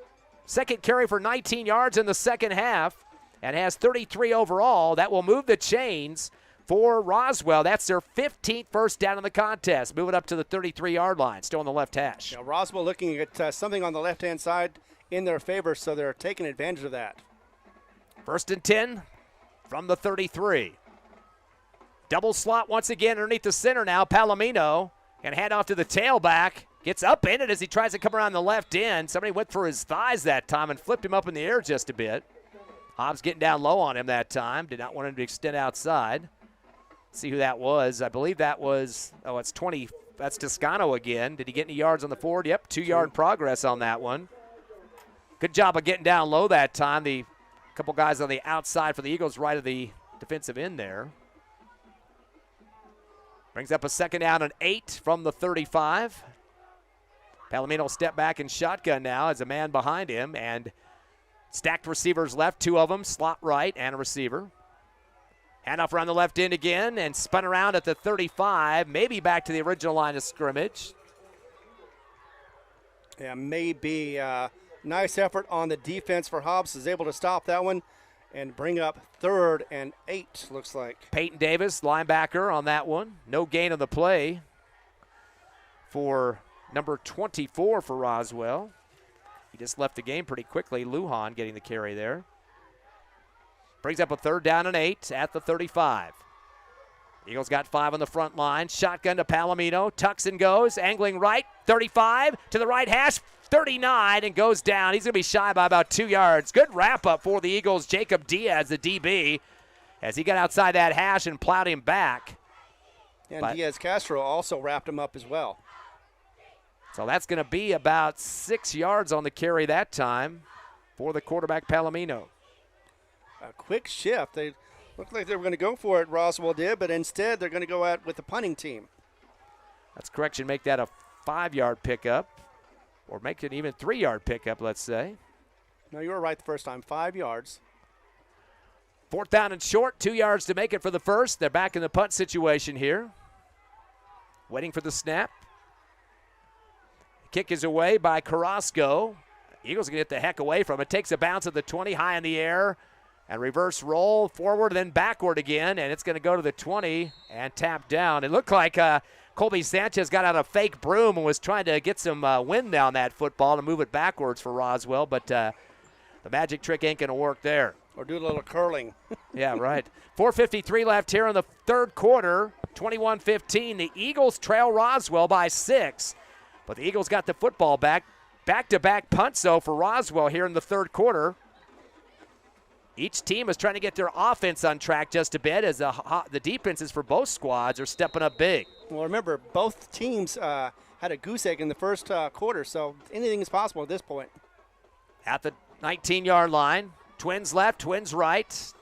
Second carry for 19 yards in the second half and has 33 overall. That will move the chains for Roswell. That's their 15th first down in the contest. Moving up to the 33-yard line, still on the left hash. Yeah, Roswell looking at something on the left-hand side in their favor, so they're taking advantage of that. First and 10 from the 33. Double slot once again underneath the center now. Palomino and hand off to the tailback. Gets up in it as he tries to come around the left end. Somebody went for his thighs that time and flipped him up in the air just a bit. Hobbs getting down low on him that time. Did not want him to extend outside. See who that was. I believe that was, it's 20. That's Toscano again. Did he get any yards on the forward? Yep, 2-yard progress on that one. Good job of getting down low that time. The couple guys on the outside for the Eagles, right of the defensive end there. Brings up a second down and 8 from the 35. Palomino step back in shotgun now as a man behind him, and stacked receivers left, 2 of them, slot right and a receiver. Handoff around the left end again and spun around at the 35, maybe back to the original line of scrimmage. Yeah, maybe. Nice effort on the defense for Hobbs. Is able to stop that one and bring up 3rd and 8, looks like. Peyton Davis, linebacker on that one. No gain on the play for number 24 for Roswell. He just left the game pretty quickly. Lujan getting the carry there. Brings up a 3rd down and 8 at the 35. Eagles got 5 on the front line. Shotgun to Palomino. Tucks and goes. Angling right. 35 to the right hash. 39 and goes down. He's going to be shy by about 2 yards. Good wrap-up for the Eagles. Jacob Diaz, the DB, as he got outside that hash and plowed him back. And Diaz-Castro also wrapped him up as well. So that's going to be about 6 yards on the carry that time for the quarterback Palomino. A quick shift. They looked like they were going to go for it, Roswell did, but instead they're going to go out with the punting team. That's correction. Make that a 5-yard pickup. Or make it even 3-yard pickup, let's say. No, you were right the first time. 5 yards. 4th down and short. 2 yards to make it for the first. They're back in the punt situation here. Waiting for the snap. Kick is away by Carrasco. Eagles going to get the heck away from it. Takes a bounce at the 20, high in the air. And reverse roll forward, then backward again. And it's going to go to the 20 and tap down. It looked like Colby Sanchez got out a fake broom and was trying to get some wind down that football to move it backwards for Roswell, but the magic trick ain't going to work there. Or do a little curling. Yeah, right. 4:53 left here in the third quarter, 21-15. The Eagles trail Roswell by 6, but the Eagles got the football back. Back-to-back punts, though, for Roswell here in the third quarter. Each team is trying to get their offense on track just a bit as the defenses for both squads are stepping up big. Well, remember, both teams had a goose egg in the first quarter, so anything is possible at this point. At the 19-yard line, Twins left, Twins right.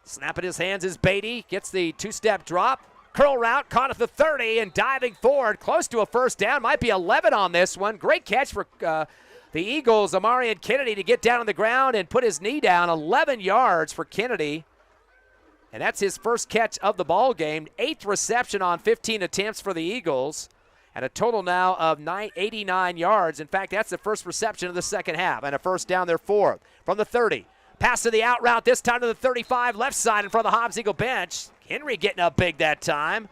Snap at his hands is Beatty, gets the 2-step drop, Curl route, caught at the 30 and diving forward, close to a first down. Might be 11 on this one. Great catch for the Eagles, Amarian Kennedy, to get down on the ground and put his knee down. 11 yards for Kennedy. And that's his first catch of the ball game. 8th reception on 15 attempts for the Eagles. And a total now of 89 yards. In fact, that's the first reception of the second half. And a first down there for him. From the 30. Pass to the out route, this time to the 35, left side in front of the Hobbs Eagle bench. Henry getting up big that time,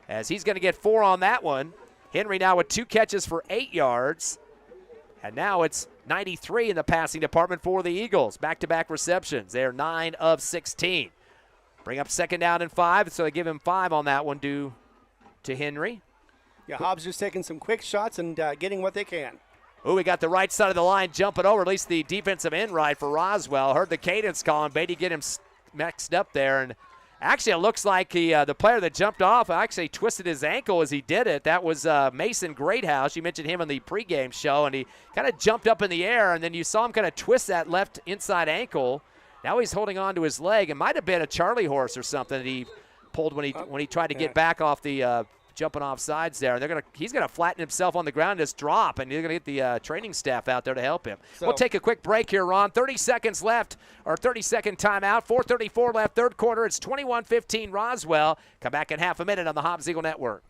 as he's going to get 4 on that one. Henry now with 2 catches for 8 yards. And now it's 93 in the passing department for the Eagles. Back-to-back receptions. They're 9 of 16. Bring up second down and 5, so they give him 5 on that one due to Henry. Yeah, Hobbs just taking some quick shots and getting what they can. Oh, we got the right side of the line jumping over, at least the defensive end right for Roswell. Heard the cadence calling. Beatty get him mixed up there. And actually, it looks like the player that jumped off actually twisted his ankle as he did it. That was Mason Greathouse. You mentioned him on the pregame show, and he kind of jumped up in the air, and then you saw him kind of twist that left inside ankle. Now he's holding on to his leg. It might have been a Charlie horse or something that he pulled when he tried to get back off the jumping off sides there. And he's going to flatten himself on the ground and just drop, and they're going to get the training staff out there to help him. So, we'll take a quick break here, Ron. 30 seconds left, or 30-second timeout. 4:34 left, third quarter. It's 21-15 Roswell. Come back in half a minute on the Hobbs Eagle Network.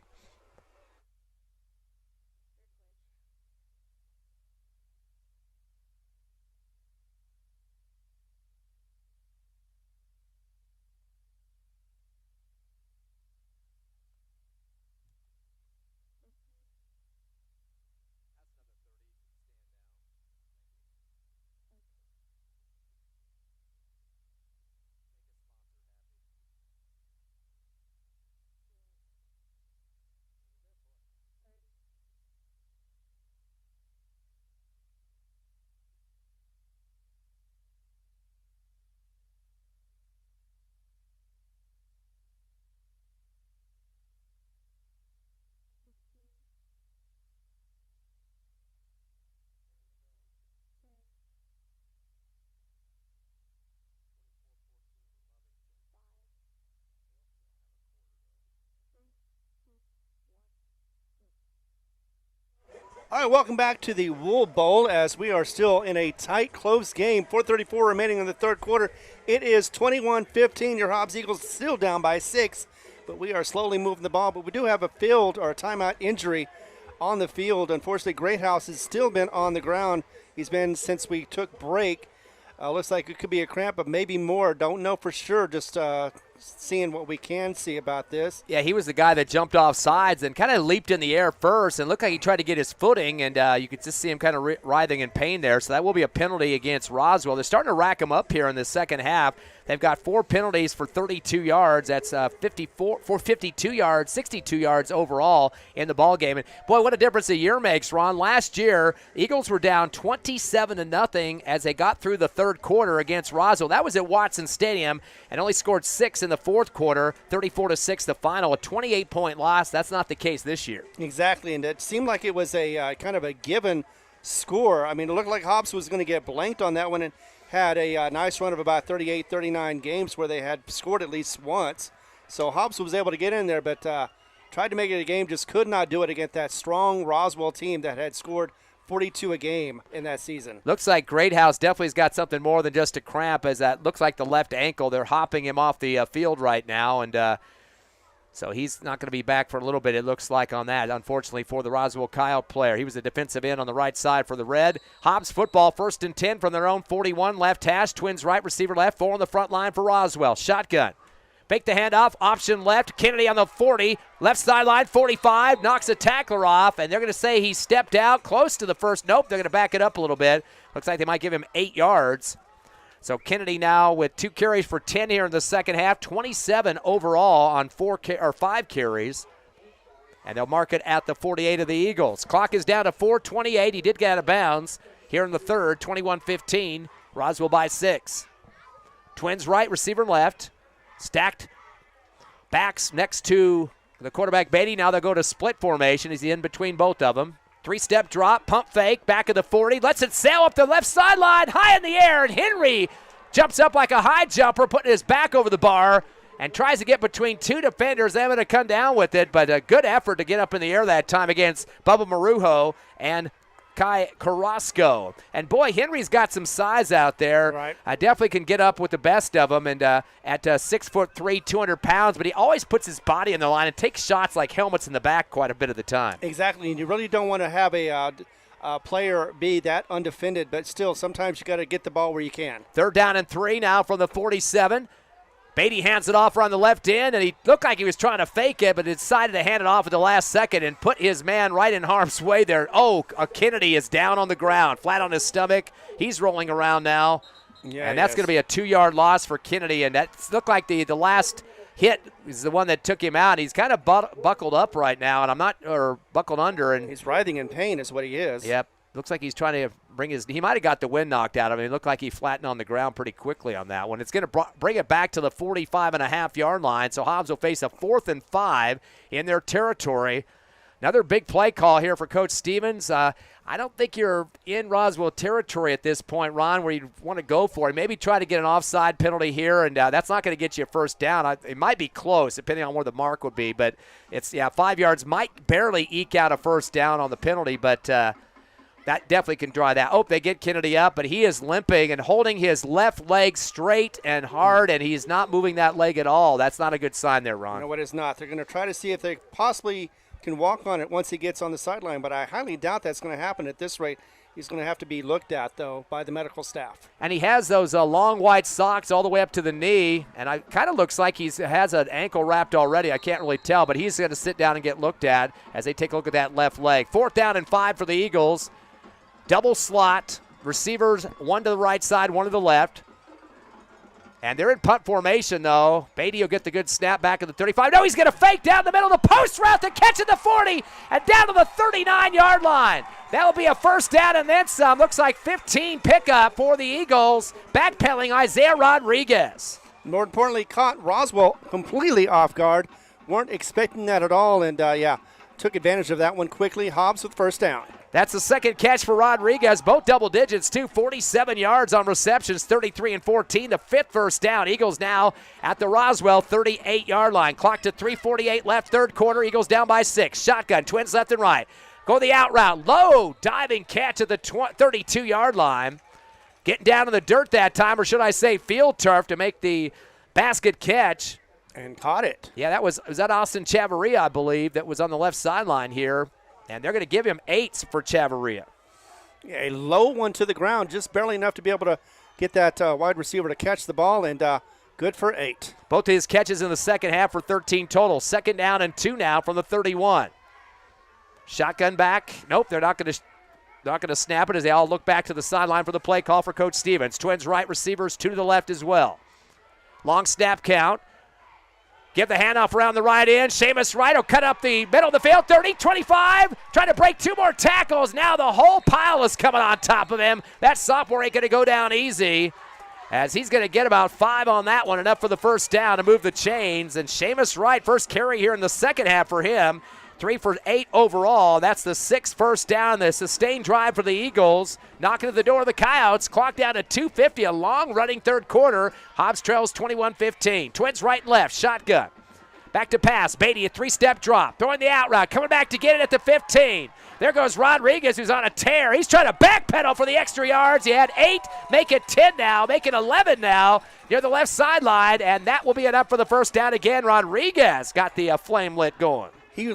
All right, welcome back to the Wool Bowl as we are still in a tight, close game. 4:34 remaining in the third quarter. It is 21-15. Your Hobbs Eagles still down by 6, but we are slowly moving the ball. But we do have a field or a timeout injury on the field. Unfortunately, Greathouse has still been on the ground. He's been since we took break. Looks like it could be a cramp, but maybe more. Don't know for sure. Just seeing what we can see about this. Yeah, he was the guy that jumped off sides and kind of leaped in the air first and looked like he tried to get his footing, and you could just see him kind of writhing in pain there. So that will be a penalty against Roswell. They're starting to rack him up here in the second half. They've got 4 penalties for 32 yards. That's 52 yards, 62 yards overall in the ballgame. And, boy, what a difference a year makes, Ron. Last year, Eagles were down 27-0 as they got through the third quarter against Roswell. That was at Watson Stadium and only scored 6 in the fourth quarter, 34-6 the final, a 28-point loss. That's not the case this year. Exactly, and it seemed like it was a kind of a given score. I mean, it looked like Hobbs was going to get blanked on that one and had a nice run of about 38, 39 games where they had scored at least once. So Hobbs was able to get in there, but tried to make it a game, just could not do it against that strong Roswell team that had scored 42 a game in that season. Looks like Greathouse definitely has got something more than just a cramp, as that looks like the left ankle. They're hopping him off the field right now, and so he's not going to be back for a little bit, it looks like, on that, unfortunately, for the Roswell Coyote player. He was a defensive end on the right side for the Red. Hobbs football, 1st and 10 from their own 41, left hash. Twins right, receiver left, 4 on the front line for Roswell. Shotgun. Fake the handoff, option left. Kennedy on the 40, left sideline, 45, knocks a tackler off, and they're going to say he stepped out close to the first. Nope, they're going to back it up a little bit. Looks like they might give him 8 yards. So Kennedy now with 2 carries for 10 here in the second half, 27 overall on 5 carries. And they'll mark it at the 48 of the Eagles. Clock is down to 4:28. He did get out of bounds here in the third, 21-15. Roswell by 6. Twins right, receiver left. Stacked backs next to the quarterback Beatty. Now they'll go to split formation. He's in between both of them. 3-step drop, pump fake, back of the 40. Lets it sail up the left sideline, high in the air, and Henry jumps up like a high jumper, putting his back over the bar. and tries to get between two defenders. They're going to come down with it, but a good effort to get up in the air that time against Bubba Marujo and Kai Carrasco. And boy, Henry's got some size out there. Right. I definitely can get up with the best of them. And at 6'3", 200 pounds, but he always puts his body in the line and takes shots like helmets in the back quite a bit of the time. Exactly, and you really don't want to have a player be that undefended, but still, sometimes you got to get the ball where you can. 3rd down and 3 now from the 47. Beatty hands it off around the left end, and he looked like he was trying to fake it, but decided to hand it off at the last second and put his man right in harm's way there. Oh, Kennedy is down on the ground, flat on his stomach. He's rolling around now, and that's going to be a 2-yard loss for Kennedy, and that looked like the last hit is the one that took him out. He's kind of buckled up right now, and buckled under. And he's writhing in pain is what he is. Yep. Looks like he's trying to he might have got the wind knocked out of him. It looked like he flattened on the ground pretty quickly on that one. It's going to bring it back to the 45.5-yard line, so Hobbs will face a 4th and 5 in their territory. Another big play call here for Coach Stevens. I don't think you're in Roswell territory at this point, Ron, where you want to go for it. Maybe try to get an offside penalty here, and that's not going to get you a first down. It might be close, depending on where the mark would be, but it's 5 yards might barely eke out a first down on the penalty, but that definitely can draw that. Oh, they get Kennedy up, but he is limping and holding his left leg straight and hard, and he's not moving that leg at all. That's not a good sign there, Ron. You know what, it's not. They're going to try to see if they possibly can walk on it once he gets on the sideline, but I highly doubt that's going to happen at this rate. He's going to have to be looked at, though, by the medical staff. And he has those long white socks all the way up to the knee, and it kind of looks like he has an ankle wrapped already. I can't really tell, but he's going to sit down and get looked at as they take a look at that left leg. 4th down and 5 for the Eagles. Double slot, receivers, one to the right side, one to the left. And they're in punt formation, though. Beatty will get the good snap back at the 35. No, he's going to fake down the middle of the post route to catch at the 40 and down to the 39-yard line. That'll be a first down and then some. Looks like 15 pickup for the Eagles. Backpedaling Isaiah Rodriguez. More importantly, caught Roswell completely off guard. Weren't expecting that at all, and took advantage of that one quickly. Hobbs with first down. That's the second catch for Rodriguez, both double digits, too. 47 yards on receptions, 33 and 14. The 5th first down. Eagles now at the Roswell 38-yard line. Clock to 3:48 left, 3rd quarter. Eagles down by 6. Shotgun, twins left and right. Go the out route. Low diving catch at the 32-yard line. Getting down in the dirt that time, or should I say field turf, to make the basket catch. And caught it. Yeah, was that Austin Chavarria, I believe, that was on the left sideline here. And they're going to give him 8 for Chavarria. Yeah, a low one to the ground, just barely enough to be able to get that wide receiver to catch the ball, and good for 8. Both of his catches in the second half for 13 total. 2nd down and 2 now from the 31. Shotgun back. Nope, they're not going to snap it as they all look back to the sideline for the play call for Coach Stevens. Twins right receivers, 2 to the left as well. Long snap count. Give the handoff around the right end. Seamus Wright will cut up the middle of the field. 30, 25. Trying to break 2 more tackles. Now the whole pile is coming on top of him. That sophomore ain't going to go down easy, as he's going to get about 5 on that one. Enough for the first down to move the chains. And Seamus Wright, first carry here in the second half for him. 3 for 8 overall. That's the 6th first down. The sustained drive for the Eagles. Knocking at the door of the Coyotes. Clock down to 2:50. A long running 3rd quarter. Hobbs trails 21-15. Twins right and left. Shotgun. Back to pass. Beatty, a 3-step drop. Throwing the out route. Coming back to get it at the 15. There goes Rodriguez, who's on a tear. He's trying to backpedal for the extra yards. He had 8. Make it 10 now. Make it 11 now. Near the left sideline. And that will be enough for the first down again. Rodriguez got the flame lit going. He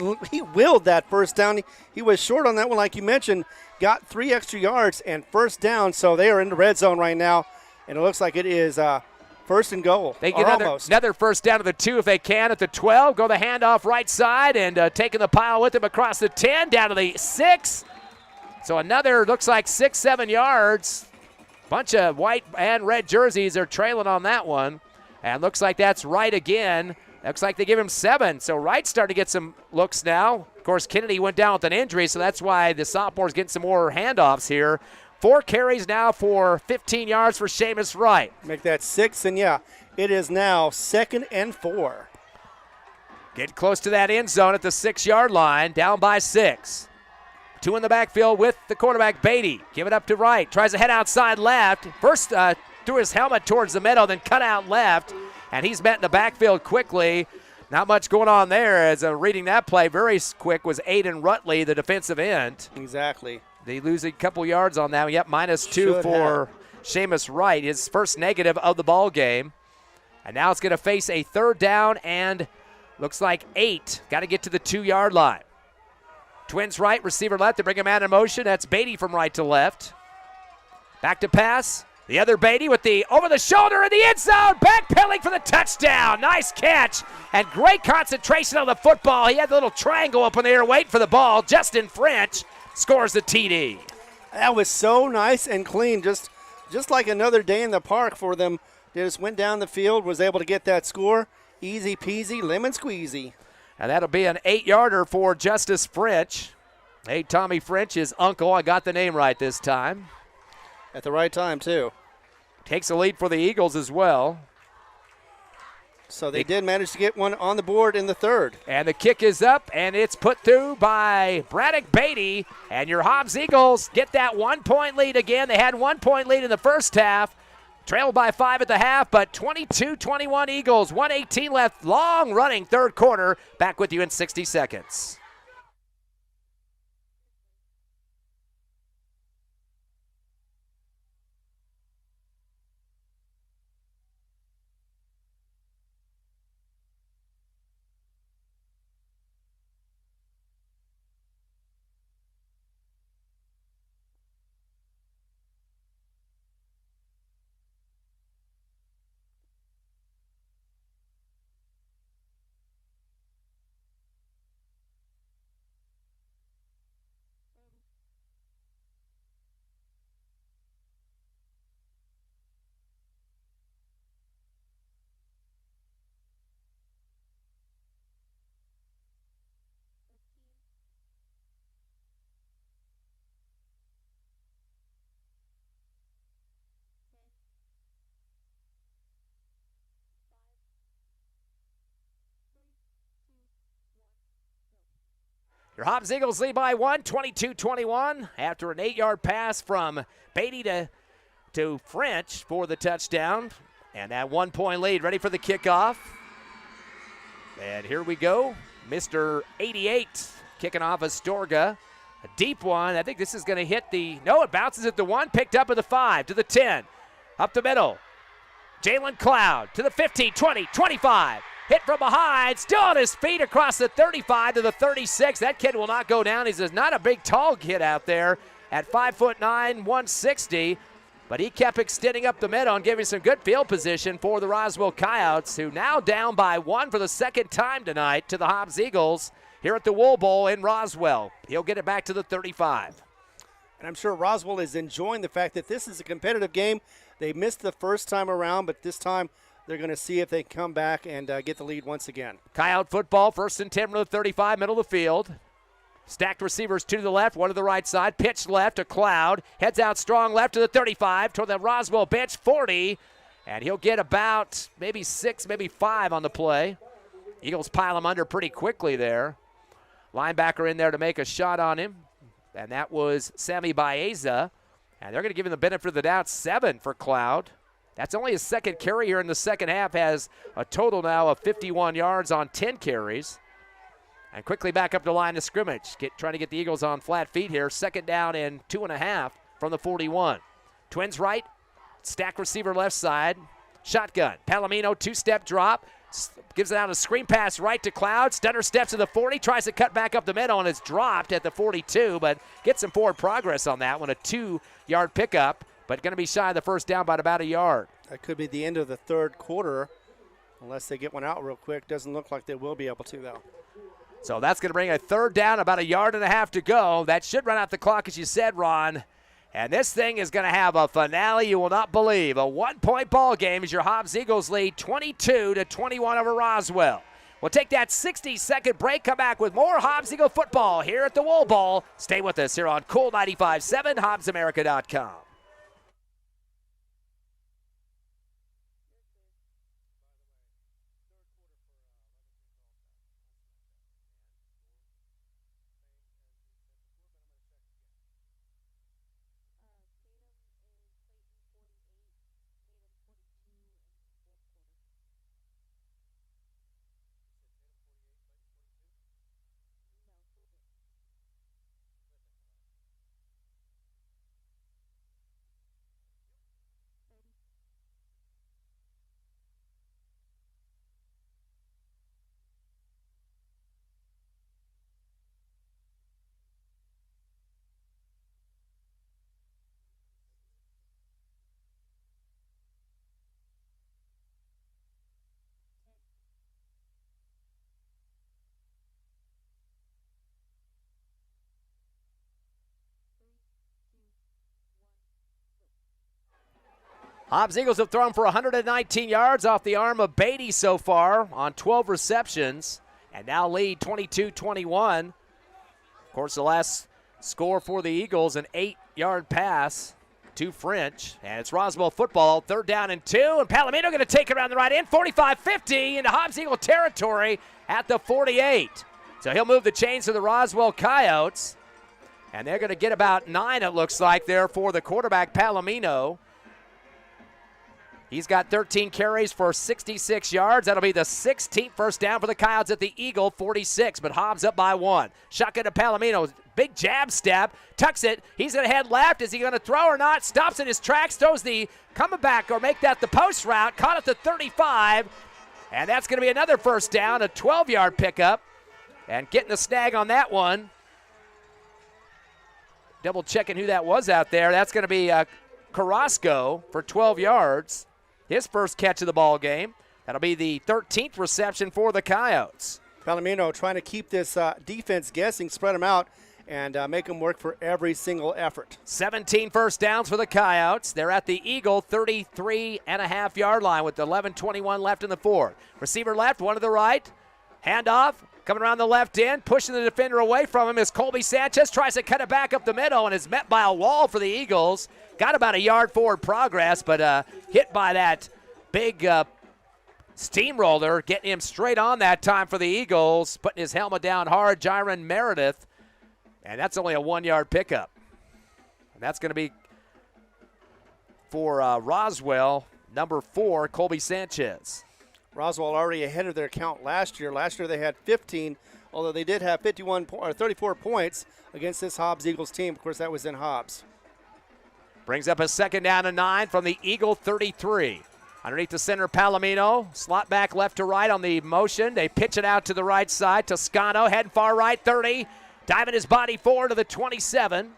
willed that first down. He was short on that one, like you mentioned. Got 3 extra yards and first down, so they are in the red zone right now. And it looks like it is 1st and goal. They get another first down to the 2 if they can at the 12. Go the handoff right side and taking the pile with them across the 10 down to the 6. So another, looks like 6-7 yards. Bunch of white and red jerseys are trailing on that one. And looks like that's Wright again. Looks like they give him 7. So Wright's starting to get some looks now. Of course, Kennedy went down with an injury, so that's why the sophomore's getting some more handoffs here. 4 carries now for 15 yards for Seamus Wright. Make that 6, and it is now 2nd and 4. Get close to that end zone at the 6-yard line, down by 6. 2 in the backfield with the quarterback, Beatty. Give it up to Wright. Tries to head outside left. First threw his helmet towards the middle, then cut out left. and he's met in the backfield quickly. Not much going on there, as reading that play very quick was Aiden Rutley, the defensive end. Exactly. They lose a couple yards on that. Yep, -2 for Seamus Wright, his first negative of the ball game. And now it's going to face a third down and looks like 8. Got to get to the 2-yard line. Twins right, receiver left. They bring a man in motion. That's Beatty from right to left. Back to pass. The other Beatty with the over the shoulder in the end zone. Backpedaling for the touchdown. Nice catch and great concentration on the football. He had the little triangle up in the air waiting for the ball. Justin French scores the TD. That was so nice and clean. Just like another day in the park for them. They just went down the field, was able to get that score. Easy peasy, lemon squeezy. And that'll be an 8-yarder for Justice French. Hey, Tommy French, his uncle. I got the name right this time. At the right time, too. Takes a lead for the Eagles as well. So they did manage to get one on the board in the third. And the kick is up, and it's put through by Braddock Beatty. And your Hobbs Eagles get that 1-point lead again. They had 1-point lead in the first half. Trailed by 5 at the half, but 22-21 Eagles. 1:18 left. Long running third quarter. Back with you in 60 seconds. Your Hobbs Eagles lead by 1, 22-21, after an 8-yard pass from Beatty to French for the touchdown. And that 1-point lead ready for the kickoff. And here we go. Mr. 88 kicking off Astorga. A deep one. I think this is going to hit the, no, it bounces at the 1, picked up at the 5, to the 10, up the middle. Jalen Cloud to the 15, 20, 25. Hit from behind, still on his feet across the 35 to the 36. That kid will not go down. He's not a big, tall kid out there at 5'9", 160. But he kept extending up the middle and giving some good field position for the Roswell Coyotes, who now down by 1 for the second time tonight to the Hobbs Eagles here at the Wool Bowl in Roswell. He'll get it back to the 35. And I'm sure Roswell is enjoying the fact that this is a competitive game. They missed the first time around, but this time they're going to see if they can come back and get the lead once again. Coyote football, 1st and 10 from the 35, middle of the field. Stacked receivers, 2 to the left, 1 to the right side. Pitch left to Cloud. Heads out strong left to the 35, toward the Roswell bench, 40. And he'll get about maybe 6, maybe 5 on the play. Eagles pile him under pretty quickly there. Linebacker in there to make a shot on him. And that was Sammy Baeza. And they're going to give him the benefit of the doubt, 7 for Cloud. That's only his second carry here in the second half. Has a total now of 51 yards on 10 carries. And quickly back up the line of scrimmage. Trying to get the Eagles on flat feet here. 2nd down and 2.5 from the 41. Twins right. Stack receiver left side. Shotgun. Palomino 2-step drop. Gives it out a screen pass right to Cloud. Stunner steps to the 40. Tries to cut back up the middle and it's dropped at the 42. But gets some forward progress on that one. A 2-yard pickup. But going to be shy of the first down by about a yard. That could be the end of the third quarter unless they get one out real quick. Doesn't look like they will be able to, though. So that's going to bring a 3rd down, about a yard and a half to go. That should run out the clock, as you said, Ron. And this thing is going to have a finale you will not believe. A 1-point ball game as your Hobbs Eagles lead 22-21 over Roswell. We'll take that 60-second break, come back with more Hobbs Eagle football here at the Wool Bowl. Stay with us here on Cool 95.7, HobbsAmerica.com. Hobbs Eagles have thrown for 119 yards off the arm of Beatty so far on 12 receptions, and now lead 22-21. Of course, the last score for the Eagles, an 8-yard pass to French, and it's Roswell football, 3rd down and 2, and Palomino going to take it around the right end, 45-50 into Hobbs Eagle territory at the 48. So he'll move the chains to the Roswell Coyotes, and they're going to get about 9, it looks like, there for the quarterback, Palomino. He's got 13 carries for 66 yards. That'll be the 16th first down for the Coyotes at the Eagle, 46, but Hobbs up by 1. Shotgun to Palomino. Big jab step, tucks it. He's going to head left. Is he going to throw or not? Stops in his tracks, throws the coming back or make that the post route. Caught at the 35, and that's going to be another first down, a 12-yard pickup. And getting the snag on that one. Double checking who that was out there. That's going to be Carrasco for 12 yards. His first catch of the ball game. That'll be the 13th reception for the Coyotes. Palomino trying to keep this defense guessing, spread them out, and make them work for every single effort. 17 first downs for the Coyotes. They're at the Eagle 33.5-yard line with 11:21 left in the fourth. Receiver left, one to the right. Handoff. Coming around the left end, pushing the defender away from him is Colby Sanchez. Tries to cut it back up the middle and is met by a wall for the Eagles. Got about a yard forward progress, but hit by that big steamroller, getting him straight on that time for the Eagles, putting his helmet down hard, Jiron Meredith, and that's only a 1-yard pickup. And that's going to be for Roswell, number 4, Colby Sanchez. Roswell already ahead of their count last year. Last year they had 15, although they did have 34 points against this Hobbs Eagles team. Of course, that was in Hobbs. Brings up a 2nd down and 9 from the Eagle 33. Underneath the center, Palomino. Slot back left to right on the motion. They pitch it out to the right side. Toscano heading far right, 30. Diving his body forward to the 27.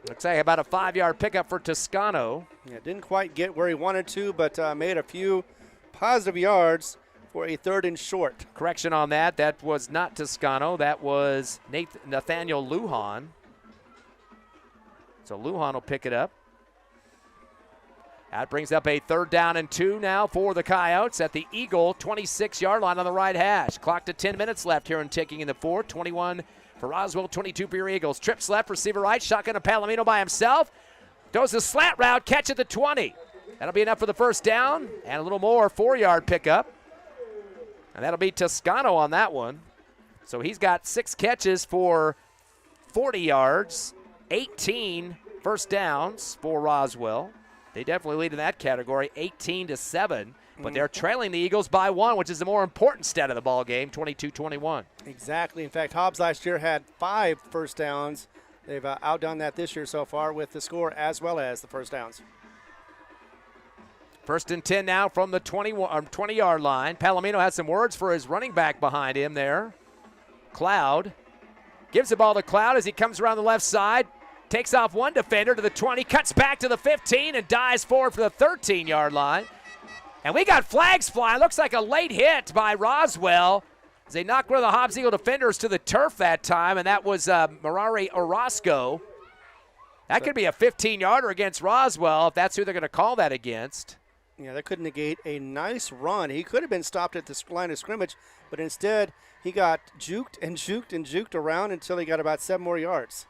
Looks like about a 5-yard pickup for Toscano. Yeah, didn't quite get where he wanted to, but made a few positive yards for a 3rd and short. Correction on that. That was not Toscano. That was Nathaniel Lujan. So Lujan will pick it up. That brings up a 3rd down and 2 now for the Coyotes at the Eagle 26-yard line on the right hash. Clock to 10 minutes left here and ticking in the fourth. 21 for Roswell, 22 for your Eagles. Trips left, receiver right, shotgun to Palomino by himself. Throws the slant route, catch at the 20. That'll be enough for the first down and a little more, 4-yard pickup. And that'll be Toscano on that one. So he's got 6 catches for 40 yards, 18 first downs for Roswell. They definitely lead in that category, 18-7. But they're trailing the Eagles by 1, which is the more important stat of the ball game, 22-21. Exactly. In fact, Hobbs last year had 5 first downs. They've outdone that this year so far with the score as well as the first downs. 1st and 10 now from the 20-yard line. Palomino has some words for his running back behind him there. Cloud gives the ball to Cloud as he comes around the left side. Takes off one defender to the 20, cuts back to the 15, and dives forward for the 13-yard line. And we got flags flying. Looks like a late hit by Roswell as they knocked one of the Hobbs Eagle defenders to the turf that time, and that was Marari Orozco. That could be a 15-yarder against Roswell if that's who they're going to call that against. Yeah, that could negate a nice run. He could have been stopped at the line of scrimmage, but instead he got juked and juked and juked around until he got about 7 more yards.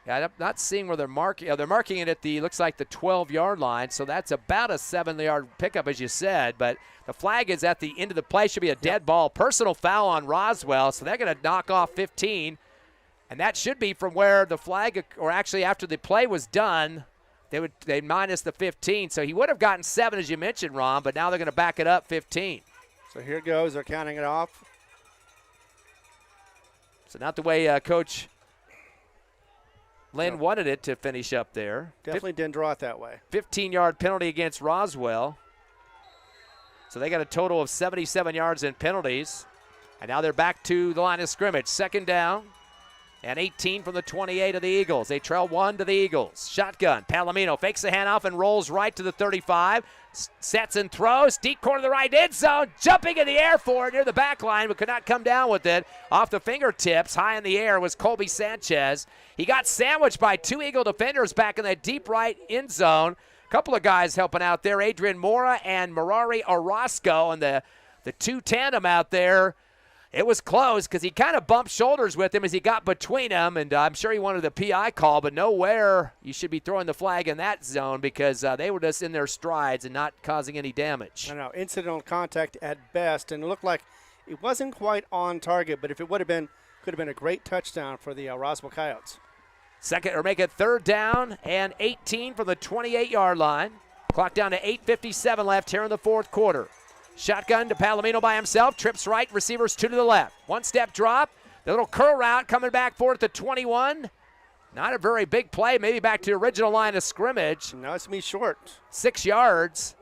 Yeah, I'm not seeing where they're marking. They're marking it at looks like the 12-yard line, so that's about a 7-yard pickup, as you said. But the flag is at the end of the play. Should be a dead ball. Personal foul on Roswell, so they're going to knock off 15. And that should be from where the flag, or actually after the play was done, they minus the 15. So he would have gotten 7, as you mentioned, Ron, but now they're going to back it up 15. So here goes. They're counting it off. So not the way Coach Lynn wanted it to finish up there. Definitely didn't draw it that way. 15-yard penalty against Roswell. So they got a total of 77 yards in penalties. And now they're back to the line of scrimmage. 2nd down. and 18 from the 28 of the Eagles. They trail 1 to the Eagles. Shotgun. Palomino fakes the handoff and rolls right to the 35. Sets and throws. Deep corner of the right end zone. Jumping in the air for it near the back line, but could not come down with it. Off the fingertips, high in the air was Colby Sanchez. He got sandwiched by 2 Eagle defenders back in that deep right end zone. A couple of guys helping out there, Adrian Mora and Merari Orozco, and the 2 tandem out there. It was close because he kind of bumped shoulders with him as he got between them, and I'm sure he wanted the PI call, but nowhere you should be throwing the flag in that zone because they were just in their strides and not causing any damage. I know, incidental contact at best, and it looked like it wasn't quite on target, but if it would have been, could have been a great touchdown for the Roswell Coyotes. Make it 3rd down and 18 from the 28-yard line. Clock down to 8:57 left here in the 4th quarter. Shotgun to Palomino by himself. Trips right, receivers 2 to the left. 1-step drop. The little curl route coming back for it to 21. Not a very big play. Maybe back to the original line of scrimmage. Now it's me short. 6 yards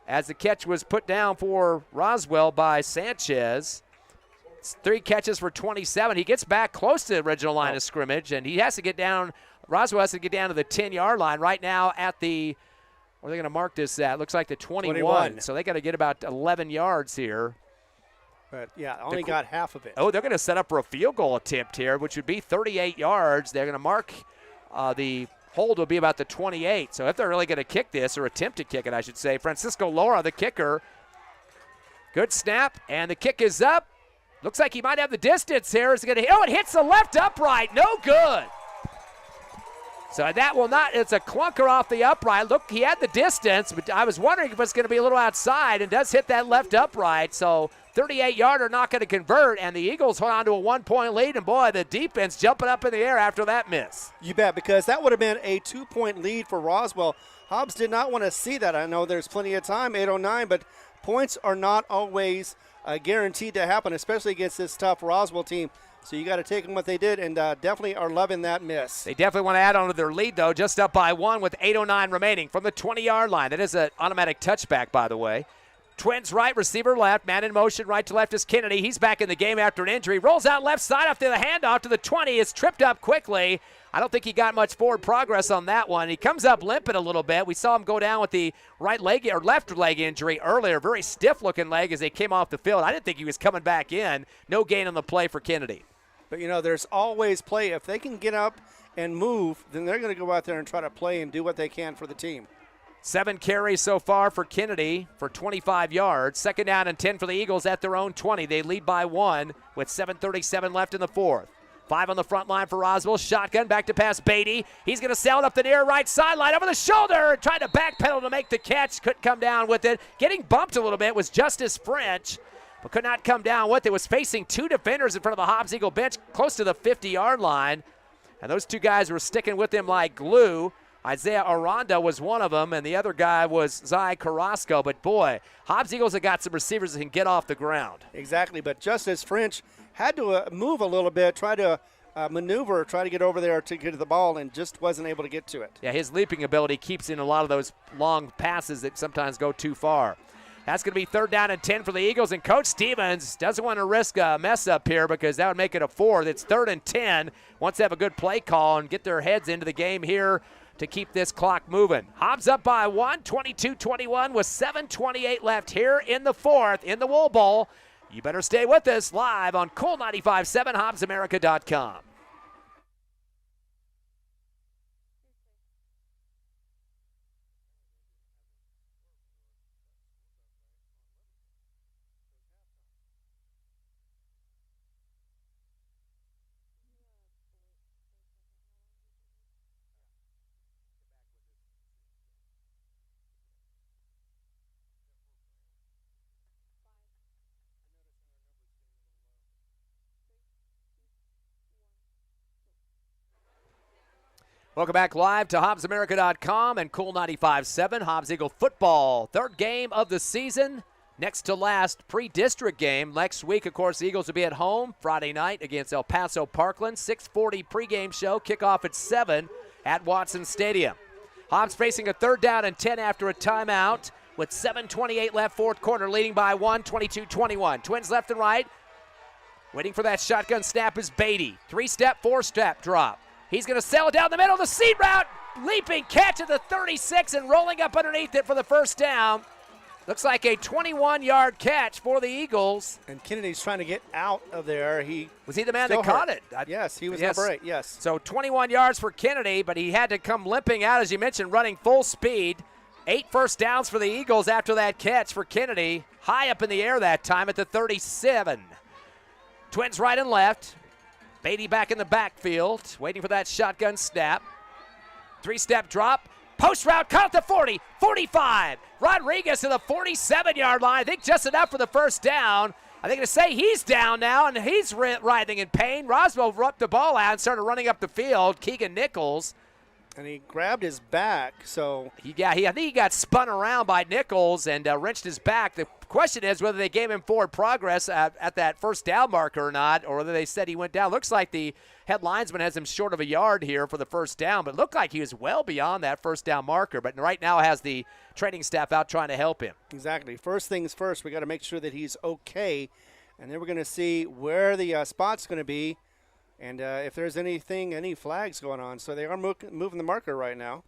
as the catch was put down for Roswell by Sanchez. It's 3 catches for 27. He gets back close to the original line of scrimmage, and he has to get down. Roswell has to get down to the 10-yard line right now at the – where are they going to mark this at? Looks like the 21. So they got to get about 11 yards here. But, yeah, only got half of it. Oh, they're going to set up for a field goal attempt here, which would be 38 yards. They're going to mark the hold will be about the 28. So if they're really going to kick this, or attempt to kick it, I should say, Francisco Laura, the kicker. Good snap, and the kick is up. Looks like he might have the distance here. Is it going to? Oh, it hits the left upright. No good. So that will not, it's a clunker off the upright. Look, he had the distance, but I was wondering if it's going to be a little outside, and does hit that left upright. So 38-yarder not going to convert, and the Eagles hold on to a 1-point lead, and boy, the defense jumping up in the air after that miss. You bet, because that would have been a 2-point lead for Roswell. Hobbs did not want to see that. I know there's plenty of time, 8:09, but points are not always guaranteed to happen, especially against this tough Roswell team. So you got to take them what they did, and definitely are loving that miss. They definitely want to add on to their lead, though, just up by 1 with 8:09 remaining from the 20-yard line. That is an automatic touchback, by the way. Twins right, receiver left, man in motion, right to left is Kennedy. He's back in the game after an injury. Rolls out left side after the handoff to the 20. Is tripped up quickly. I don't think he got much forward progress on that one. He comes up limping a little bit. We saw him go down with the right leg or left leg injury earlier. Very stiff-looking leg as they came off the field. I didn't think he was coming back in. No gain on the play for Kennedy. But, you know, there's always play. If they can get up and move, then they're going to go out there and try to play and do what they can for the team. 7 carries so far for Kennedy for 25 yards. 2nd down and 10 for the Eagles at their own 20. They lead by 1 with 7:37 left in the 4th. 5 on the front line for Roswell. Shotgun back to pass Beatty. He's going to sail it up the near right sideline over the shoulder. Tried to backpedal to make the catch. Couldn't come down with it. Getting bumped a little bit was Justice French, but could not come down with it. Was facing 2 defenders in front of the Hobbs Eagle bench close to the 50-yard line. And those 2 guys were sticking with him like glue. Isaiah Aranda was one of them, and the other guy was Zai Carrasco. But, boy, Hobbs Eagles have got some receivers that can get off the ground. Exactly, but Justice French had to move a little bit, try to maneuver, try to get over there to get to the ball, and just wasn't able to get to it. Yeah, his leaping ability keeps in a lot of those long passes that sometimes go too far. That's going to be 3rd down and 10 for the Eagles, and Coach Stevens doesn't want to risk a mess up here because that would make it a 4th. It's 3rd and 10. Wants to have a good play call and get their heads into the game here to keep this clock moving. Hobbs up by 1, 22-21 with 7:28 left here in the 4th in the Wool Bowl. You better stay with us live on Cool 95.7, HobbsAmerica.com. Welcome back live to HobbsAmerica.com and Cool 95.7, Hobbs Eagle football. 3rd game of the season, next to last pre-district game. Next week, of course, the Eagles will be at home Friday night against El Paso Parkland. 6:40 pregame show, kickoff at 7 at Watson Stadium. Hobbs facing a 3rd down and 10 after a timeout with 7:28 left, 4th quarter, leading by 1, 22-21. Twins left and right. Waiting for that shotgun snap is Beatty. 3-step, 4-step drop. He's going to sail it down the middle. The seat route, leaping catch at the 36 and rolling up underneath it for the first down. Looks like a 21-yard catch for the Eagles. And Kennedy's trying to get out of there. Was he the man that caught it? Yes, he was number 8, yes. So 21 yards for Kennedy, but he had to come limping out, as you mentioned, running full speed. 8 first downs for the Eagles after that catch for Kennedy. High up in the air that time at the 37. Twins right and left. Beatty back in the backfield, waiting for that shotgun snap. 3-step drop. Post route, caught at the 40, 45. Rodriguez to the 47-yard line. I think just enough for the first down. I think to say he's down now, and he's writhing in pain. Roswell ripped the ball out and started running up the field. Keegan Nichols. And he grabbed his back, so. I think he got spun around by Nichols and wrenched his back. The question is whether they gave him forward progress at that first down marker or not, or whether they said he went down. Looks like the head linesman has him short of a yard here for the first down, but it looked like he was well beyond that first down marker, but right now has the training staff out trying to help him. Exactly. First things first, we got to make sure that he's okay, and then we're going to see where the spot's going to be and if there's any flags going on. So they are moving the marker right now.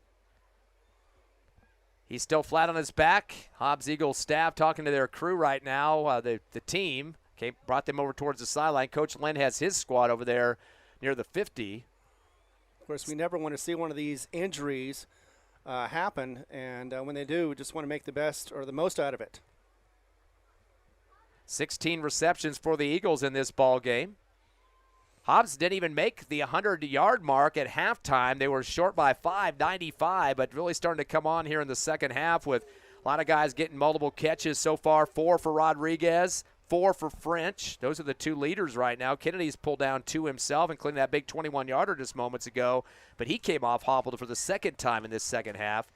He's still flat on his back. Hobbs Eagles staff talking to their crew right now. The team brought them over towards the sideline. Coach Lynn has his squad over there near the 50. Of course, we never want to see one of these injuries happen, and when they do, we just want to make the best or the most out of it. 16 receptions for the Eagles in this ball game. Hobbs didn't even make the 100-yard mark at halftime. They were short by 5, 95, but really starting to come on here in the second half with a lot of guys getting multiple catches so far. 4 for Rodriguez, 4 for French. Those are the 2 leaders right now. Kennedy's pulled down 2 himself, including that big 21-yarder just moments ago, but he came off hobbled for the second time in this second half.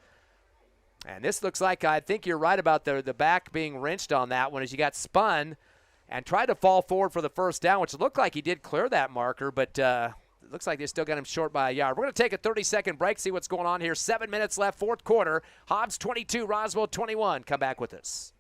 And this looks like, I think you're right about the back being wrenched on that one as you got spun and tried to fall forward for the first down, which looked like he did clear that marker, but it looks like they still got him short by a yard. We're going to take a 30-second break, see what's going on here. 7 minutes left, fourth quarter. Hobbs 22, Roswell 21. Come back with us.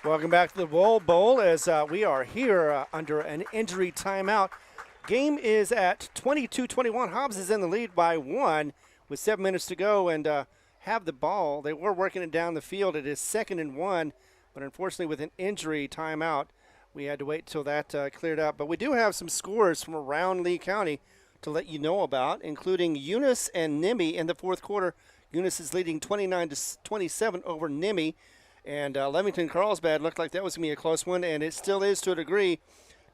Welcome back to the Wool Bowl as we are here under an injury timeout. Game is at 22-21. Hobbs is in the lead by 1 with 7 minutes to go and have the ball. They were working it down the field. It is 2nd and 1, but unfortunately with an injury timeout, we had to wait till that cleared up. But we do have some scores from around Lee County to let you know about, including Eunice and Nimmy in the fourth quarter. Eunice is leading 29-27 over Nimmy. And Levington-Carlsbad looked like that was going to be a close one, and it still is to a degree.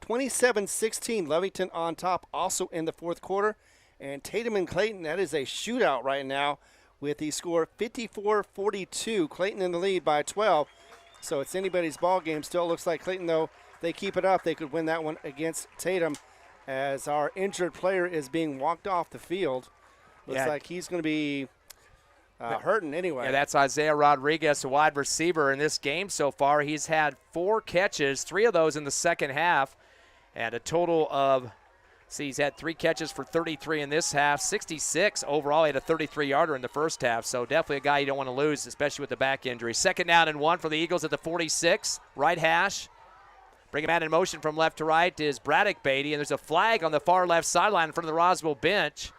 27-16, Levington on top also in the fourth quarter. And Tatum and Clayton, that is a shootout right now with the score 54-42. Clayton in the lead by 12. So it's anybody's ball game. Still looks like Clayton, though, they keep it up. They could win that one against Tatum as our injured player is being walked off the field. Looks like he's going to be hurting anyway. Yeah, that's Isaiah Rodriguez, a wide receiver in this game so far. He's had 4 catches, 3 of those in the second half, and a total of, he's had 3 catches for 33 in this half, 66 overall. He had a 33-yarder in the first half, so definitely a guy you don't want to lose, especially with the back injury. 2nd down and 1 for the Eagles at the 46, right hash. Bring him out in motion from left to right is Braddock Beatty, and there's a flag on the far left sideline in front of the Roswell bench.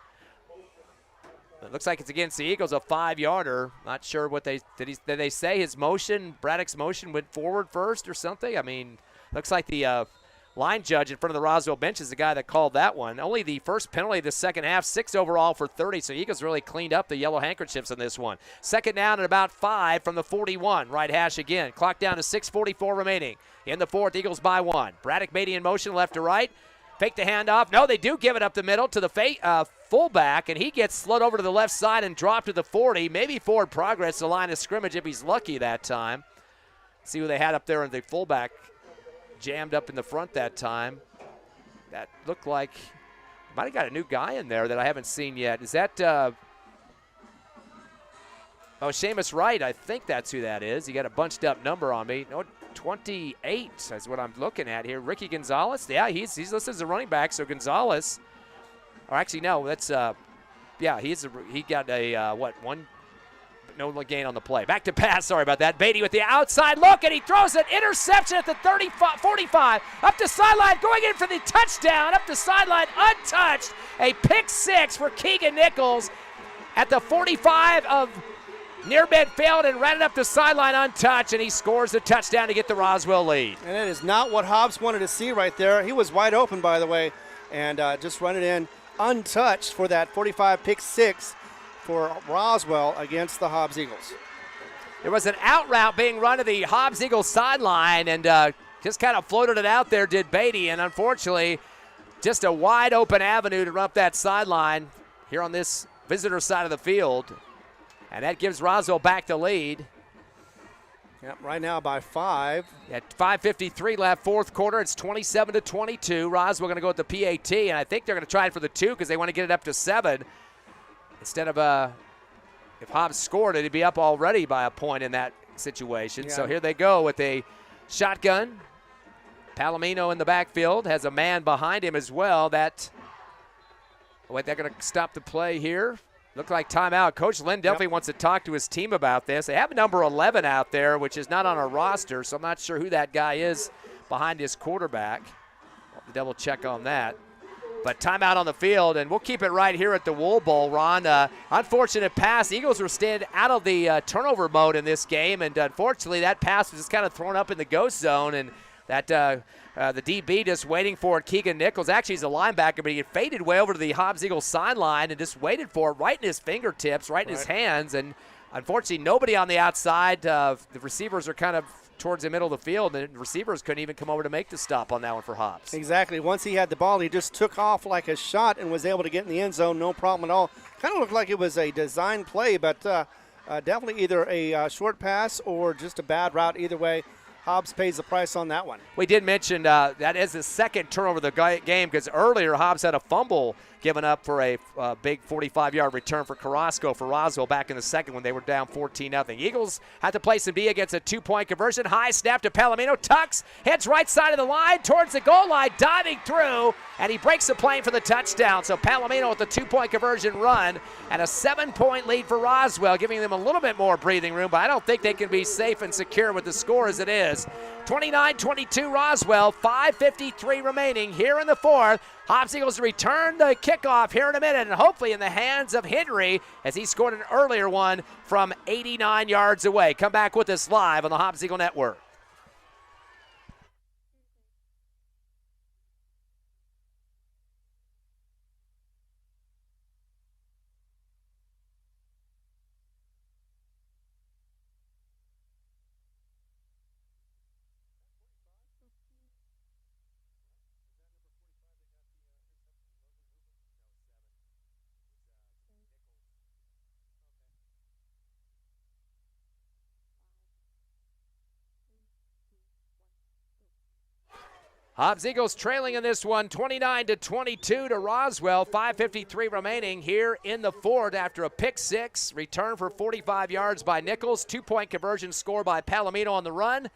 It looks like it's against the Eagles, a 5-yarder. Not sure what did they say his motion, Braddock's motion went forward first or something? I mean, looks like the line judge in front of the Roswell bench is the guy that called that one. Only the first penalty of the second half, 6 overall for 30, so Eagles really cleaned up the yellow handkerchiefs on this one. 2nd down and about 5 from the 41, right hash again. Clock down to 6:44 remaining. In the fourth, Eagles by 1. Braddock Beatty in motion left to right. Fake the handoff. No, they do give it up the middle to the fullback, and he gets slid over to the left side and dropped to the 40. Maybe forward progress, the line of scrimmage if he's lucky that time. See who they had up there, and the fullback jammed up in the front that time. That looked like might have got a new guy in there that I haven't seen yet. Is that Seamus Wright? I think that's who that is. He got a bunched up number on me. No, 28 is what I'm looking at here. Ricky Gonzalez. Yeah, he's listed as a running back. So Gonzalez, or actually no, that's he got a one. No gain on the play. Back to pass. Sorry about that. Beatty with the outside look, and he throws an interception at the 45, up the sideline, going in for the touchdown, up the sideline, untouched. A pick 6 for Keegan Nichols at the 45 of near midfield and ran it up the sideline untouched, and he scores the touchdown to get the Roswell lead. And it is not what Hobbs wanted to see right there. He was wide open, by the way, and just run it in untouched for that 45 pick 6 for Roswell against the Hobbs Eagles. There was an out route being run to the Hobbs Eagles sideline, and just kind of floated it out there, did Beatty, and unfortunately, just a wide open avenue to run up that sideline here on this visitor side of the field. And that gives Roswell back the lead. Yep, right now by 5. At 5:53 left, fourth quarter, it's 27-22. Roswell going to go with the PAT, and I think they're going to try it for the 2 because they want to get it up to 7. Instead of, if Hobbs scored it, he'd be up already by a point in that situation. Yeah. So here they go with a shotgun. Palomino in the backfield has a man behind him as well. They're going to stop the play here. Look like timeout. Coach Lynn definitely wants to talk to his team about this. They have number 11 out there, which is not on our roster, so I'm not sure who that guy is behind his quarterback. I'll have to double check on that. But timeout on the field, and we'll keep it right here at the Wool Bowl, Ron. Unfortunate pass. Eagles were staying out of the turnover mode in this game, and unfortunately that pass was just kind of thrown up in the ghost zone, and that the DB just waiting for it. Keegan Nichols, actually he's a linebacker, but he faded way over to the Hobbs Eagles sideline and just waited for it right in his fingertips, right in his hands, and unfortunately nobody on the outside. The receivers are kind of towards the middle of the field, and the receivers couldn't even come over to make the stop on that one for Hobbs. Exactly. Once he had the ball, he just took off like a shot and was able to get in the end zone, no problem at all. Kind of looked like it was a design play, but definitely either a short pass or just a bad route. Either way, Hobbs pays the price on that one. We did mention that is the second turnover of the game because earlier Hobbs had a fumble given up for a big 45-yard return for Carrasco for Roswell back in the second when they were down 14-0. Eagles had to play some D against a 2-point conversion. High snap to Palomino, tucks, heads right side of the line towards the goal line, diving through, and he breaks the plane for the touchdown. So Palomino with the 2-point conversion run and a 7-point lead for Roswell, giving them a little bit more breathing room, but I don't think they can be safe and secure with the score as it is. 29-22 Roswell, 5:53 remaining here in the fourth. Hobbs Eagles return the kickoff here in a minute, and hopefully in the hands of Henry as he scored an earlier one from 89 yards away. Come back with us live on the Hobbs Eagle Network. Hobbs Eagles trailing in this one, 29-22 to Roswell. 5:53 remaining here in the fourth after a pick six, return for 45 yards by Nichols, 2-point conversion score by Palomino on the run.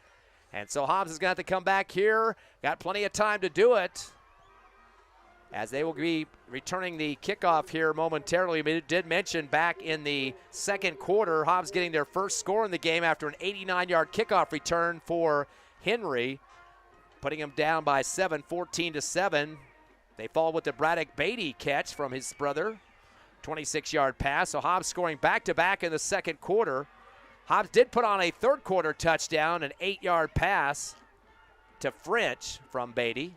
And so Hobbs is going to have to come back here. Got plenty of time to do it, as they will be returning the kickoff here momentarily. We did mention back in the second quarter, Hobbs getting their first score in the game after an 89-yard kickoff return for Henry, putting him down by 7, 14-7. They fall with the Braddock Beatty catch from his brother, 26-yard pass. So Hobbs scoring back-to-back in the second quarter. Hobbs did put on a third quarter touchdown, an 8-yard pass to French from Beatty,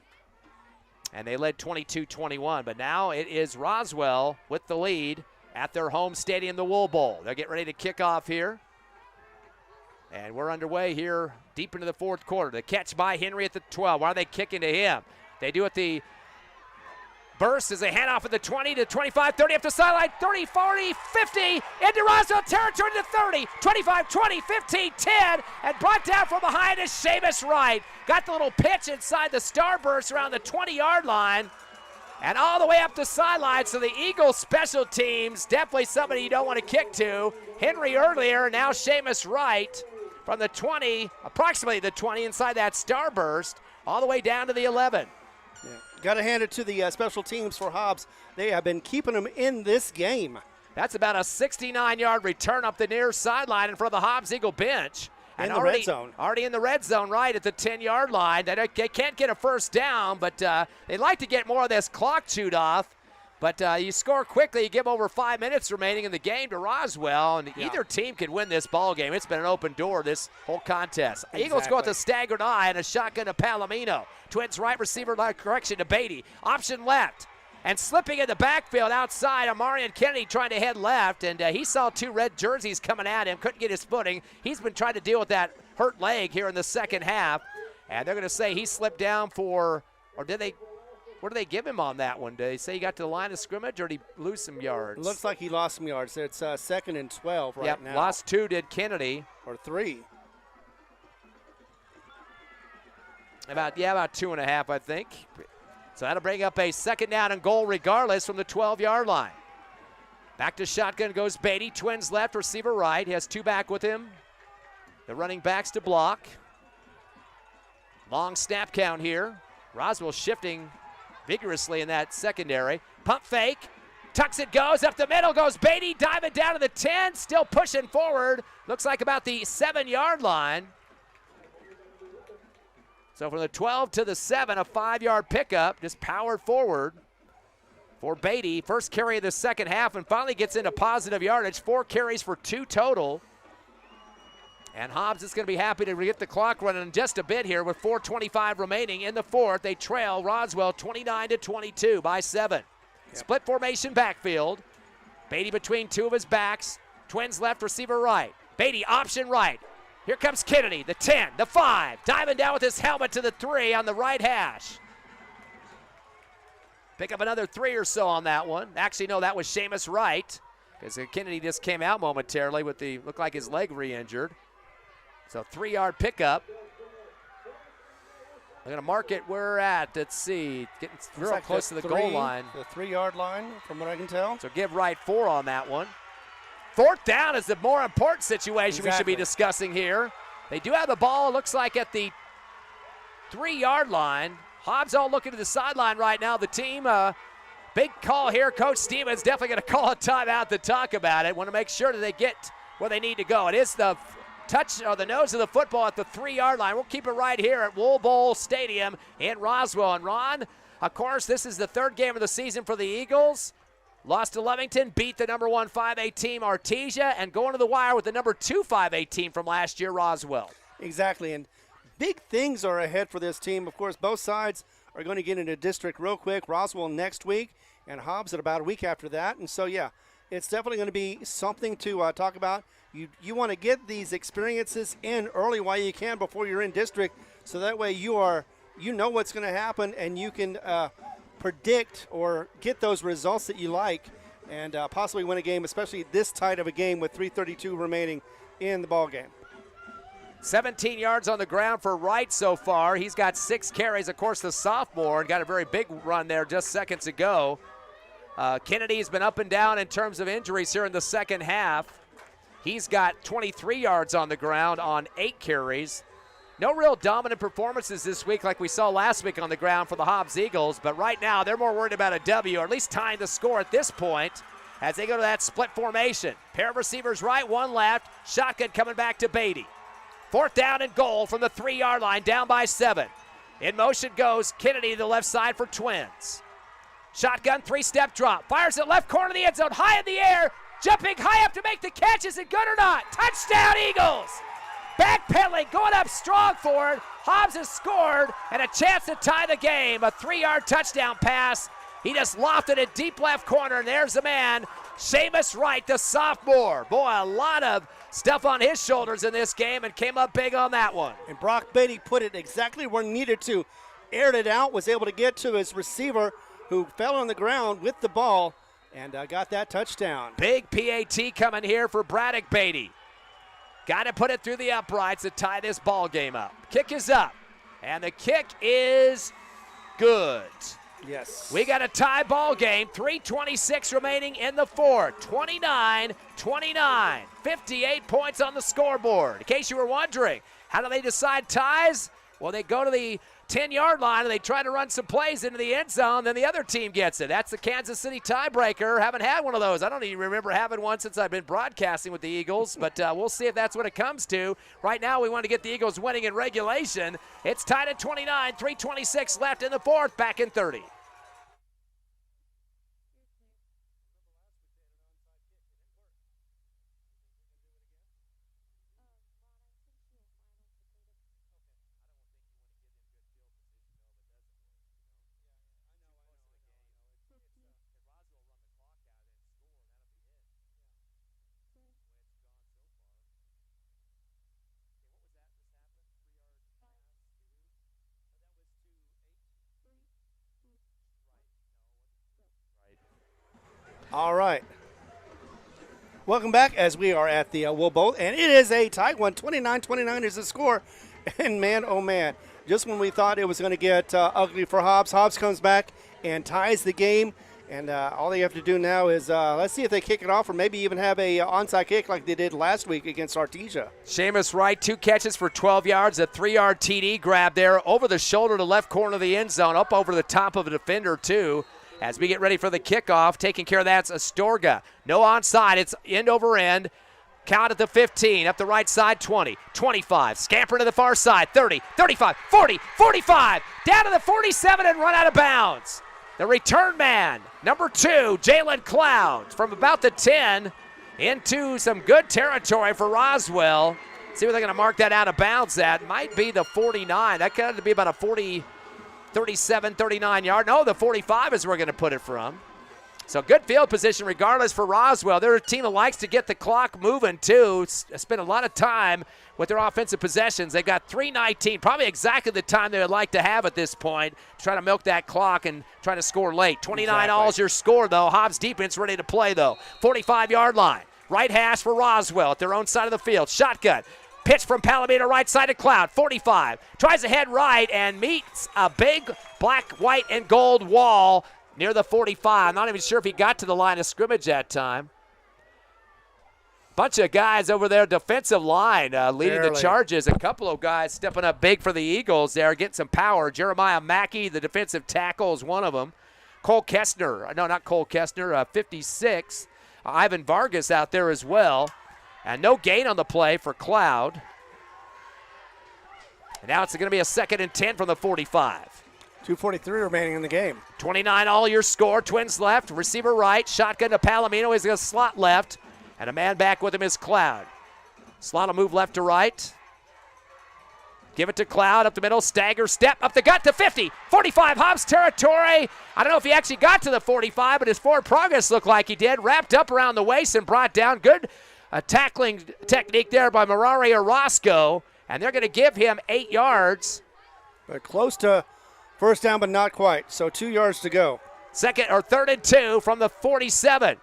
and they led 22-21. But now it is Roswell with the lead at their home stadium, the Wool Bowl. They'll get ready to kick off here. And we're underway here deep into the fourth quarter. The catch by Henry at the 12. Why are they kicking to him? They do it the burst as they hand off at the 20 to 25, 30 up the sideline, 30, 40, 50, into Roswell territory to 30, 25, 20, 15, 10, and brought down from behind is Seamus Wright. Got the little pitch inside the starburst around the 20-yard line and all the way up the sideline. So the Eagles special teams, definitely somebody you don't want to kick to. Henry earlier, and now Seamus Wright from the 20, approximately the 20 inside that starburst, all the way down to the 11. Yeah. Got to hand it to the special teams for Hobbs. They have been keeping them in this game. That's about a 69-yard return up the near sideline in front of the Hobbs Eagle bench. In the red zone. Already in the red zone, right at the 10-yard line. They can't get a first down, but they like to get more of this clock chewed off. But you score quickly, you give over 5 minutes remaining in the game to Roswell, and either team could win this ball game. It's been an open door this whole contest. Exactly. Eagles go with a staggered eye and a shotgun to Palomino. Twins right receiver correction to Beatty. Option left. And slipping in the backfield outside, Amarian Kennedy trying to head left, and he saw two red jerseys coming at him, couldn't get his footing. He's been trying to deal with that hurt leg here in the second half, and they're going to say he slipped down for, or did they, what did they give him on that one? Did they say he got to the line of scrimmage, or did he lose some yards? Looks like he lost some yards. It's 2nd and 12 right now. Lost 2 did Kennedy. Or 3. About 2.5, I think. So that'll bring up a second down and goal regardless from the 12-yard line. Back to shotgun goes Beatty. Twins left, receiver right. He has 2 back with him. The running backs to block. Long snap count here. Roswell shifting vigorously in that secondary. Pump fake. Tucks it, goes up the middle, goes Beatty, diving down to the 10, still pushing forward. Looks like about the 7-yard line. So from the 12 to the 7, a 5-yard pickup, just powered forward for Beatty. First carry of the second half, and finally gets into positive yardage. 4 carries for 2 total. And Hobbs is going to be happy to get the clock running in just a bit here with 4:25 remaining in the fourth. They trail Roswell 29-22 by 7. Yep. Split formation backfield. Beatty between 2 of his backs. Twins left, receiver right. Beatty option right. Here comes Kennedy, the 10, the 5, diving down with his helmet to the 3 on the right hash. Pick up another 3 or so on that one. Actually, no, that was Seamus Wright, because Kennedy just came out momentarily with the, looked like his leg re-injured. So 3-yard pickup They're going to mark it where we're at. Let's see. Getting real like close to the goal line. The 3-yard line, from what I can tell. So give right 4 on that one. 4th down is the more important situation we should be discussing here. They do have the ball, looks like, at the 3-yard line. Hobbs all looking to the sideline right now. The team, big call here. Coach Stevens definitely going to call a timeout to talk about it. Want to make sure that they get where they need to go. It is the touch or the nose of the football at the 3-yard line. We'll keep it right here at Wool Bowl Stadium in Roswell. And Ron, of course, this is the 3rd game of the season for the Eagles. Lost to Lovington, beat the number 1 5A team Artesia, and going to the wire with the number 2 5A team from last year, Roswell. Exactly, and big things are ahead for this team. Of course, both sides are going to get into district real quick. Roswell next week, and Hobbs at about a week after that. And so, yeah, it's definitely going to be something to talk about. You want to get these experiences in early while you can before you're in district, so that way you know what's going to happen, and you can predict or get those results that you like, and possibly win a game, especially this tight of a game with 3:32 remaining in the ball game. 17 yards on the ground for Wright so far. He's got 6 carries, of course, the sophomore, and got a very big run there just seconds ago. Kennedy's been up and down in terms of injuries here in the second half. He's got 23 yards on the ground on 8 carries. No real dominant performances this week like we saw last week on the ground for the Hobbs Eagles, but right now they're more worried about a W, or at least tying the score at this point as they go to that split formation. Pair of receivers right, 1 left. Shotgun coming back to Beatty. 4th down and goal from the 3-yard line, down by 7. In motion goes Kennedy to the left side for Twins. Shotgun, 3-step drop. Fires it left corner of the end zone, high in the air. Jumping high up to make the catch. Is it good or not? Touchdown, Eagles! Backpedaling, going up strong for it. Hobbs has scored, and a chance to tie the game. A 3-yard touchdown pass. He just lofted it deep left corner, and there's the man, Seamus Wright, the sophomore. Boy, a lot of stuff on his shoulders in this game, and came up big on that one. And Brock Beatty put it exactly where needed to. Aired it out, was able to get to his receiver, who fell on the ground with the ball, and got that touchdown. Big PAT coming here for Braddock Beatty. Got to put it through the uprights to tie this ball game up. Kick is up, and the kick is good. Yes. We got a tie ball game. 3:26 remaining in the 4th. 29-29. 58 points on the scoreboard. In case you were wondering, how do they decide ties? Well, they go to the 10-yard line and they try to run some plays into the end zone, then the other team gets it. That's the Kansas City tiebreaker. Haven't had one of those. I don't even remember having one since I've been broadcasting with the Eagles, but we'll see if that's what it comes to. Right now, we want to get the Eagles winning in regulation. It's tied at 29, 3:26 left in the 4th, back in 30. All right. Welcome back as we are at the Wool Bowl, and it is a tight one. 29-29 is the score. And man, oh man, just when we thought it was going to get ugly for Hobbs, Hobbs comes back and ties the game. And all they have to do now is let's see if they kick it off, or maybe even have a onside kick like they did last week against Artesia. Seamus Wright, 2 catches for 12 yards, a 3-yard TD grab there over the shoulder to left corner of the end zone, up over the top of a defender too. As we get ready for the kickoff, taking care of that's Astorga. No onside, it's end over end. Count at the 15, up the right side, 20, 25, scamper to the far side, 30, 35, 40, 45, down to the 47 and run out of bounds. The return man, number 2, Jalen Cloud, from about the 10 into some good territory for Roswell. See where they're going to mark that out of bounds at. Might be the 49. That could be about a 37, 39 yard. No, the 45 is where we're going to put it from. So good field position regardless for Roswell. They're a team that likes to get the clock moving too. Spend a lot of time with their offensive possessions. They've got 3:19, probably exactly the time they would like to have at this point, trying to milk that clock and try to score late. 29 all is your score though. Hobbs defense ready to play though. 45-yard line. Right hash for Roswell at their own side of the field. Shotgun. pitch from Palomino right side of Cloud. 45. Tries to head right and meets a big black, white, and gold wall near the 45. I'm not even sure if he got to the line of scrimmage that time. Bunch of guys over there, defensive line, leading the charges. A couple of guys stepping up big for the Eagles there, getting some power. Jeremiah Mackey, the defensive tackle, is one of them. Cole Kestner, no, not Cole Kestner, 56. Ivan Vargas out there as well. And no gain on the play for Cloud. And now it's going to be a 2nd and 10 from the 45. 2:43 remaining in the game. 29 all your score. Twins left, receiver right, shotgun to Palomino. He's going to slot left. And a man back with him is Cloud. Slot will move left to right. Give it to Cloud up the middle. Stagger step up the gut to 50. 45 Hobbs territory. I don't know if he actually got to the 45, but his forward progress looked like he did. Wrapped up around the waist and brought down. Good tackling technique there by Marari Orozco. And they're going to give him 8 yards. But close to first down, but not quite. So 2 yards to go. 3rd and 2 from the 47.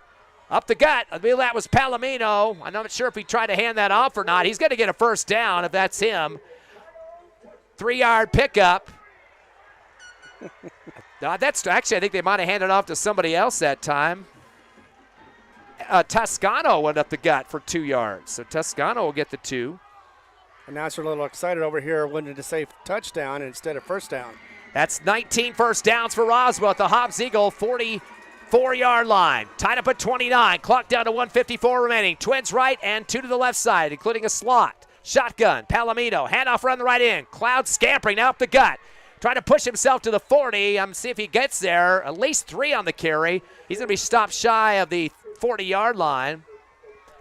Up the gut. I believe that was Palomino. I'm not sure if he tried to hand that off or not. He's going to get a first down if that's him. 3-yard pickup. That's actually, I think they might have handed off to somebody else that time. Toscano went up the gut for 2 yards. So Toscano will get the 2. Announcer a little excited over here, wanted to say touchdown instead of first down. That's 19 first downs for Roswell at the Hobbs Eagle 44-yard line. Tied up at 29. Clock down to 1:54 remaining. Twins right and 2 to the left side, including a slot. Shotgun. Palomino. Handoff around the right end. Cloud scampering now up the gut. Trying to push himself to the 40. See if he gets there. At least 3 on the carry. He's going to be stopped shy of the 40-yard line.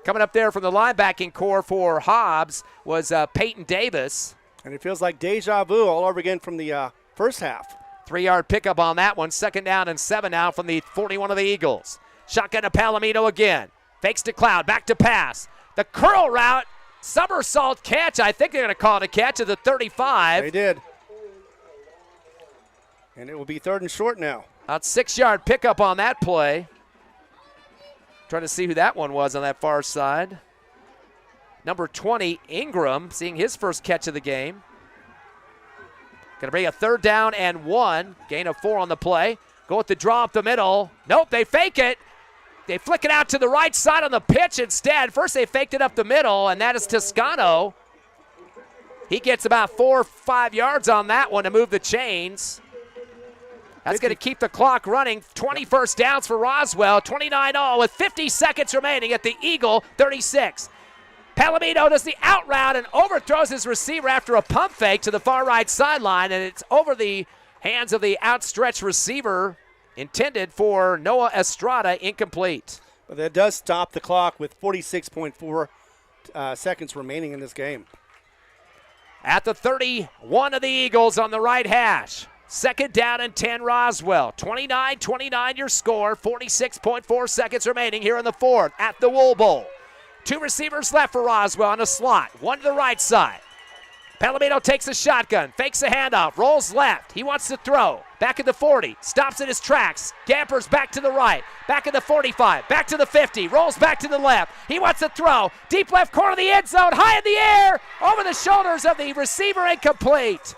Coming up there from the linebacking core for Hobbs was Peyton Davis. And it feels like deja vu all over again from the first half. 3-yard pickup on that one. 2nd down and 7 now from the 41 of the Eagles. Shotgun to Palomino again. Fakes to Cloud. Back to pass. The curl route. Somersault catch. I think they're going to call it a catch at the 35. They did. And it will be 3rd and short now. About 6-yard pickup on that play. Trying to see who that one was on that far side. Number 20, Ingram, seeing his first catch of the game. Going to bring a 3rd down and 1. Gain of 4 on the play. Go with the draw up the middle. Nope, they fake it. They flick it out to the right side on the pitch instead. First they faked it up the middle, and that is Toscano. He gets about 4 or 5 yards on that one to move the chains. That's going to keep the clock running. 20 first downs for Roswell. 29-all with 50 seconds remaining at the Eagle 36. Palomino does the out route and overthrows his receiver after a pump fake to the far right sideline, and it's over the hands of the outstretched receiver intended for Noah Estrada, incomplete. But that does stop the clock with 46.4 seconds remaining in this game. At the 31 of the Eagles on the right hash. 2nd down and 10 Roswell. 29-29 your score. 46.4 seconds remaining here in the 4th at the Wool Bowl. 2 receivers left for Roswell on a slot. 1 to the right side. Palomino takes a shotgun, fakes a handoff, rolls left. He wants to throw. Back at the 40, stops in his tracks, scampers back to the right, back at the 45, back to the 50, rolls back to the left. He wants to throw. Deep left corner of the end zone, high in the air, over the shoulders of the receiver, incomplete.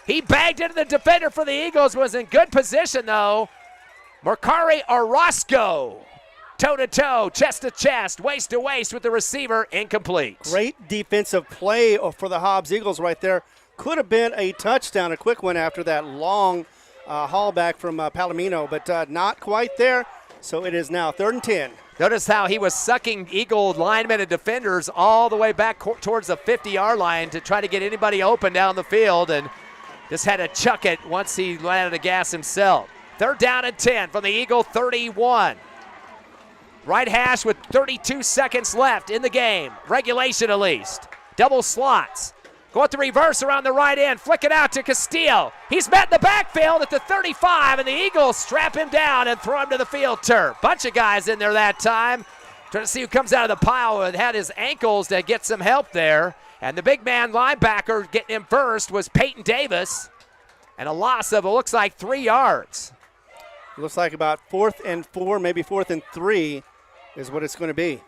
He bagged into the defender for the Eagles, was in good position though. Mercari Orozco. Toe-to-toe, chest-to-chest, waist-to-waist with the receiver, incomplete. Great defensive play for the Hobbs Eagles right there. Could have been a touchdown, a quick one after that long haul back from Palomino, but not quite there. So it is now 3rd and 10. Notice how he was sucking Eagle linemen and defenders all the way back towards the 50-yard line to try to get anybody open down the field, and just had to chuck it once he ran out of gas himself. 3rd down and 10 from the Eagle 31. Right hash with 32 seconds left in the game. Regulation at least. Double slots. Go with the reverse around the right end. Flick it out to Castillo. He's met in the backfield at the 35, and the Eagles strap him down and throw him to the field turf. Bunch of guys in there that time. Trying to see who comes out of the pile and had his ankles to get some help there. And the big man linebacker getting him first was Peyton Davis. And a loss of, it looks like, 3 yards. It looks like about 4th and 4, maybe 4th and 3 is what it's going to be.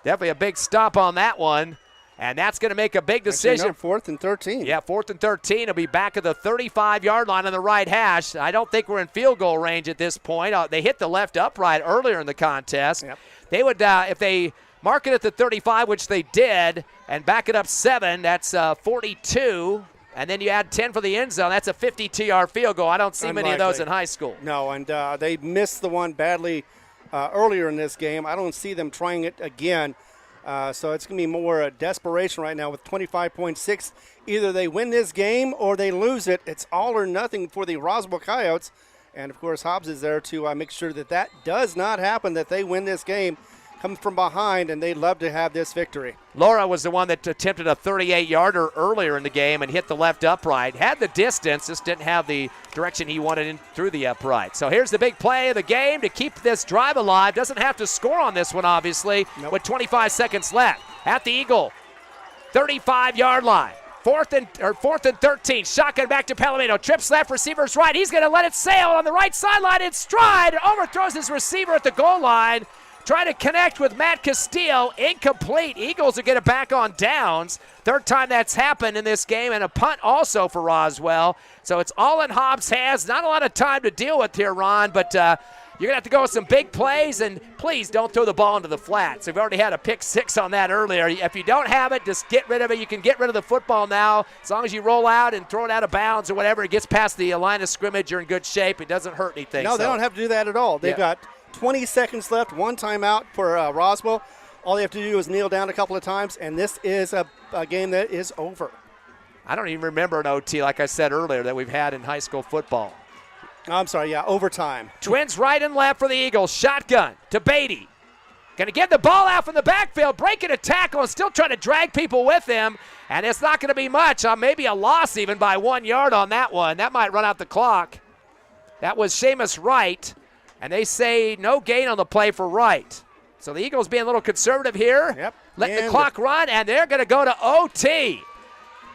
Definitely a big stop on that one. And that's going to make a big Actually, decision. no, 4th and 13. Yeah, 4th and 13. It'll be back at the 35-yard line on the right hash. I don't think we're in field goal range at this point. They hit the left upright earlier in the contest. Yep. They would, if they mark it at the 35, which they did, and back it up 7, that's 42. And then you add 10 for the end zone. That's a 52-yard field goal. I don't see many of those in high school. No, and they missed the one badly earlier in this game. I don't see them trying it again. So it's going to be more desperation right now with 25.6. Either they win this game or they lose it. It's all or nothing for the Roswell Coyotes. And, of course, Hobbs is there to make sure that that does not happen, that they win this game, come from behind, and they'd love to have this victory. Laura was the one that attempted a 38-yarder earlier in the game and hit the left upright. Had the distance, just didn't have the direction he wanted in through the upright. So here's the big play of the game to keep this drive alive. Doesn't have to score on this one, obviously, with 25 seconds left. At the Eagle, 35-yard line. 4th and 13. Shotgun back to Palomino. Trips left, receivers right. He's going to let it sail on the right sideline in stride. Overthrows his receiver at the goal line. Trying to connect with Matt Castillo. Incomplete. Eagles will get it back on downs. Third time that's happened in this game, and a punt also for Roswell. So it's all in Hobbs' hands. Not a lot of time to deal with here, Ron, but you're going to have to go with some big plays, and please don't throw the ball into the flats. We've already had a pick 6 on that earlier. If you don't have it, just get rid of it. You can get rid of the football now. As long as you roll out and throw it out of bounds or whatever, it gets past the line of scrimmage, you're in good shape. It doesn't hurt anything. No, they don't have to do that at all. They've got 20 seconds left, one timeout for Roswell. All they have to do is kneel down a couple of times, and this is a game that is over. I don't even remember an OT, like I said earlier, that we've had in high school football. I'm sorry, overtime. Twins right and left for the Eagles. Shotgun to Beatty. Going to get the ball out from the backfield, breaking a tackle and still trying to drag people with him. And it's not going to be much, maybe a loss even by 1 yard on that one. That might run out the clock. That was Seamus Wright. And they say no gain on the play for Wright. So the Eagles being a little conservative here. Letting the clock run, and they're going to go to OT.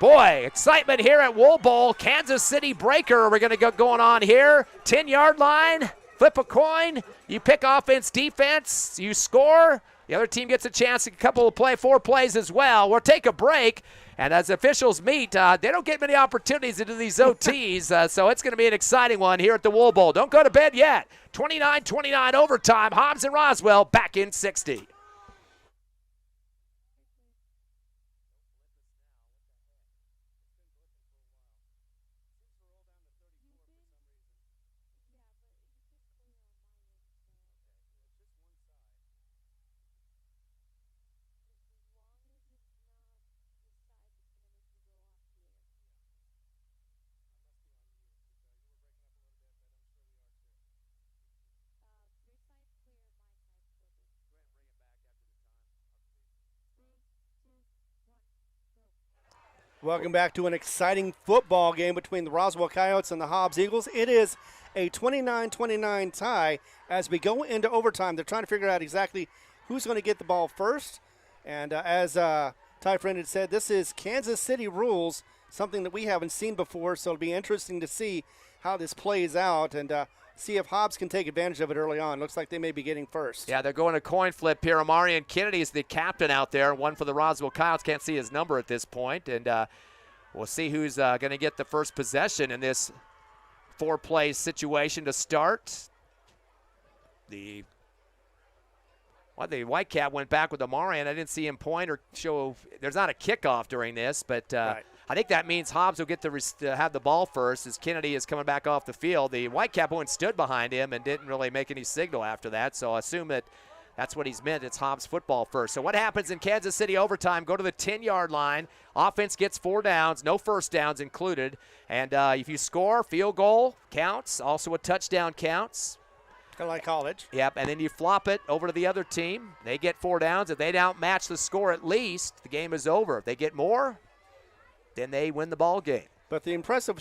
Boy, excitement here at Wool Bowl. Kansas City breaker we're going to go going on here. 10-yard line, flip a coin. You pick offense, defense, you score. The other team gets a chance to play 4 plays as well. We'll take a break. And as officials meet, they don't get many opportunities to do these OTs, so it's going to be an exciting one here at the Wool Bowl. Don't go to bed yet. 29-29 overtime. Hobbs and Roswell back in 60. Welcome back to an exciting football game between the Roswell Coyotes and the Hobbs Eagles. It is a 29-29 tie as we go into overtime. They're trying to figure out exactly who's going to get the ball first. And as Ty Friend had said, this is Kansas City rules, something that we haven't seen before, so it'll be interesting to see how this plays out and see if Hobbs can take advantage of it early on. Looks like they may be getting first. Yeah, they're going to coin flip here. Amarian Kennedy is the captain out there, one for the Roswell Coyotes. Can't see his number at this point, and we'll see who's going to get the first possession in this 4-play situation to start. The Whitecap went back with Amarian. I didn't see him point or show. There's not a kickoff during this, but right. I think that means Hobbs will get to have the ball first as Kennedy is coming back off the field. The Whitecap went stood behind him and didn't really make any signal after that, so I assume that that's what he's meant. It's Hobbs football first. So what happens in Kansas City overtime? Go to the 10-yard line. Offense gets 4 downs, no first downs included. And if you score, field goal counts. Also a touchdown counts. Kind of like college. Yep, and then you flop it over to the other team. They get 4 downs. If they don't match the score at least, the game is over. If they get more, then they win the ball game. But the impressive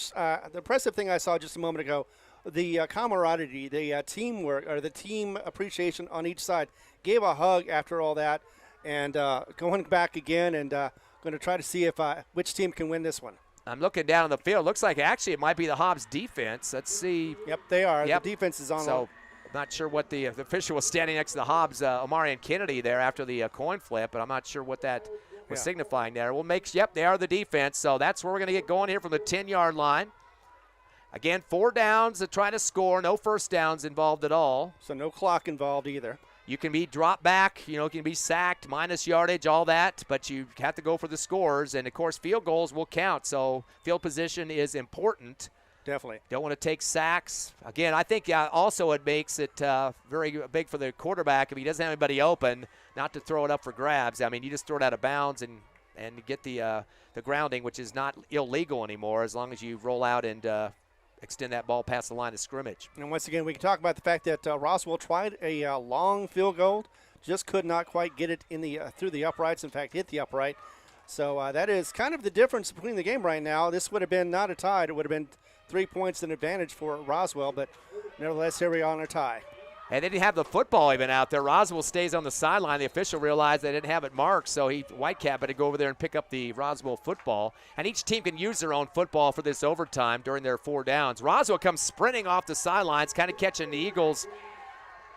thing I saw just a moment ago, the camaraderie, the teamwork, or the team appreciation on each side, gave a hug after all that, and going back again and going to try to see if which team can win this one. I'm looking down on the field. Looks like actually it might be the Hobbs defense. Let's see. Yep, they are. Yep. The defense is on. So not sure what the official was standing next to the Hobbs, Amarian Kennedy there after the coin flip, but I'm not sure what was signifying there. Yep, they are the defense, so that's where we're going to get going here from the 10-yard line. Again, 4 downs to try to score. No first downs involved at all. So no clock involved either. You can be dropped back, you can be sacked, minus yardage, all that, but you have to go for the scores. And, of course, field goals will count, so field position is important. Definitely. Don't want to take sacks. Again, I think also it makes it very big for the quarterback if he doesn't have anybody open, not to throw it up for grabs. I mean, you just throw it out of bounds and get the grounding, which is not illegal anymore as long as you roll out and extend that ball past the line of scrimmage. And once again, we can talk about the fact that Roswell tried a long field goal, just could not quite get it in the through the uprights. In fact, hit the upright. So that is kind of the difference between the game right now. This would have been not a tie. It would have been 3 points in advantage for Roswell, but nevertheless, here we are on a tie. And they didn't have the football even out there. Roswell stays on the sideline. The official realized they didn't have it marked, so Whitecap had to go over there and pick up the Roswell football. And each team can use their own football for this overtime during their 4 downs. Roswell comes sprinting off the sidelines, kind of catching the Eagles'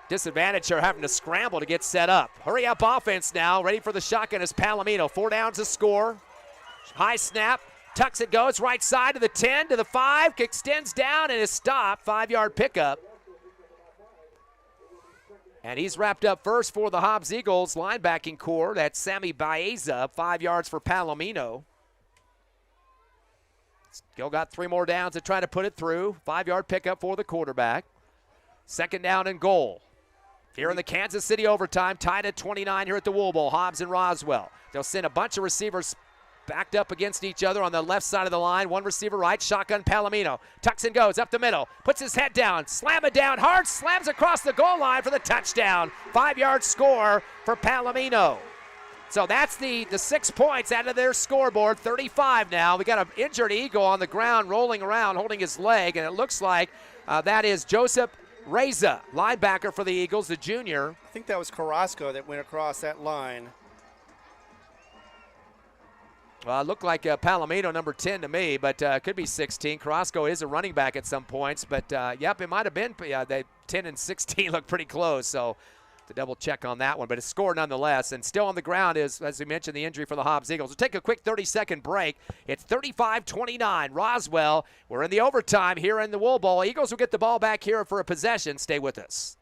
disadvantage here, having to scramble to get set up. Hurry up offense now, ready for the shotgun is Palomino. 4 downs to score. High snap. Tucks it, goes right side to the 10, to the 5, extends down and is stopped. 5-yard pickup. And he's wrapped up first for the Hobbs Eagles linebacking core. That's Sammy Baeza, 5 yards for Palomino. Still got 3 more downs to try to put it through. 5-yard pickup for the quarterback. 2nd down and goal. Here in the Kansas City overtime, tied at 29 here at the Wool Bowl, Hobbs and Roswell. They'll send a bunch of receivers backed up against each other on the left side of the line. One receiver right, shotgun Palomino. Tucks and goes up the middle, puts his head down, slam it down hard, slams across the goal line for the touchdown. 5-yard score for Palomino. So that's the 6 points out of their scoreboard, 35 now. We got an injured Eagle on the ground rolling around, holding his leg, and it looks like that is Joseph Reza, linebacker for the Eagles, the junior. I think that was Carrasco that went across that line. Well, it looked like Palomino, number 10 to me, but could be 16. Carrasco is a running back at some points, but yep, it might have been. The 10 and 16 look pretty close, so to double check on that one. But it's scored nonetheless, and still on the ground is, as we mentioned, the injury for the Hobbs Eagles. We'll take a quick 30-second break. It's 35-29. Roswell, we're in the overtime here in the Wool Bowl. Eagles will get the ball back here for a possession. Stay with us.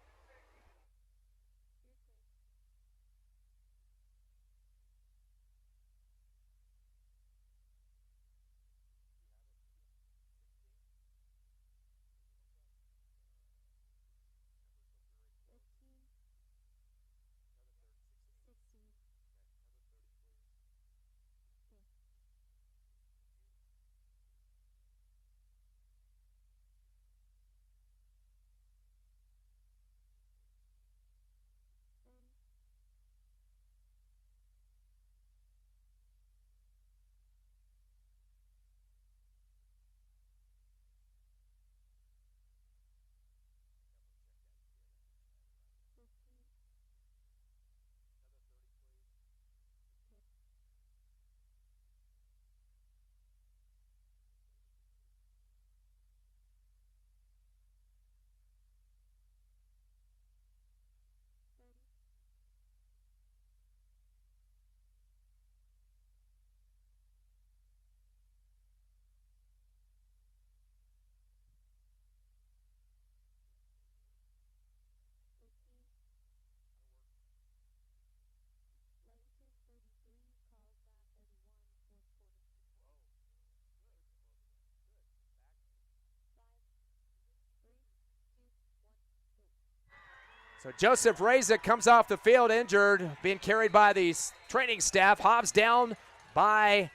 So Joseph Reza comes off the field injured, being carried by the training staff. Hobbs down by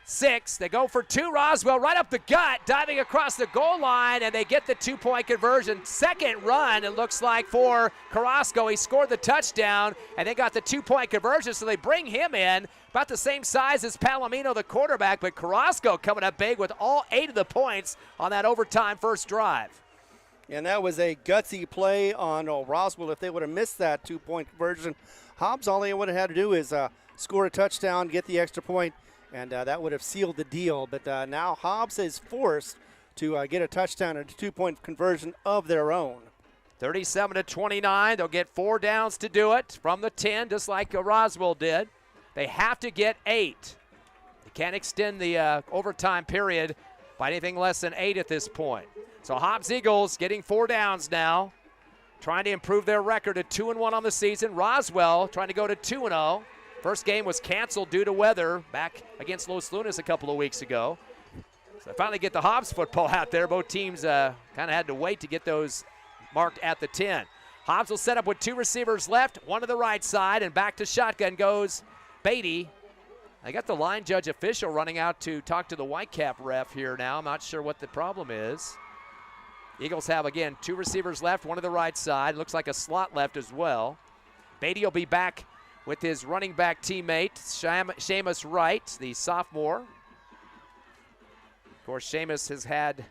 6. They go for 2. Roswell right up the gut, diving across the goal line, and they get the 2-point conversion. Second run, it looks like, for Carrasco. He scored the touchdown, and they got the 2-point conversion, so they bring him in. About the same size as Palomino, the quarterback, but Carrasco coming up big with all 8 of the points on that overtime first drive. And that was a gutsy play on Roswell. If they would have missed that 2-point conversion, Hobbs, all they would have had to do is score a touchdown, get the extra point, and that would have sealed the deal. But now Hobbs is forced to get a touchdown and a 2-point conversion of their own. 37-29. They'll get 4 downs to do it from the 10, just like Roswell did. They have to get 8. They can't extend the overtime period by anything less than 8 at this point. So Hobbs Eagles getting 4 downs now, trying to improve their record to 2-1 on the season. Roswell trying to go to 2-0. First game was canceled due to weather back against Los Lunas a couple of weeks ago. So they finally get the Hobbs football out there. Both teams kind of had to wait to get those marked at the 10. Hobbs will set up with 2 receivers left, one to the right side, and back to shotgun goes Beatty. I got the line judge official running out to talk to the Whitecap ref here now. I'm not sure what the problem is. Eagles have, again, 2 receivers left, one to the right side. Looks like a slot left as well. Beatty will be back with his running back teammate, Seamus Wright, the sophomore. Of course, Seamus has had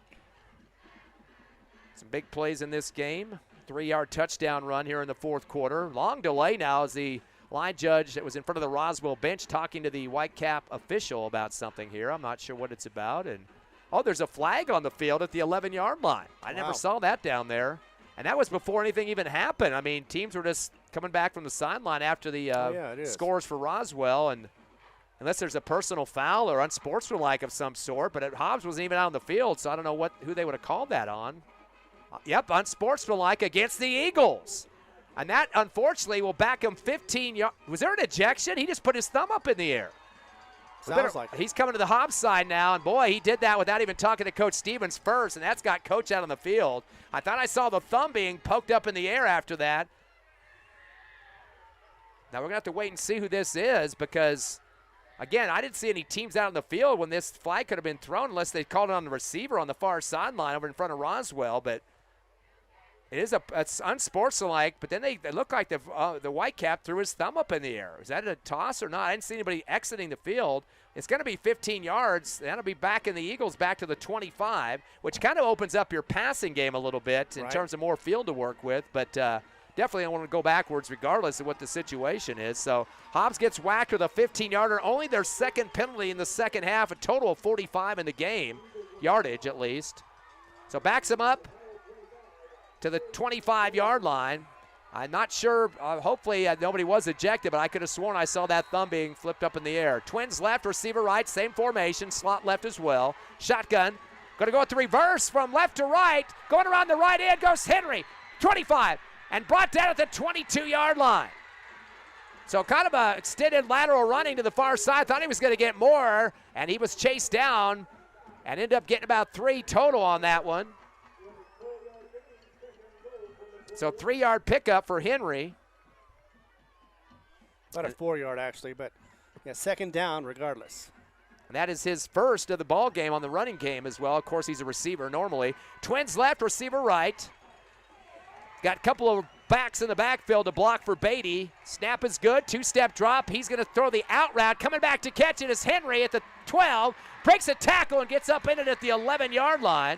some big plays in this game. 3-yard touchdown run here in the fourth quarter. Long delay now as the line judge that was in front of the Roswell bench talking to the Whitecap official about something here. I'm not sure what it's about. And oh, there's a flag on the field at the 11-yard line. I never saw that down there. And that was before anything even happened. I mean, teams were just coming back from the sideline after the scores for Roswell. And unless there's a personal foul or unsportsmanlike of some sort, but Hobbs wasn't even out on the field, so I don't know who they would have called that on. Yep, unsportsmanlike against the Eagles. And that, unfortunately, will back him 15 yards. Was there an ejection? He just put his thumb up in the air. Sounds like it. He's coming to the Hobbs side now, and boy, he did that without even talking to Coach Stevens first, and that's got Coach out on the field. I thought I saw the thumb being poked up in the air after that. Now we're going to have to wait and see who this is because, again, I didn't see any teams out on the field when this flag could have been thrown unless they called it on the receiver on the far sideline over in front of Roswell, but it's unsportsmanlike, but then they look like the Whitecap threw his thumb up in the air. Is that a toss or not? I didn't see anybody exiting the field. It's going to be 15 yards. That'll be back in the Eagles back to the 25, which kind of opens up your passing game a little bit in terms of more field to work with, but definitely don't want to go backwards regardless of what the situation is. So Hobbs gets whacked with a 15-yarder, only their second penalty in the second half, a total of 45 in the game, yardage at least. So backs him up to the 25-yard line. I'm not sure. Hopefully nobody was ejected, but I could have sworn I saw that thumb being flipped up in the air. Twins left, receiver right, same formation, slot left as well. Shotgun, going to go with the reverse from left to right. Going around the right end goes Henry, 25, and brought down at the 22-yard line. So kind of a extended lateral running to the far side. Thought he was going to get more, and he was chased down and ended up getting about 3 total on that one. So 3-yard pickup for Henry. About a 4-yard actually, but yeah, second down regardless. And that is his first of the ball game on the running game as well. Of course, he's a receiver normally. Twins left, receiver right. Got a couple of backs in the backfield to block for Beatty. Snap is good, 2-step drop. He's going to throw the out route. Coming back to catch it is Henry at the 12. Breaks a tackle and gets up in it at the 11-yard line.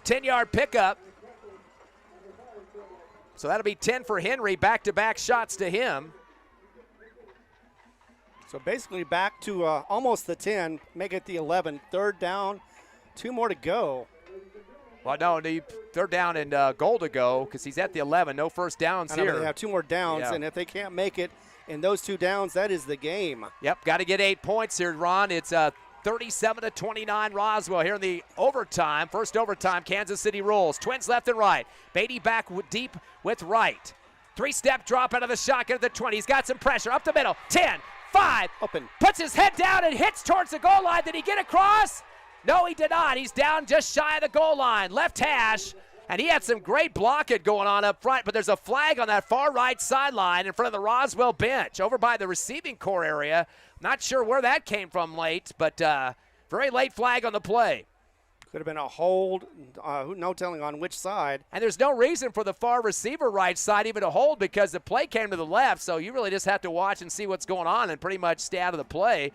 10-yard pickup. So that'll be 10 for Henry, back-to-back shots to him. So basically back to almost the 10, make it the 11. Third down, 2 more to go. Well, no, third down and goal to go because he's at the 11. No first downs here. They have 2 more downs, and if they can't make it in those 2 downs, that is the game. Yep, got to get 8 points here, Ron. It's 37-29 Roswell here in the overtime. First overtime, Kansas City rolls. Twins left and right. Beatty back deep with right. 3-step drop out of the shotgun at the 20. He's got some pressure. Up the middle. 10, 5. Open. Puts his head down and hits towards the goal line. Did he get across? No, he did not. He's down just shy of the goal line. Left hash. And he had some great blocking going on up front, but there's a flag on that far right sideline in front of the Roswell bench over by the receiving core area. Not sure where that came from late, but very late flag on the play. Could have been a hold, no telling on which side. And there's no reason for the far receiver right side even to hold because the play came to the left, so you really just have to watch and see what's going on and pretty much stay out of the play.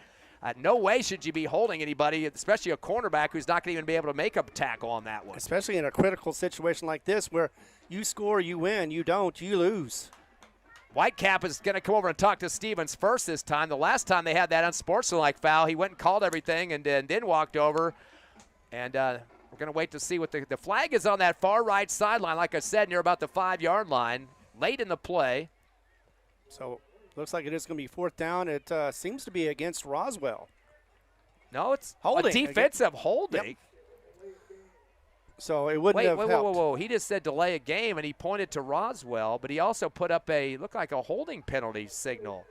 No way should you be holding anybody, especially a cornerback who's not going to even be able to make a tackle on that one. Especially in a critical situation like this where you score, you win. You don't, you lose. Whitecap is going to come over and talk to Stevens first this time. The last time they had that unsportsmanlike foul, he went and called everything and then walked over. And we're going to wait to see what the flag is on that far right sideline, like I said, near about the 5-yard line, late in the play. So Looks like it is going to be fourth down. It seems to be against Roswell. No, it's Holding. a defensive holding. Yep. So it wouldn't have helped. Whoa. He just said delay a game, and he pointed to Roswell, but he also put up looked like a holding penalty signal.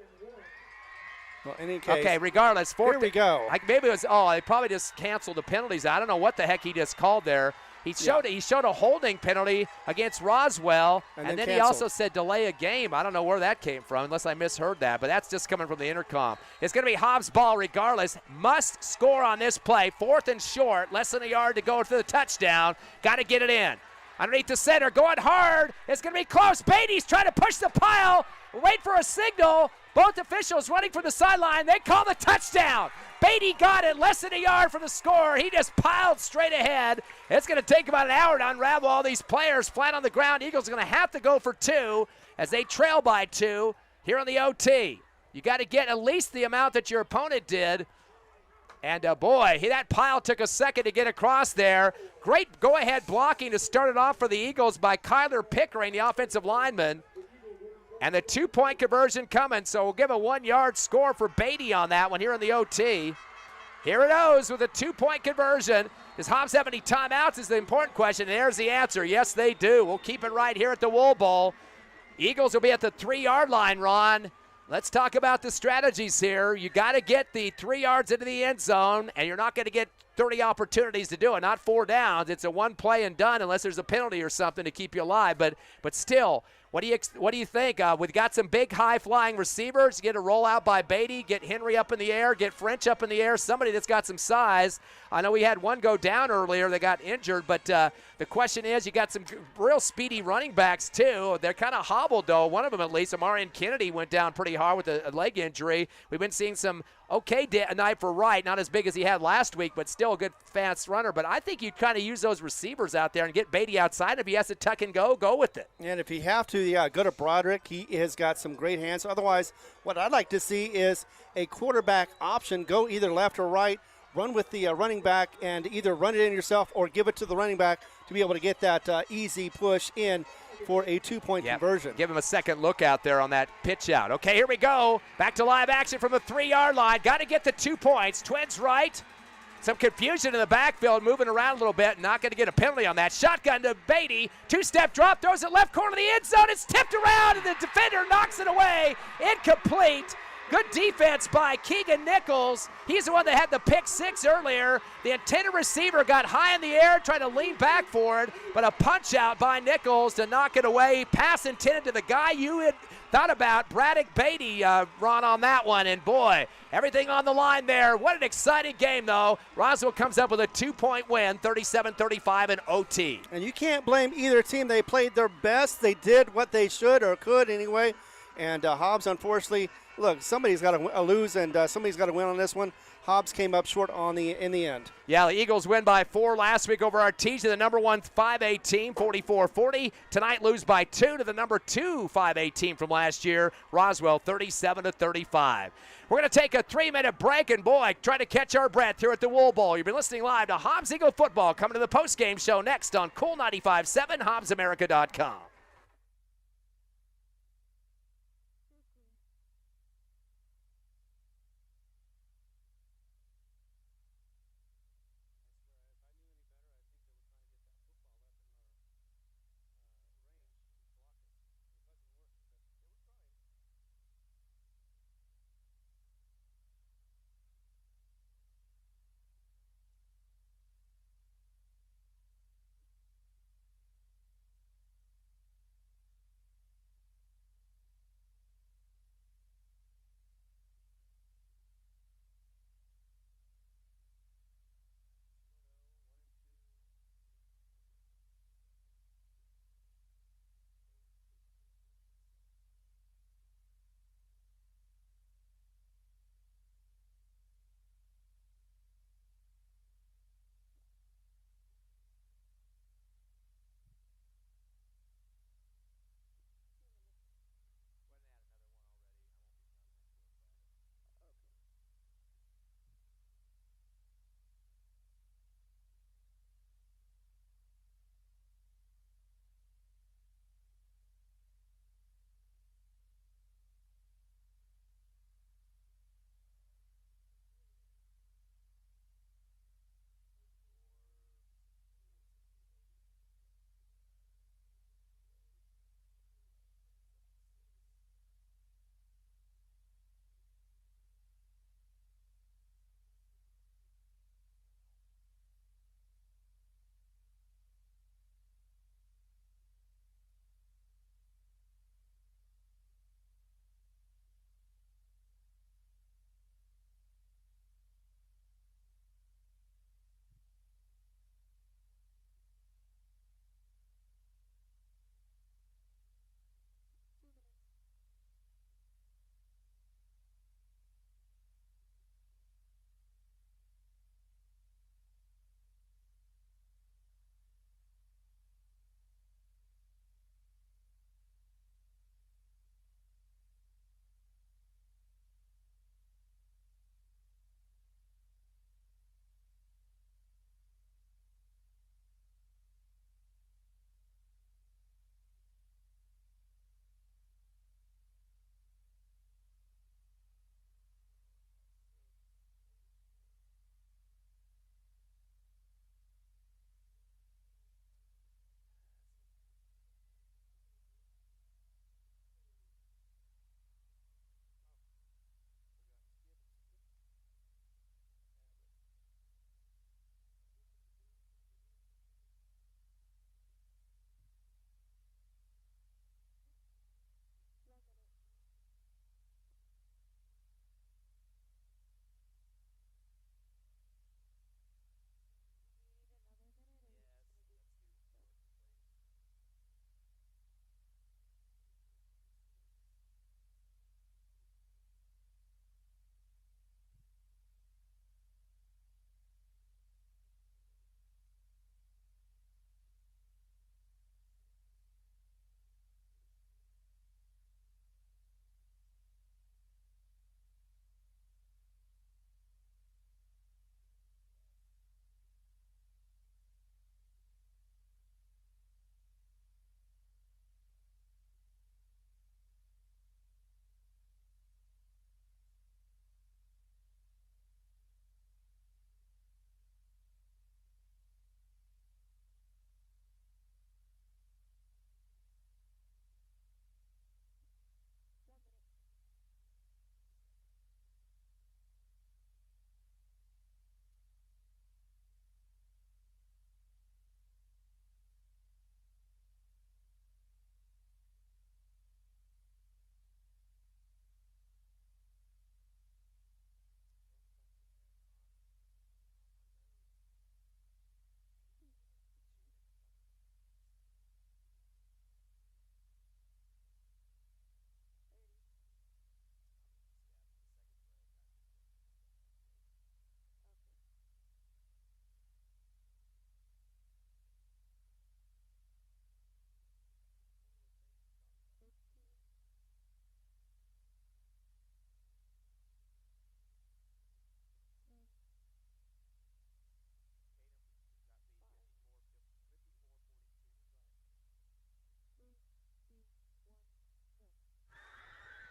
Well, in any case, okay, regardless. Here we go. Maybe it was, they probably just canceled the penalties. I don't know what the heck he just called there. He showed a holding penalty against Roswell, and then he also said delay a game. I don't know where that came from, unless I misheard that, but that's just coming from the intercom. It's going to be Hobbs' ball regardless. Must score on this play. 4th and short, less than a yard to go for the touchdown. Got to get it in. Underneath the center, going hard. It's going to be close. Beatty's trying to push the pile. Wait for a signal. Both officials running from the sideline. They call the touchdown. Beatty got it, less than a yard from the score. He just piled straight ahead. It's going to take about an hour to unravel all these players flat on the ground. Eagles are going to have to go for 2 as they trail by 2 here on the OT. You got to get at least the amount that your opponent did. And boy, that pile took a second to get across there. Great go-ahead blocking to start it off for the Eagles by Kyler Pickering, the offensive lineman. And the 2-point conversion coming, so we'll give a 1-yard score for Beatty on that one here in the OT. Here it goes with a 2-point conversion. Does Hobbs have any timeouts is the important question, and there's the answer. Yes, they do. We'll keep it right here at the Wool Bowl. Eagles will be at the 3-yard line, Ron. Let's talk about the strategies here. You got to get the 3 yards into the end zone, and you're not going to get 30 opportunities to do it, not 4 downs. It's a 1 play and done unless there's a penalty or something to keep you alive. But still, what do you think? We've got some big high-flying receivers. Get a rollout by Beatty, get Henry up in the air, get French up in the air, somebody that's got some size. I know we had one go down earlier that got injured, but the question is you got some real speedy running backs too. They're kind of hobbled though. One of them at least, Amarian Kennedy, went down pretty hard with a leg injury. We've been seeing some okay night for Wright, not as big as he had last week, but still a good fast runner. But I think you kind of use those receivers out there and get Beatty outside. If he has to tuck and go with it. And if you have to, go to Broderick. He has got some great hands. Otherwise, what I'd like to see is a quarterback option. Go either left or right. Run with the running back and either run it in yourself or give it to the running back to be able to get that easy push in for a 2-point conversion. Give him a second look out there on that pitch out. Okay, here we go. Back to live action from the 3-yard line. Got to get the 2 points. Twins right. Some confusion in the backfield, moving around a little bit. Not going to get a penalty on that. Shotgun to Beatty. 2-step drop, throws it left corner of the end zone. It's tipped around, and the defender knocks it away. Incomplete. Good defense by Keegan Nichols. He's the one that had the pick 6 earlier. The intended receiver got high in the air, trying to lean back for it, but a punch out by Nichols to knock it away. Pass intended to the guy you had thought about, Braddock Beatty, Ron, on that one. And boy, everything on the line there. What an exciting game, though. Roswell comes up with a 2-point win, 37-35 in OT. And you can't blame either team. They played their best. They did what they should or could anyway. And Hobbs, unfortunately, look, somebody's got to lose and somebody's got to win on this one. Hobbs came up short in the end. Yeah, the Eagles win by 4 last week over Artesia, the number 1 5A team, 44-40. Tonight lose by 2 to the number 2 5A team from last year, Roswell, 37-35. We're going to take a 3-minute break and, boy, try to catch our breath here at the Wool Bowl. You've been listening live to Hobbs Eagle Football, coming to the postgame show next on Cool 95.7, HobbsAmerica.com.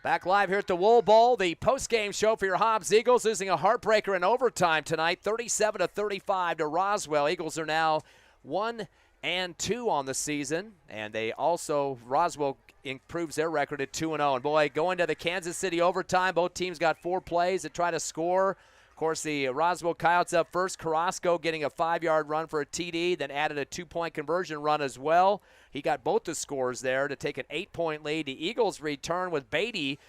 Back live here at the Wool Bowl, the post-game show for your Hobbs Eagles, losing a heartbreaker in overtime tonight, 37-35 to Roswell. Eagles are now 1-2 on the season, and they also, Roswell improves their record at 2-0. And boy, going to the Kansas City overtime, both teams got 4 plays to try to score. Of course, the Roswell Coyotes up first. Carrasco getting a 5-yard run for a TD, then added a 2-point conversion run as well. He got both the scores there to take an 8-point lead. The Eagles return with Beatty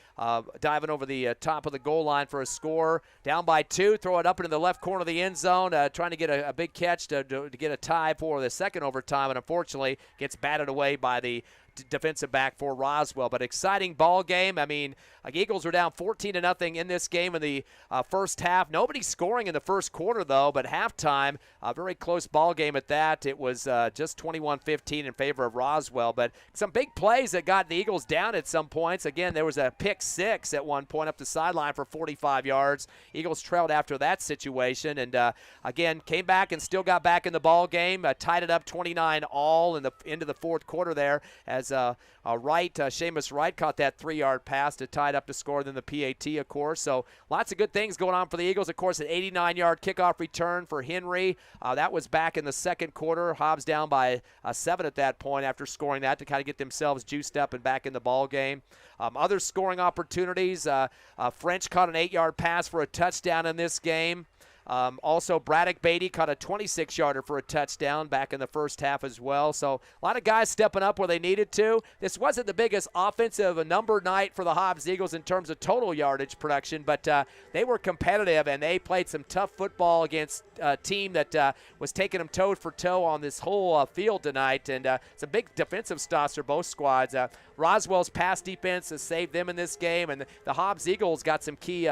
diving over the top of the goal line for a score. Down by 2, throw it up into the left corner of the end zone, trying to get a big catch to get a tie for the second overtime, and unfortunately gets batted away by the defensive back for Roswell. But exciting ball game. I mean, Eagles were down 14-0 in this game in the first half. Nobody scoring in the first quarter, though, but halftime, a very close ball game at that. It was just 21-15 in favor of Roswell. But some big plays that got the Eagles down at some points. Again, there was a pick 6 at one point up the sideline for 45 yards. Eagles trailed after that situation, and again, came back and still got back in the ball game. Tied it up 29-all in the into the fourth quarter there as Seamus Wright caught that 3-yard pass to tie it up to score, then the PAT, of course. So lots of good things going on for the Eagles. Of course, an 89-yard kickoff return for Henry. That was back in the second quarter. Hobbs down by 7 at that point after scoring that to kind of get themselves juiced up and back in the ball game. Other scoring opportunities, French caught an 8-yard pass for a touchdown in this game. Also, Braddock Beatty caught a 26-yarder for a touchdown back in the first half as well. So a lot of guys stepping up where they needed to. This wasn't the biggest offensive number night for the Hobbs Eagles in terms of total yardage production, but they were competitive, and they played some tough football against a team that was taking them toe for toe on this whole field tonight. And some big defensive stops for both squads. Roswell's pass defense has saved them in this game, and the Hobbs Eagles got some key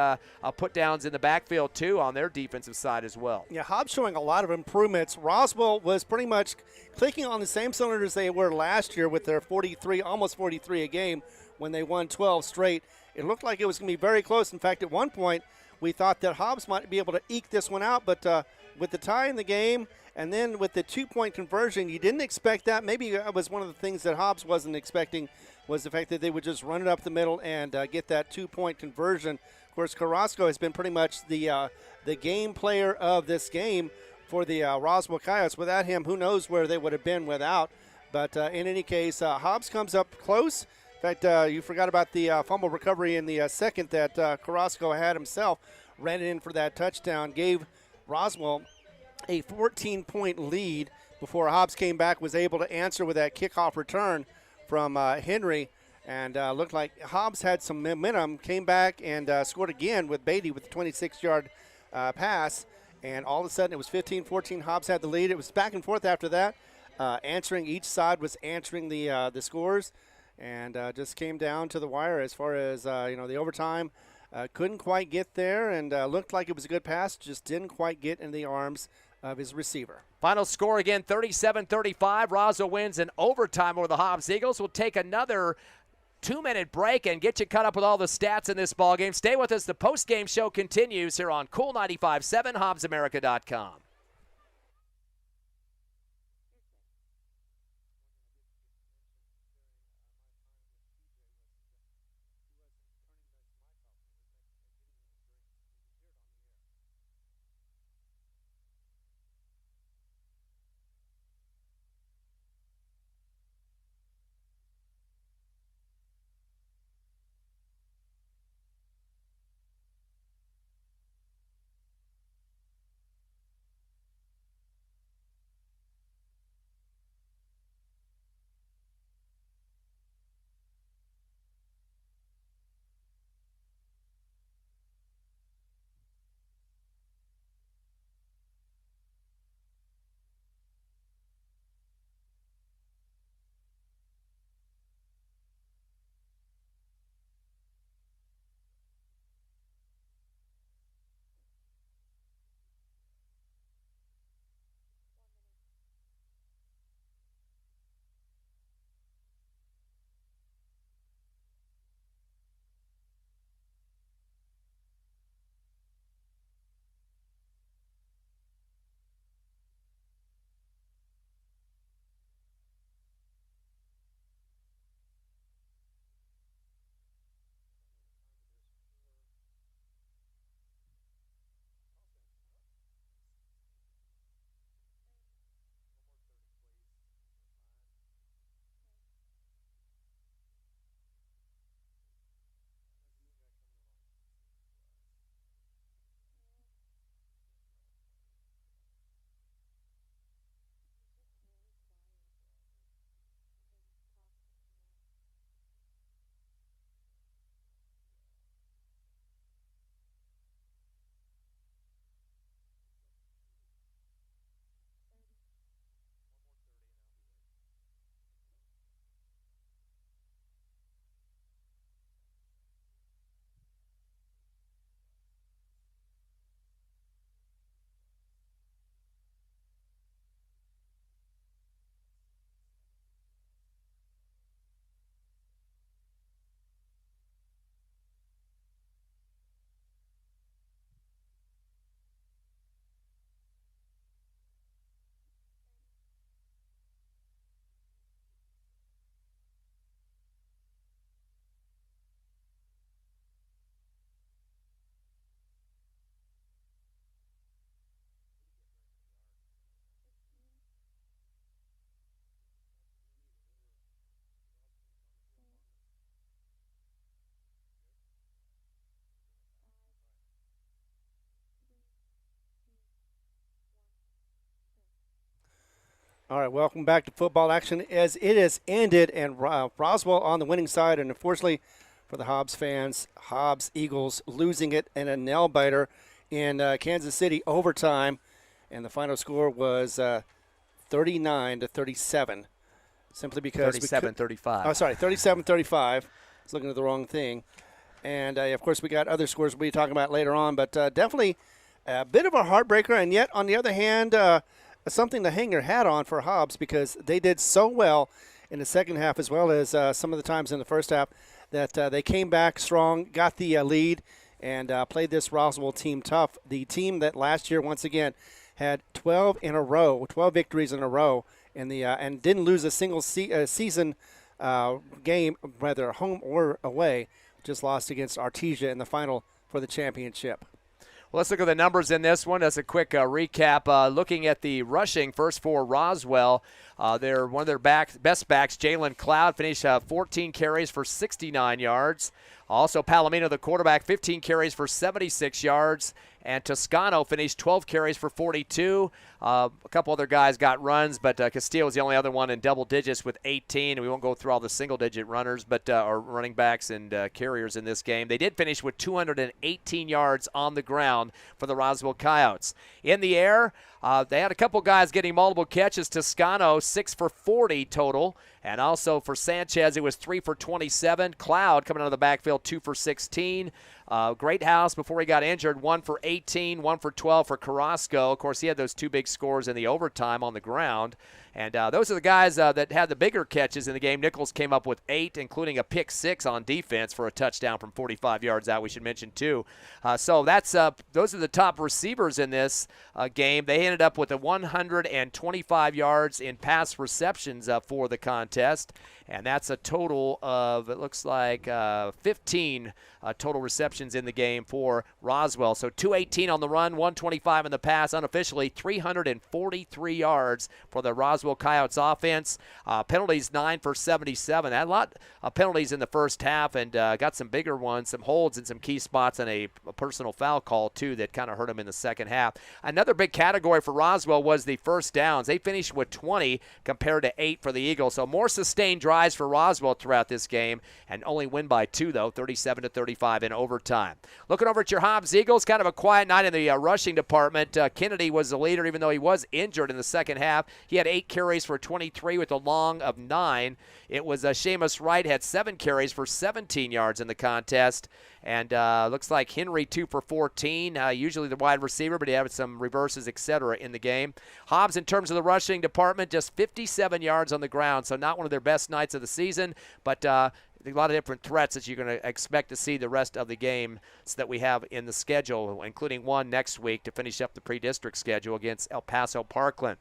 put-downs in the backfield, too, on their defensive side as well. Yeah, Hobbs showing a lot of improvements. Roswell was pretty much clicking on the same cylinders they were last year with their 43, almost 43 a game when they won 12 straight. It looked like it was going to be very close. In fact, at one point, we thought that Hobbs might be able to eke this one out, but with the tie in the game and then with the 2-point conversion, you didn't expect that. Maybe that was one of the things that Hobbs wasn't expecting, was the fact that they would just run it up the middle and get that 2-point conversion. Of course, Carrasco has been pretty much the game player of this game for the Roswell Coyotes. Without him, who knows where they would have been without. But in any case, Hobbs comes up close. In fact, you forgot about the fumble recovery in the second that Carrasco had himself. Ran it in for that touchdown, gave Roswell a 14-point lead before Hobbs came back, was able to answer with that kickoff return from Henry. And looked like Hobbs had some momentum, came back and scored again with Beatty with a 26-yard pass. And all of a sudden it was 15-14. Hobbs had the lead. It was back and forth after that. Answering, each side was answering the scores. And just came down to the wire as far as, the overtime. Couldn't quite get there, and looked like it was a good pass, just didn't quite get in the arms of his receiver. Final score again, 37-35. Roswell wins in overtime over the Hobbs Eagles. We'll take another 2-minute break and get you caught up with all the stats in this ballgame. Stay with us. The post-game show continues here on Cool 95.7, HobbsAmerica.com. All right, welcome back to football action as it has ended, and Roswell on the winning side, and unfortunately for the Hobbs fans, Hobbs Eagles losing it in a nail-biter in Kansas City overtime, and the final score was 39-37, simply because 37-35. Oh, sorry, 37-35. I was looking at the wrong thing. And, of course, we got other scores we'll be talking about later on, but definitely a bit of a heartbreaker, and yet, on the other hand, something to hang your hat on for Hobbs because they did so well in the second half as well as some of the times in the first half that they came back strong, got the lead, and played this Roswell team tough. The team that last year, once again, had 12 victories in a row, and didn't lose a single season game, whether home or away, just lost against Artesia in the final for the championship. Well, let's look at the numbers in this one. As a quick recap, looking at the rushing first for Roswell, one of their best backs, Jalen Cloud, finished 14 carries for 69 yards. Also, Palomino, the quarterback, 15 carries for 76 yards. And Toscano finished 12 carries for 42. A couple other guys got runs, but Castillo was the only other one in double digits with 18. We won't go through all the single-digit runners, but or running backs and carriers in this game. They did finish with 218 yards on the ground for the Roswell Coyotes. In the air, they had a couple guys getting multiple catches. Toscano, 6 for 40 total. And also for Sanchez, it was 3 for 27. Cloud coming out of the backfield, 2 for 16. Greathouse, before he got injured, 1 for 18, 1 for 12 for Carrasco. Of course, he had those two big scores in the overtime on the ground. And those are the guys that had the bigger catches in the game. Nichols came up with 8, including a pick 6 on defense for a touchdown from 45 yards out, we should mention, too. So those are the top receivers in this game. They ended up with 125 yards in pass receptions for the contest. And that's a total of, it looks like, 15 total receptions in the game for Roswell. So 218 on the run, 125 in the pass. Unofficially, 343 yards for the Roswell Coyotes offense. Penalties, 9 for 77. Had a lot of penalties in the first half and got some bigger ones, some holds in some key spots, and a personal foul call, too, that kind of hurt them in the second half. Another big category for Roswell was the first downs. They finished with 20 compared to 8 for the Eagles. So more sustained drives for Roswell throughout this game, and only win by 2, though, 37-35 in overtime. Looking over at your Hobbs Eagles, kind of a quiet night in the rushing department. Kennedy was the leader, even though he was injured in the second half. He had 8 carries for 23 with a long of 9. It was Seamus Wright had 7 carries for 17 yards in the contest. And looks like Henry 2 for 14, usually the wide receiver, but he had some reverses, etc. in the game. Hobbs, in terms of the rushing department, just 57 yards on the ground, so not one of their best nights of the season, but a lot of different threats that you're going to expect to see the rest of the games that we have in the schedule, including one next week to finish up the pre-district schedule against El Paso Parkland.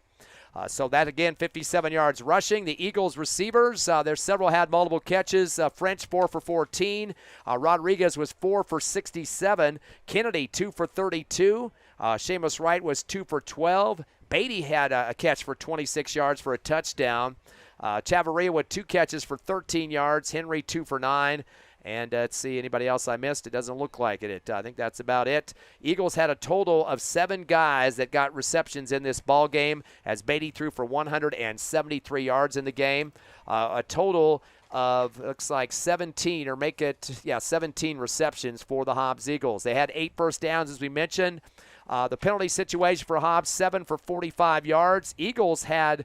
So that, again, 57 yards rushing. The Eagles receivers, there's several had multiple catches. French, 4 for 14. Rodriguez was 4 for 67. Kennedy, 2 for 32. Seamus Wright was 2 for 12. Beatty had a catch for 26 yards for a touchdown. Chavarria with 2 catches for 13 yards. Henry, 2 for 9. And let's see, anybody else I missed? It doesn't look like it. I think that's about it. Eagles had a total of 7 guys that got receptions in this ball game, as Beatty threw for 173 yards in the game. A total of, looks like 17 receptions for the Hobbs Eagles. They had 8 first downs, as we mentioned. The penalty situation for Hobbs, 7 for 45 yards. Eagles had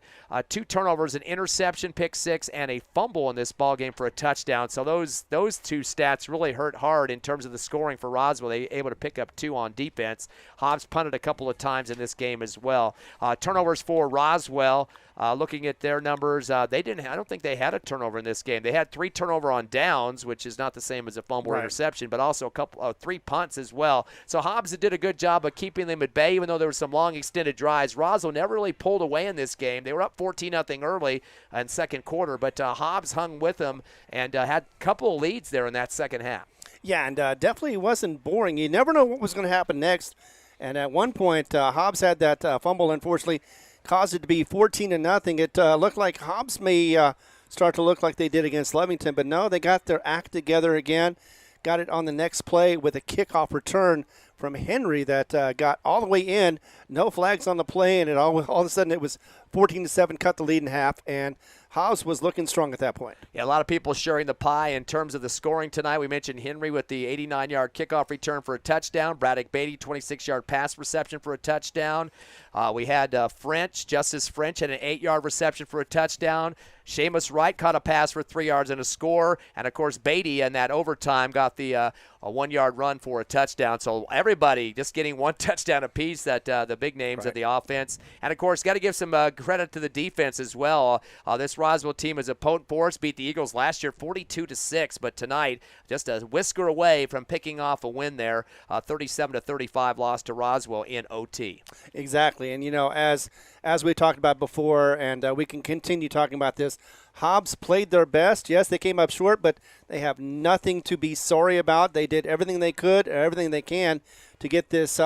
2 turnovers, an interception, pick 6, and a fumble in this ball game for a touchdown. So those 2 stats really hurt hard in terms of the scoring for Roswell. They were able to pick up 2 on defense. Hobbs punted a couple of times in this game as well. Turnovers for Roswell. Looking at their numbers, I don't think they had a turnover in this game. They had 3 turnover on downs, which is not the same as a fumble or interception, but also 3 punts as well. So Hobbs did a good job of keeping them at bay, even though there were some long extended drives. Roswell never really pulled away in this game. They were up 14-0 early in second quarter, but Hobbs hung with them and had a couple of leads there in that second half. Yeah, and definitely wasn't boring. You never know what was going to happen next. And at one point, Hobbs had that fumble, unfortunately, caused it to be 14-0. It looked like Hobbs may start to look like they did against Levington, but no, they got their act together again. Got it on the next play with a kickoff return from Henry that got all the way in. No flags on the play, and all of a sudden it was 14-7, cut the lead in half, and Hobbs was looking strong at that point. Yeah, a lot of people sharing the pie in terms of the scoring tonight. We mentioned Henry with the 89-yard kickoff return for a touchdown. Braddock Beatty, 26-yard pass reception for a touchdown. We had Justice French had an 8-yard reception for a touchdown. Seamus Wright caught a pass for 3 yards and a score. And, of course, Beatty in that overtime got the a 1-yard run for a touchdown. So everybody just getting one touchdown apiece, that the big names of the offense. And, of course, got to give some credit to the defense as well. This Roswell team is a potent force, beat the Eagles last year 42-6, but tonight just a whisker away from picking off a win there, 37-35 loss to Roswell in OT. Exactly, and as we talked about before, and we can continue talking about this, Hobbs played their best. Yes, they came up short, but they have nothing to be sorry about. They did everything they could, everything they can to get this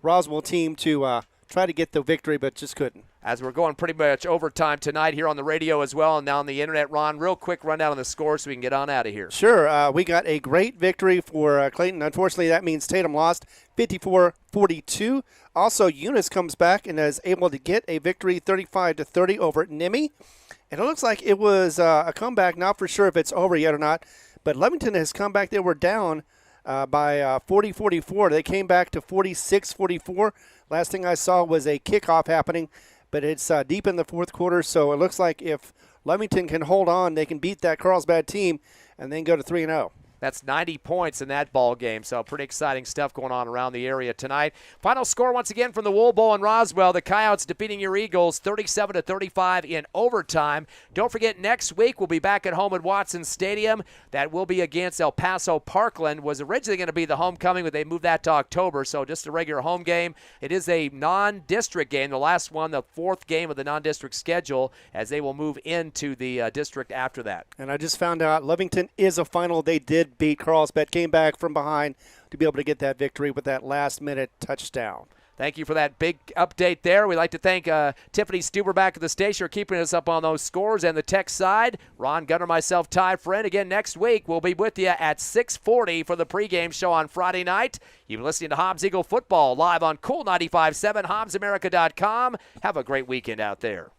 Roswell team to try to get the victory, but just couldn't. As we're going pretty much overtime tonight here on the radio as well and now on the internet, Ron, real quick rundown on the score so we can get on out of here. Sure. We got a great victory for Clayton. Unfortunately, that means Tatum lost 54-42. Also, Eunice comes back and is able to get a victory 35-30 over at Nimmy. And it looks like it was a comeback. Not for sure if it's over yet or not. But Levington has come back. They were down by 40-44. They came back to 46-44. Last thing I saw was a kickoff happening. But it's deep in the fourth quarter, so it looks like if Levington can hold on, they can beat that Carlsbad team and then go to 3-0. That's 90 points in that ball game, so pretty exciting stuff going on around the area tonight. Final score once again from the Wool Bowl in Roswell. The Coyotes defeating your Eagles 37-35 in overtime. Don't forget, next week we'll be back at home at Watson Stadium. That will be against El Paso Parkland. Was originally going to be the homecoming, but they moved that to October, so just a regular home game. It is a non-district game, the last one, the fourth game of the non-district schedule, as they will move into the district after that. And I just found out Levington is a final. They did beat Carlsbad, came back from behind to be able to get that victory with that last-minute touchdown. Thank you for that big update there. We'd like to thank Tiffany Stuber back at the station for keeping us up on those scores and the tech side. Ron Gunner, myself, Ty Friend. Again, next week we'll be with you at 6:40 for the pregame show on Friday night. You've been listening to Hobbs Eagle Football live on Cool 95.7, HobbsAmerica.com. Have a great weekend out there.